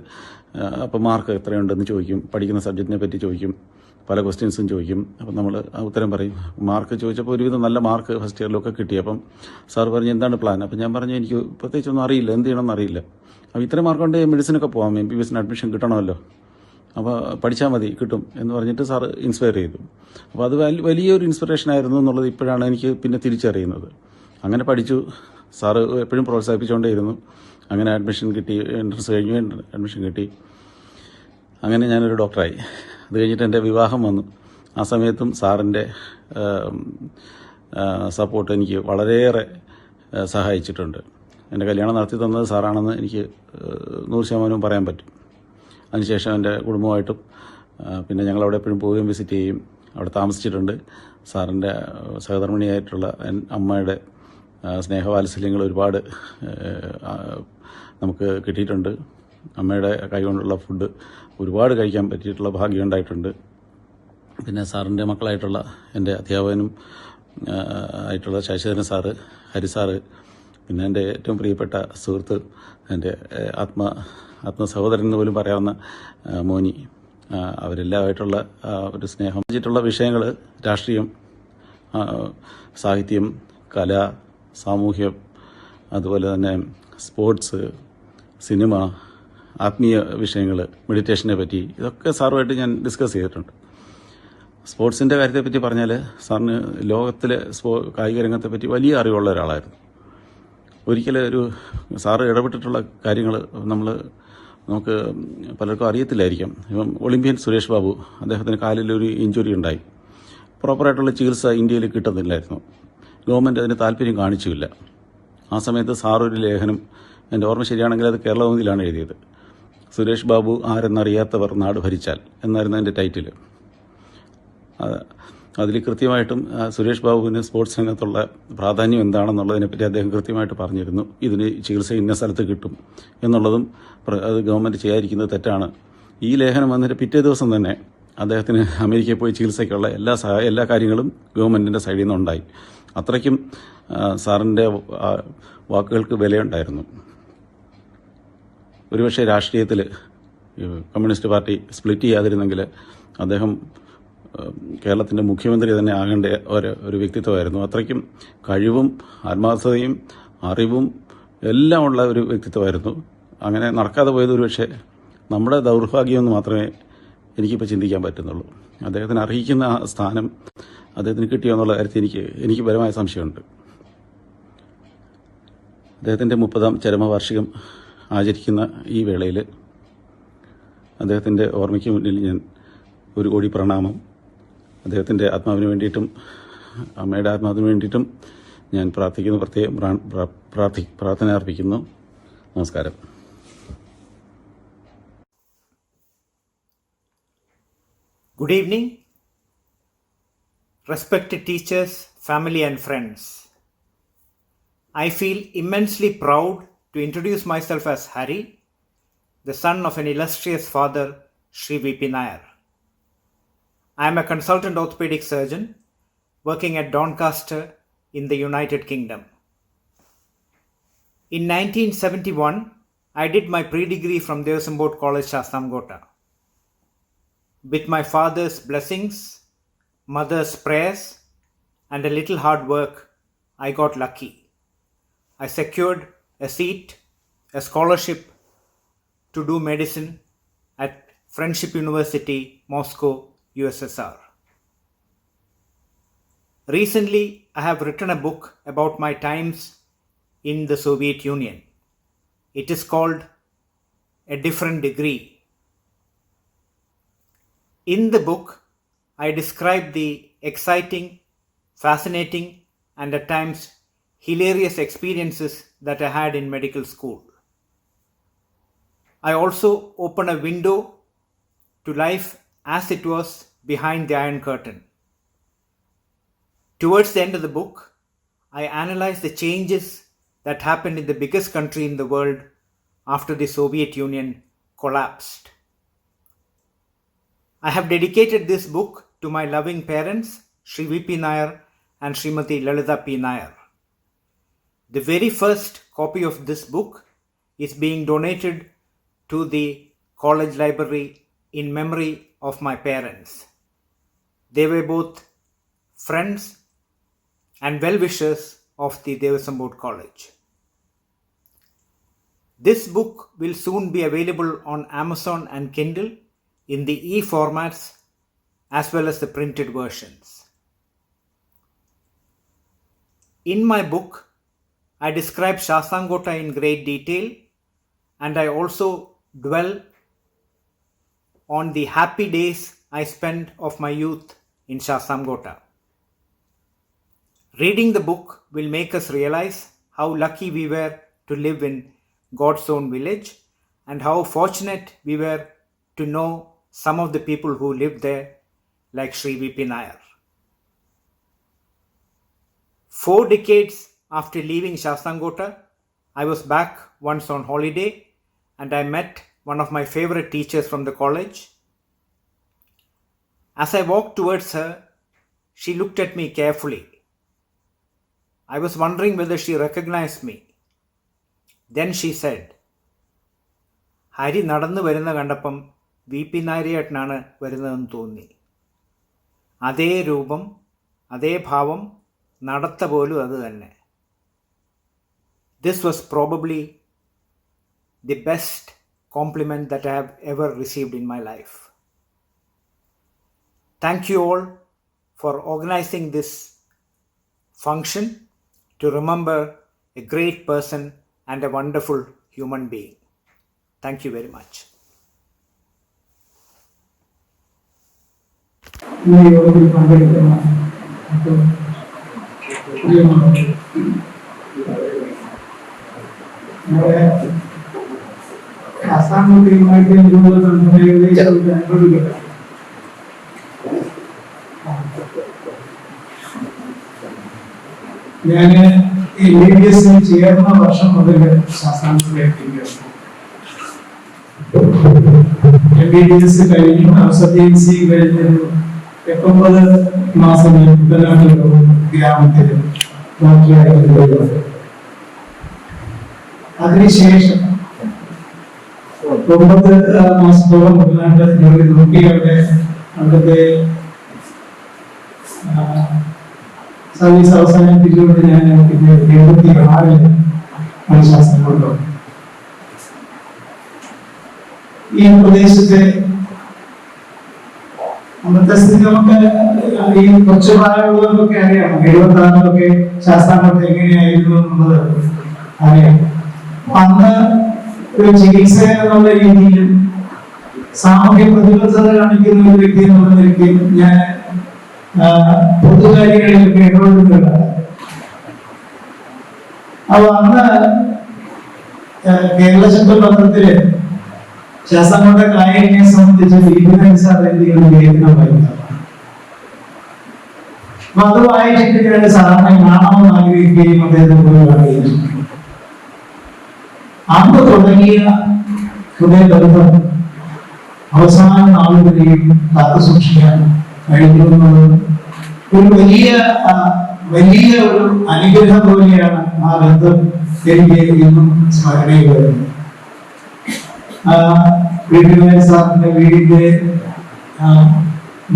അപ്പം മാർക്ക് എത്രയുണ്ടെന്ന് ചോദിക്കും, പഠിക്കുന്ന സബ്ജക്റ്റിനെ പറ്റി ചോദിക്കും, പല ക്വസ്റ്റ്യൻസും ചോദിക്കും. അപ്പം നമ്മൾ ഉത്തരം പറയും. മാർക്ക് ചോദിച്ചപ്പോൾ ഒരുവിധം നല്ല മാർക്ക് ഫസ്റ്റ് ഇയറിലൊക്കെ കിട്ടി. അപ്പം സാർ പറഞ്ഞു എന്താണ് പ്ലാൻ? അപ്പം ഞാൻ പറഞ്ഞു എനിക്ക് പ്രത്യേകിച്ചൊന്നും അറിയില്ല, എന്ത് ചെയ്യണമെന്ന് അറിയില്ല. അപ്പോൾ ഇത്രയും മാർക്ക് കൊണ്ട് മെഡിസിനൊക്കെ പോകാം, MBBS അഡ്മിഷൻ കിട്ടണമല്ലോ, അപ്പോൾ പഠിച്ചാൽ മതി, കിട്ടും എന്ന് പറഞ്ഞിട്ട് സാർ ഇൻസ്പയർ ചെയ്തു. അപ്പോൾ അത് വലിയൊരു ഇൻസ്പിറേഷൻ ആയിരുന്നു എന്നുള്ളത് ഇപ്പോഴാണ് എനിക്ക് പിന്നെ തിരിച്ചറിയുന്നത്. അങ്ങനെ പഠിച്ചു. സാറ് എപ്പോഴും പ്രോത്സാഹിപ്പിച്ചുകൊണ്ടേയിരുന്നു. അങ്ങനെ അഡ്മിഷൻ കിട്ടി, എൻട്രൻസ് കഴിഞ്ഞു, അഡ്മിഷൻ കിട്ടി. അങ്ങനെ ഞാനൊരു ഡോക്ടറായി. അത് കഴിഞ്ഞിട്ട് എൻ്റെ വിവാഹം വന്നു. ആ സമയത്തും സാറിൻ്റെ സപ്പോർട്ട് എനിക്ക് വളരെയേറെ സഹായിച്ചിട്ടുണ്ട്. എൻ്റെ കല്യാണം നടത്തി തന്നത് സാറാണെന്ന് എനിക്ക് 100% പറയാൻ പറ്റും. അതിനുശേഷം എൻ്റെ കുടുംബമായിട്ടും പിന്നെ ഞങ്ങളവിടെ എപ്പോഴും പോവുകയും വിസിറ്റ് ചെയ്യും, അവിടെ താമസിച്ചിട്ടുണ്ട്. സാറിൻ്റെ സഹധർമ്മിണിയായിട്ടുള്ള അമ്മയുടെ സ്നേഹവാത്സല്യങ്ങൾ ഒരുപാട് നമുക്ക് കിട്ടിയിട്ടുണ്ട്. അമ്മയുടെ കൈകൊണ്ടുള്ള ഫുഡ് ഒരുപാട് കഴിക്കാൻ പറ്റിയിട്ടുള്ള ഭാഗ്യം ഉണ്ടായിട്ടുണ്ട്. പിന്നെ സാറിൻ്റെ മക്കളായിട്ടുള്ള എൻ്റെ അധ്യാപകനും ആയിട്ടുള്ള ശശിധരൻ സാറ്, ഹരിസാറ്, പിന്നെ എൻ്റെ ഏറ്റവും പ്രിയപ്പെട്ട സുഹൃത്ത്, എൻ്റെ ആത്മസഹോദരൻ എന്ന് പോലും പറയാവുന്ന മോനി, അവരെല്ലാമായിട്ടുള്ള ഒരു സ്നേഹം വെച്ചിട്ടുള്ള വിഷയങ്ങൾ രാഷ്ട്രീയം, സാഹിത്യം, കല, സാമൂഹ്യം, അതുപോലെ തന്നെ സ്പോർട്സ്, സിനിമ, ആത്മീയ വിഷയങ്ങൾ, മെഡിറ്റേഷനെ പറ്റി ഇതൊക്കെ സാറുമായിട്ട് ഞാൻ ഡിസ്കസ് ചെയ്തിട്ടുണ്ട്. സ്പോർട്സിൻ്റെ കാര്യത്തെപ്പറ്റി പറഞ്ഞാൽ സാറിന് ലോകത്തിലെ കായിക രംഗത്തെപ്പറ്റി വലിയ അറിവുള്ള ഒരാളായിരുന്നു. ഒരിക്കലും സാറ് ഇടപെട്ടിട്ടുള്ള കാര്യങ്ങൾ നമുക്ക് പലർക്കും അറിയത്തില്ലായിരിക്കാം. ഇപ്പം ഒളിമ്പ്യൻ സുരേഷ് ബാബു, അദ്ദേഹത്തിന് കാലിലൊരു ഇഞ്ചുറി ഉണ്ടായി. പ്രോപ്പറായിട്ടുള്ള ചികിത്സ ഇന്ത്യയിൽ കിട്ടുന്നില്ലായിരുന്നു. ഗവൺമെൻറ് അതിന് താല്പര്യം കാണിച്ചുമില്ല. ആ സമയത്ത് സാറൊരു ലേഖനം എൻ്റെ ഓർമ്മ ശരിയാണെങ്കിൽ അത് കേരളകൗമുദിയിലാണ് എഴുതിയത്. സുരേഷ് ബാബു ആരെന്നറിയാത്തവർ നാട് ഭരിച്ചാൽ എന്നായിരുന്നു എൻ്റെ ടൈറ്റിൽ. അതിൽ കൃത്യമായിട്ടും സുരേഷ് ബാബുവിന് സ്പോർട്സ് രംഗത്തുള്ള പ്രാധാന്യം എന്താണെന്നുള്ളതിനെപ്പറ്റി അദ്ദേഹം കൃത്യമായിട്ട് പറഞ്ഞിരുന്നു. ഇതിന് ചികിത്സ ഇന്ന സ്ഥലത്ത് കിട്ടും എന്നുള്ളതും അത് ഗവൺമെൻറ് ചെയ്യാതിരിക്കുന്നത് തെറ്റാണ്. ഈ ലേഖനം വന്നിട്ട് പിറ്റേ ദിവസം തന്നെ അദ്ദേഹത്തിന് അമേരിക്കയിൽ പോയി ചികിത്സയ്ക്കുള്ള എല്ലാ കാര്യങ്ങളും ഗവൺമെൻറ്റിൻ്റെ സൈഡിൽ നിന്നുണ്ടായി. അത്രയ്ക്കും സാറിൻ്റെ വാക്കുകൾക്ക് വിലയുണ്ടായിരുന്നു. ഒരുപക്ഷെ രാഷ്ട്രീയത്തിൽ കമ്മ്യൂണിസ്റ്റ് പാർട്ടി സ്പ്ലിറ്റ് ചെയ്യാതിരുന്നെങ്കിൽ അദ്ദേഹം കേരളത്തിൻ്റെ മുഖ്യമന്ത്രി തന്നെ ആകേണ്ട ഒരു വ്യക്തിത്വമായിരുന്നു. അത്രയ്ക്കും കഴിവും ആത്മാർത്ഥതയും അറിവും എല്ലാം ഉള്ള ഒരു വ്യക്തിത്വമായിരുന്നു. അങ്ങനെ നടക്കാതെ പോയത് ഒരുപക്ഷെ നമ്മുടെ ദൗർഭാഗ്യമെന്ന് മാത്രമേ എനിക്കിപ്പോൾ ചിന്തിക്കാൻ പറ്റുന്നുള്ളൂ. അദ്ദേഹത്തിന് അർഹിക്കുന്ന ആ സ്ഥാനം അദ്ദേഹത്തിന് കിട്ടിയോ എന്നുള്ള കാര്യത്തിൽ എനിക്ക് പരമായ സംശയമുണ്ട്. അദ്ദേഹത്തിൻ്റെ 30ാം ചരമവാർഷികം ആചരിക്കുന്ന ഈ വേളയിൽ അദ്ദേഹത്തിൻ്റെ ഓർമ്മയ്ക്ക് മുന്നിൽ ഞാൻ 1 കോടി പ്രണാമം. അദ്ദേഹത്തിൻ്റെ ആത്മാവിന് വേണ്ടിയിട്ടും അമ്മയുടെ ആത്മാവിന് വേണ്ടിയിട്ടും ഞാൻ പ്രാർത്ഥിക്കുന്നു, പ്രത്യേകം പ്രാർത്ഥന അർപ്പിക്കുന്നു. നമസ്കാരം. Good evening, respected teachers, family and friends. I feel immensely proud to introduce myself as Hari, the son of an illustrious father, Sri V.P. Nair. I am a consultant orthopedic surgeon working at Doncaster in the United Kingdom. In 1971, I did my pre-degree from Devasambod College, Shastamkota. With my father's blessings, mother's prayers, and a little hard work, I got lucky. I secured a seat, a scholarship to do medicine at Friendship University, Moscow, USSR. Recently, I have written a book about my times in the Soviet Union. It is called A Different Degree. In the book, I describe the exciting, fascinating, and at times hilarious experiences that I had in medical school. I also open a window to life as it was behind the Iron Curtain. Towards the end of the book, I analyze the changes that happened in the biggest country in the world after the Soviet Union collapsed. I have dedicated this book to my loving parents, Sri V.P. Nair and Srimati Lalita P. Nair. The very first copy of this book is being donated to the college library in memory of my parents. They were both friends and well-wishers of the Devasambod College. This book will soon be available on Amazon and Kindle in the e-formats as well as the printed versions. In my book, I describe Shastamkota in great detail, and I also dwell on the happy days I spent of my youth in Shastamkota. Reading the book will make us realize how lucky we were to live in God's own village and how fortunate we were to know some of the people who lived there, like Sri V.P. Nair. 4 decades after leaving Shastamkota, I was back once on holiday and I met one of my favorite teachers from the college. As I walked towards her, she looked at me carefully. I was wondering whether she recognized me. Then she said, "Hari നടന്നു വരുന്ന കണ്ടപ്പം V.P. നായരേട്ടനാണ് വരുന്നതെന്ന് തോന്നി. അതേ രൂപം, അതേ ഭാവം, നടത്ത പോലും അത് തന്നെ." This was probably the best compliment that I have ever received in my life. Thank you all for organizing this function to remember a great person and a wonderful human being. Thank you very much. ഈ യോഗത്തിൽ പങ്കെടുക്കുന്ന നമ്മുടെ ആസാം കുട്ടിയുമായിട്ട് അനുഭവിക്കട്ടെ. ഞാൻ MBBS ചേർന്ന വർഷം മുതൽ ശാസ്ത്രാംഗത്തിലേക്ക് MBBS കഴിഞ്ഞു. അവസരസി കഴിഞ്ഞൊരു 19 മാസം കുട്ടനാട് ഗ്രാമത്തിൽ ഡോക്ടറായിട്ട്. അതിനുശേഷം 9 മാസത്തോളം കുട്ടനാട് ജോലി നോക്കി. അവിടുത്തെ സർവീസ് അവസാനിപ്പിച്ചുകൊണ്ട് ഞാൻ 76 മനഃശാസ്ത്രം കൊണ്ടുപോകും. ഈ പ്രദേശത്തെ അന്നത്തെ സ്ഥിതി നമുക്ക് ഈ കുറച്ച് പ്രായമുള്ളവർക്കൊക്കെ അറിയാം. 76 ശാസ്താംകോട്ട എങ്ങനെയായിരുന്നു എന്നുള്ളത് അറിയാം. അന്ന് ഒരു ചികിത്സ എന്നുള്ള രീതിയിലും സാമൂഹ്യ പ്രതിബദ്ധത കാണിക്കുന്ന ഒരു വ്യക്തി എന്നുള്ള നിലയ്ക്ക് ഞാൻ പൊതുകാര്യങ്ങളിലൊക്കെ ഇടപെടുന്നില്ല. അപ്പൊ അന്ന് കേരള ശബ്ദ പത്രത്തില് ശാസ്താംകോട്ട കായലിനെ സംബന്ധിച്ച് ലേഖനമായിരുന്നു. അപ്പൊ അത് വായിച്ചിട്ട് ഞാൻ സാറിനെ കാണാമെന്ന് ആഗ്രഹിക്കുകയും അദ്ദേഹത്തെ പോയി കാണുകയും അന്ന് തുടങ്ങിയ ഹൃദയബന്ധം അവസാന നാളുകളെയും കാത്തു സൂക്ഷിക്കാൻ കഴിയുന്നത് ഒരു വലിയ ഒരു അനുഗ്രഹം പോലെയാണ്. ആ ബന്ധം എനിക്ക് ഇന്നും സ്മരണയിൽ വരുന്നത്. വീട്ടിലെ സാറിന്റെ വീടിന്റെ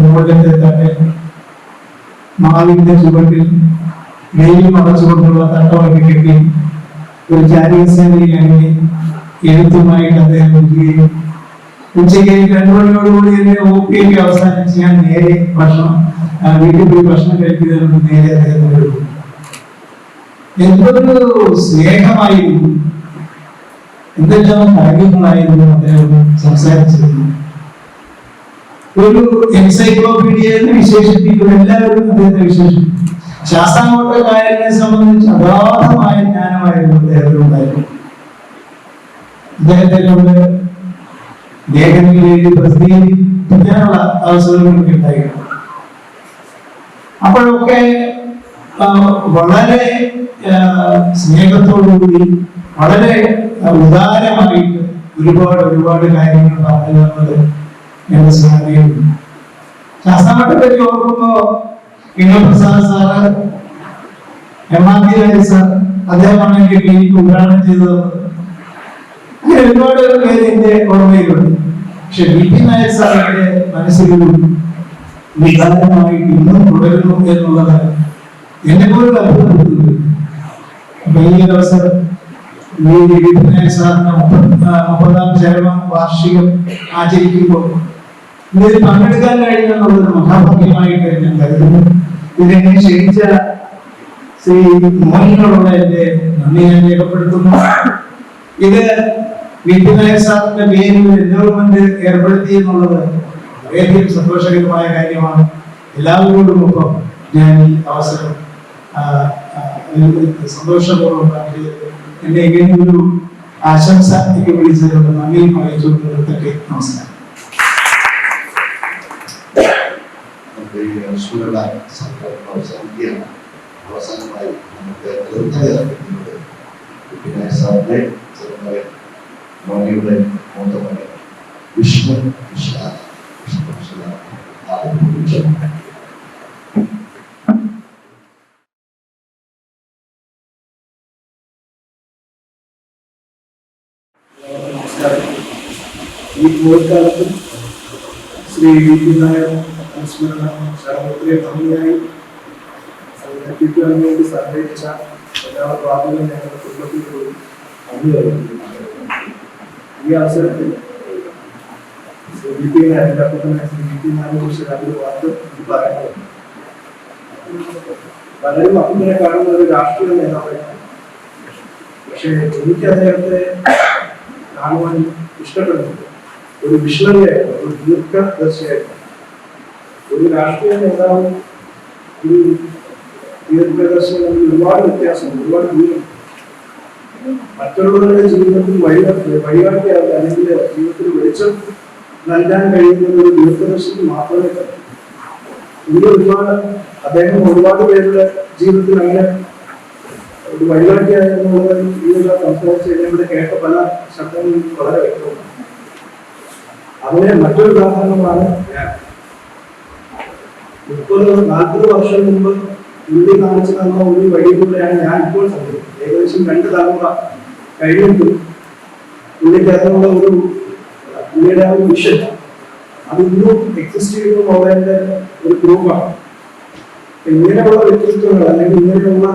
മുകളിലത്തെ തട്ടിൽ മാവിന്റെ ചുവട്ടിൽ വെയിൽ മറച്ചുകൊണ്ടുള്ള തട്ടമൊക്കെ കെട്ടി ഒരു ചാരികസേനയിൽ അങ്ങനെ എഴുത്തുമായിട്ട് അദ്ദേഹം നിൽക്കുകയും ഉച്ചയ്ക്ക് 2 മണിയോടുകൂടി എന്നെ OP അവസാനിച്ച് ഞാൻ നേരെ വീട്ടിൽ പോയി ഭക്ഷണം കഴിക്കുന്നതിന് നേരെ അദ്ദേഹത്തിന് എടുക്കും. എന്തൊരു സ്നേഹമായിരുന്നു, എന്തെല്ലാം കാര്യങ്ങളായിരുന്നു അദ്ദേഹം സംസാരിച്ചിരുന്നു. ഒരു എൻസൈക്ലോപീഡിയ എന്ന് വിശേഷിപ്പിക്കും, എല്ലാവരും അദ്ദേഹത്തെ വിശേഷിപ്പിക്കും. ശാസ്താംകോട്ട കായലിനെ സംബന്ധിച്ച് അഗാധമായ ജ്ഞാനമായിരുന്നു അദ്ദേഹത്തിനുണ്ടായിരുന്നു. അദ്ദേഹത്തെ കൊണ്ട് ലേഖനങ്ങളിൽ പ്രസിദ്ധീകരിക്കാനുള്ള അവസരങ്ങളൊക്കെ ഉണ്ടായിരുന്നു. അപ്പോഴൊക്കെ വളരെ സ്നേഹത്തോടുകൂടി വളരെ ഉദാരമായിട്ട് ഒരുപാട് കാര്യങ്ങൾ പറഞ്ഞു തന്നത് എന്റെ സ്മരണയുണ്ട്. ശാസ്താംകോട്ടയെ പറ്റി ഓർക്കുമ്പോ പ്രസാദ് സാറ്, MRT സാർ, അദ്ദേഹമാണ് എനിക്ക് ക്ലിനിക്ക് ഉദ്ഘാടനം ചെയ്തത്. അങ്ങനെ ഒരുപാട് പേര് എന്റെ ഓർമ്മയിലുണ്ട്. പക്ഷെ VP നായർ സാറിന്റെ മനസ്സിലൊരു വികാരമായിട്ട് ഇന്നും തുടരുന്നു എന്നുള്ളത് എന്നെ പോലും അത്ഭുതപ്പെടുത്തുന്നു. അപ്പൊ ഈ അവസരം VP നായർ സാറിന്റെ 30ാം ചരമ വാർഷികം ആചരിക്കുമ്പോൾ ഇതിൽ പങ്കെടുക്കാൻ കഴിയുമെന്നുള്ളൊരു മഹാഭാഗ്യമായിട്ട് ഞാൻ കരുതുന്നു. ഇതിനെ ക്ഷണിച്ച ശ്രീ മോഹനോടുള്ള എന്റെ നന്ദി ഞാൻ രേഖപ്പെടുത്തുന്നു. ഇത് VP നായർ സാറിന്റെ പേരിൽ എൻഡോവ്മെന്റ് ഏർപ്പെടുത്തി എന്നുള്ളത് വളരെയധികം സന്തോഷകരമായ കാര്യമാണ്. എല്ലാവരോടും ഒപ്പം ഞാൻ ഈ അവസരം സന്തോഷപൂർവ്വം എന്നെ ഇങ്ങനെ ഒരു ആശംസ എനിക്ക് വിളിച്ചതുകൊണ്ട് നന്ദിയും അറിയിച്ചുകൊണ്ട് നിർത്തട്ടെ. നമസ്കാരം. അവസാനമായി നമുക്ക് സാറിന്റെ ചെറുമകൻ മോനിയുടെ മൂത്തമകൻ വിഷ്ണു വിശാല ഈ കോഴിക്കാലത്തും ശ്രീ VP നായർ അനുസ്മരണ ശരണത്തിലെ ഭംഗിയായി എത്തിക്കുവാൻ വേണ്ടി സഹകരിച്ച എല്ലാ പ്രാഥമിക ഞങ്ങളുടെ കുടുംബത്തിൽ പോയി നന്ദി അറിയിക്കുന്നു. ഈ അവസരത്തിൽ VP നായരുടെ VP നായരെ കുറിച്ച് 2 വാക്ക് പറയാനുണ്ട്. പലരും അപ്പനെ കാണുന്ന ഒരു രാഷ്ട്രീയ നേതാവാണ്. പക്ഷെ എനിക്ക് അദ്ദേഹത്തെ കാണുവാൻ ഇഷ്ടപ്പെടുന്നത് ഒരു വിഷണറിയായിരുന്നു, ഒരു ദീർഘദർശിയായിരുന്നു. ഒരു രാഷ്ട്രീയ നേതാവും ഒരു ദീർഘദർശിയും ഒരുപാട് വ്യത്യാസമുണ്ട്, ഒരുപാട് ദൂരം. മറ്റുള്ളവരുടെ ജീവിതത്തിൽ വഴികാട്ടിയാവുക അല്ലെങ്കിൽ ജീവിതത്തിൽ വെളിച്ചം നൽകാൻ കഴിയുന്ന ഒരു ദീർഘദർശിക്ക് മാത്രമേ കഴിയൂ. ഇതിൽ അദ്ദേഹം ഒരുപാട് പേരുടെ ജീവിതത്തിൽ അങ്ങനെ ഒരു വഴികാട്ടിയായെന്നുള്ളത് ഇതിലുള്ള സംസാരിച്ച് ഇവിടെ കേട്ട പല ശബ്ദങ്ങളും വളരെ വ്യക്തമാണ്. അതിന് മറ്റൊരു ഉദാഹരണമാണ് ഞാൻ. 30-40 വർഷം മുമ്പ് പുള്ളി കാണിച്ചു തന്ന ഒരു വഴിയിലൂടെയാണ് ഞാൻ ഇപ്പോൾ സഞ്ചരിക്കുന്നത്. ഏകദേശം 2 തലമുറ കഴിഞ്ഞിട്ടും പുള്ളിക്ക് അതിനുള്ള പുള്ളിയുടെ ആ ഒരു വിഷൻ അത് ഇന്നും എക്സിസ്റ്റ് ചെയ്യുന്നതിന്റെ ഒരു പ്രൂഫാണ്. ഇങ്ങനെയുള്ള വ്യക്തിത്വങ്ങൾ അല്ലെങ്കിൽ ഇങ്ങനെയുള്ള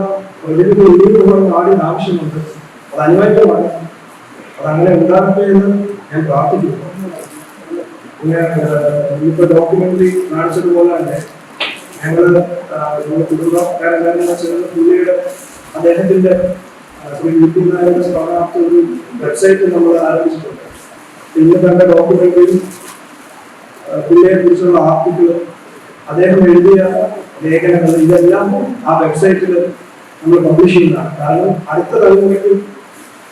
പ്രകൃതി ഇനിയുള്ള നാടിന് ആവശ്യമുണ്ട്. അത് അനിവാര്യമാണ്. അതങ്ങനെ ഉണ്ടാകട്ടെ എന്ന് ഞാൻ പ്രാർത്ഥിക്കുന്നു. ഇന്നിപ്പോ ഡോക്യുമെന്ററി കാണിച്ചതുപോലെ തന്നെ ഞങ്ങള് കുടുംബക്കാരെല്ലാവരും ചേർന്ന് പുള്ളിയുടെ അദ്ദേഹത്തിന്റെ ശ്രീ VP നായരുടെ സ്ഥാനാർത്ഥി ഒരു വെബ്സൈറ്റ് നമ്മൾ ആരംഭിച്ചിട്ടുണ്ട്. ഇന്ന് കണ്ട ഡോക്യുമെന്ററി പുള്ളിയെ കുറിച്ചുള്ള ആർട്ടിക്കിള് അദ്ദേഹം എഴുതിയ ലേഖനങ്ങൾ ഇതെല്ലാം ആ വെബ്സൈറ്റിൽ നമ്മൾ പബ്ലിഷ് ചെയ്യുന്നതാണ്. കാരണം അടുത്ത തലമുറയ്ക്ക്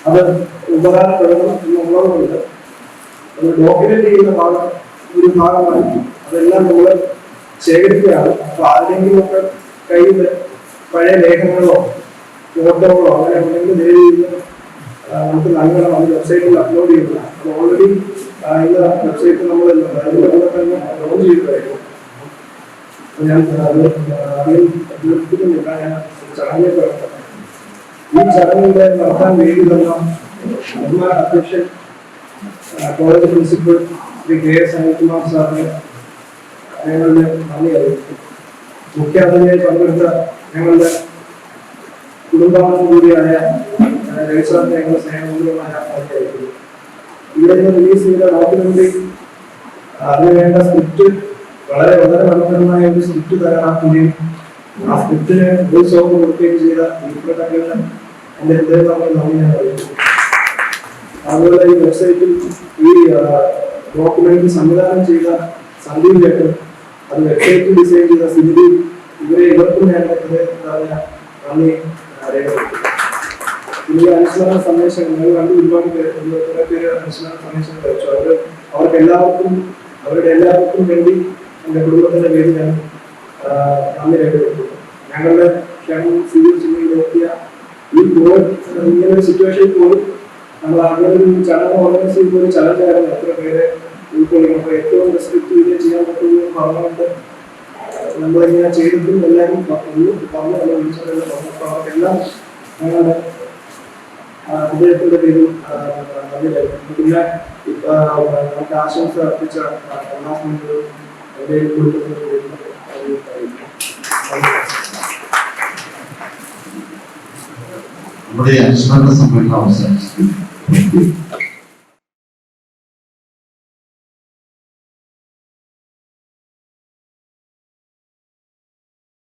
അത് ഉപകാരപ്പെടണം എന്നുള്ളതുകൊണ്ട് അത് ഡോക്യുമെന്റ് ചെയ്യുന്ന ഒരു ഭാഗമായി അതെല്ലാം നമ്മൾ ശേഖരിക്കുകയാണ്. അപ്പൊ ആരുടെയെങ്കിലും ഒക്കെ കയ്യിൽ പഴയ ലേഖനങ്ങളോ ഫോട്ടോകളോ അങ്ങനെ എന്തെങ്കിലും നേരിട്ട് നമുക്ക് നൽകണം. അത് വെബ്സൈറ്റിൽ അപ്ലോഡ് ചെയ്യുന്നതാണ്. അത് ഓൾറെഡി ഇന്ന് വെബ്സൈറ്റ് നമ്മൾ അതിന്റെ കൂടെ തന്നെ ലോഞ്ച് ചെയ്ത് കഴിഞ്ഞു. ഞാൻ ദീർഘിപ്പിക്കുന്നില്ല. ഞാൻ ചടങ്ങിൽ പ്രവർത്തനം ഈ ചടങ്ങിന്റെ നടത്താൻ വേണ്ടി തന്ന ബഹുമാന അധ്യക്ഷൻ college principal Shri KS Anilkumar സാറിന് ഞങ്ങളുടെ നന്ദി അറിയിച്ചു. മുഖ്യാതിഥിയായി പങ്കെടുത്ത ഞങ്ങളുടെ കുടുംബാംഗം കൂടിയായ രവിസാറിന് ഞങ്ങളുടെ സ്നേഹപൂർവ്വമായ നന്ദി അറിയിക്കുന്നു. ഇവിടെ നിന്ന് റിലീസ് ചെയ്ത ഡോക്യുമെന്ററി അതിനുവേണ്ട സ്ക്രിപ്റ്റ് വളരെ വളരെ മനോഹരമായ ഒരു സ്ക്രിപ്റ്റ് തയ്യാറാക്കുകയും ആ സ്ക്രിപ്റ്റിന് വോയിസ് ഓവർ കൊടുക്കുകയും ചെയ്ത എന്റെ ഹൃദയം നമ്മൾ നന്ദി ഞാൻ അറിയിക്കുന്നു. അതുപോലെ ഈ വെബ്സൈറ്റിൽ ഈ ഡോക്യുമെന്ററി സംവിധാനം ചെയ്ത സന്ദീപ് ചേട്ടൻ, അത് വെബ്സൈറ്റ് ഡിസൈൻ ചെയ്ത സിന്ധി, ഇവർക്കും ഞാൻ ഹൃദയത്തിലായ നന്ദി രേഖപ്പെടുത്തുന്നു. ഇതിന്റെ അനുസ്മരണ സന്ദേശങ്ങൾ ഞങ്ങൾ കണ്ടു. ഒരുപാട് പേര് അനുസ്മരണ സന്ദേശങ്ങൾ അയച്ചു. അവരുടെ എല്ലാവർക്കും വേണ്ടി എന്റെ കുടുംബത്തിന്റെ പേരിൽ ഞാൻ നന്ദി രേഖപ്പെടുത്തുന്നു. ഞങ്ങളുടെ ക്ഷേമം സ്വീകരിച്ച് നോക്കിയ ഈ ഇങ്ങനെ ഒരു സിറ്റുവേഷനിൽ പോലും നമ്മൾ അങ്ങനെ ഒരു ചടങ്ങ് ഓർഗനൈസ് ചെയ്യുന്ന ഒരു ചലഞ്ചായിരുന്നു. എത്ര പേരെ ഉൾക്കൊള്ളിക്കണം. അപ്പൊ ഏറ്റവും റെസ്പെക്ട് ചെയ്ത് ചെയ്യാൻ പറ്റുന്ന പറഞ്ഞുകൊണ്ട് നമ്മളിങ്ങനെ ചെയ്തിട്ടും എല്ലാവരും പറഞ്ഞു അല്ല വിളിച്ചതെല്ലാം പറഞ്ഞപ്പോൾ അവർക്കെല്ലാം ഞങ്ങളുടെ അദ്ദേഹത്തിന്റെ പേരിൽ നന്ദി രേഖപ്പെടുത്തുന്നു. പിന്നെ നമുക്ക് ആശംസ അർപ്പിച്ച എന്റെ കുടുംബത്തിന്റെ പേരിൽ നമ്മുടെ അനുസ്മരണ സമ്മേളനം അവസാനിച്ചു.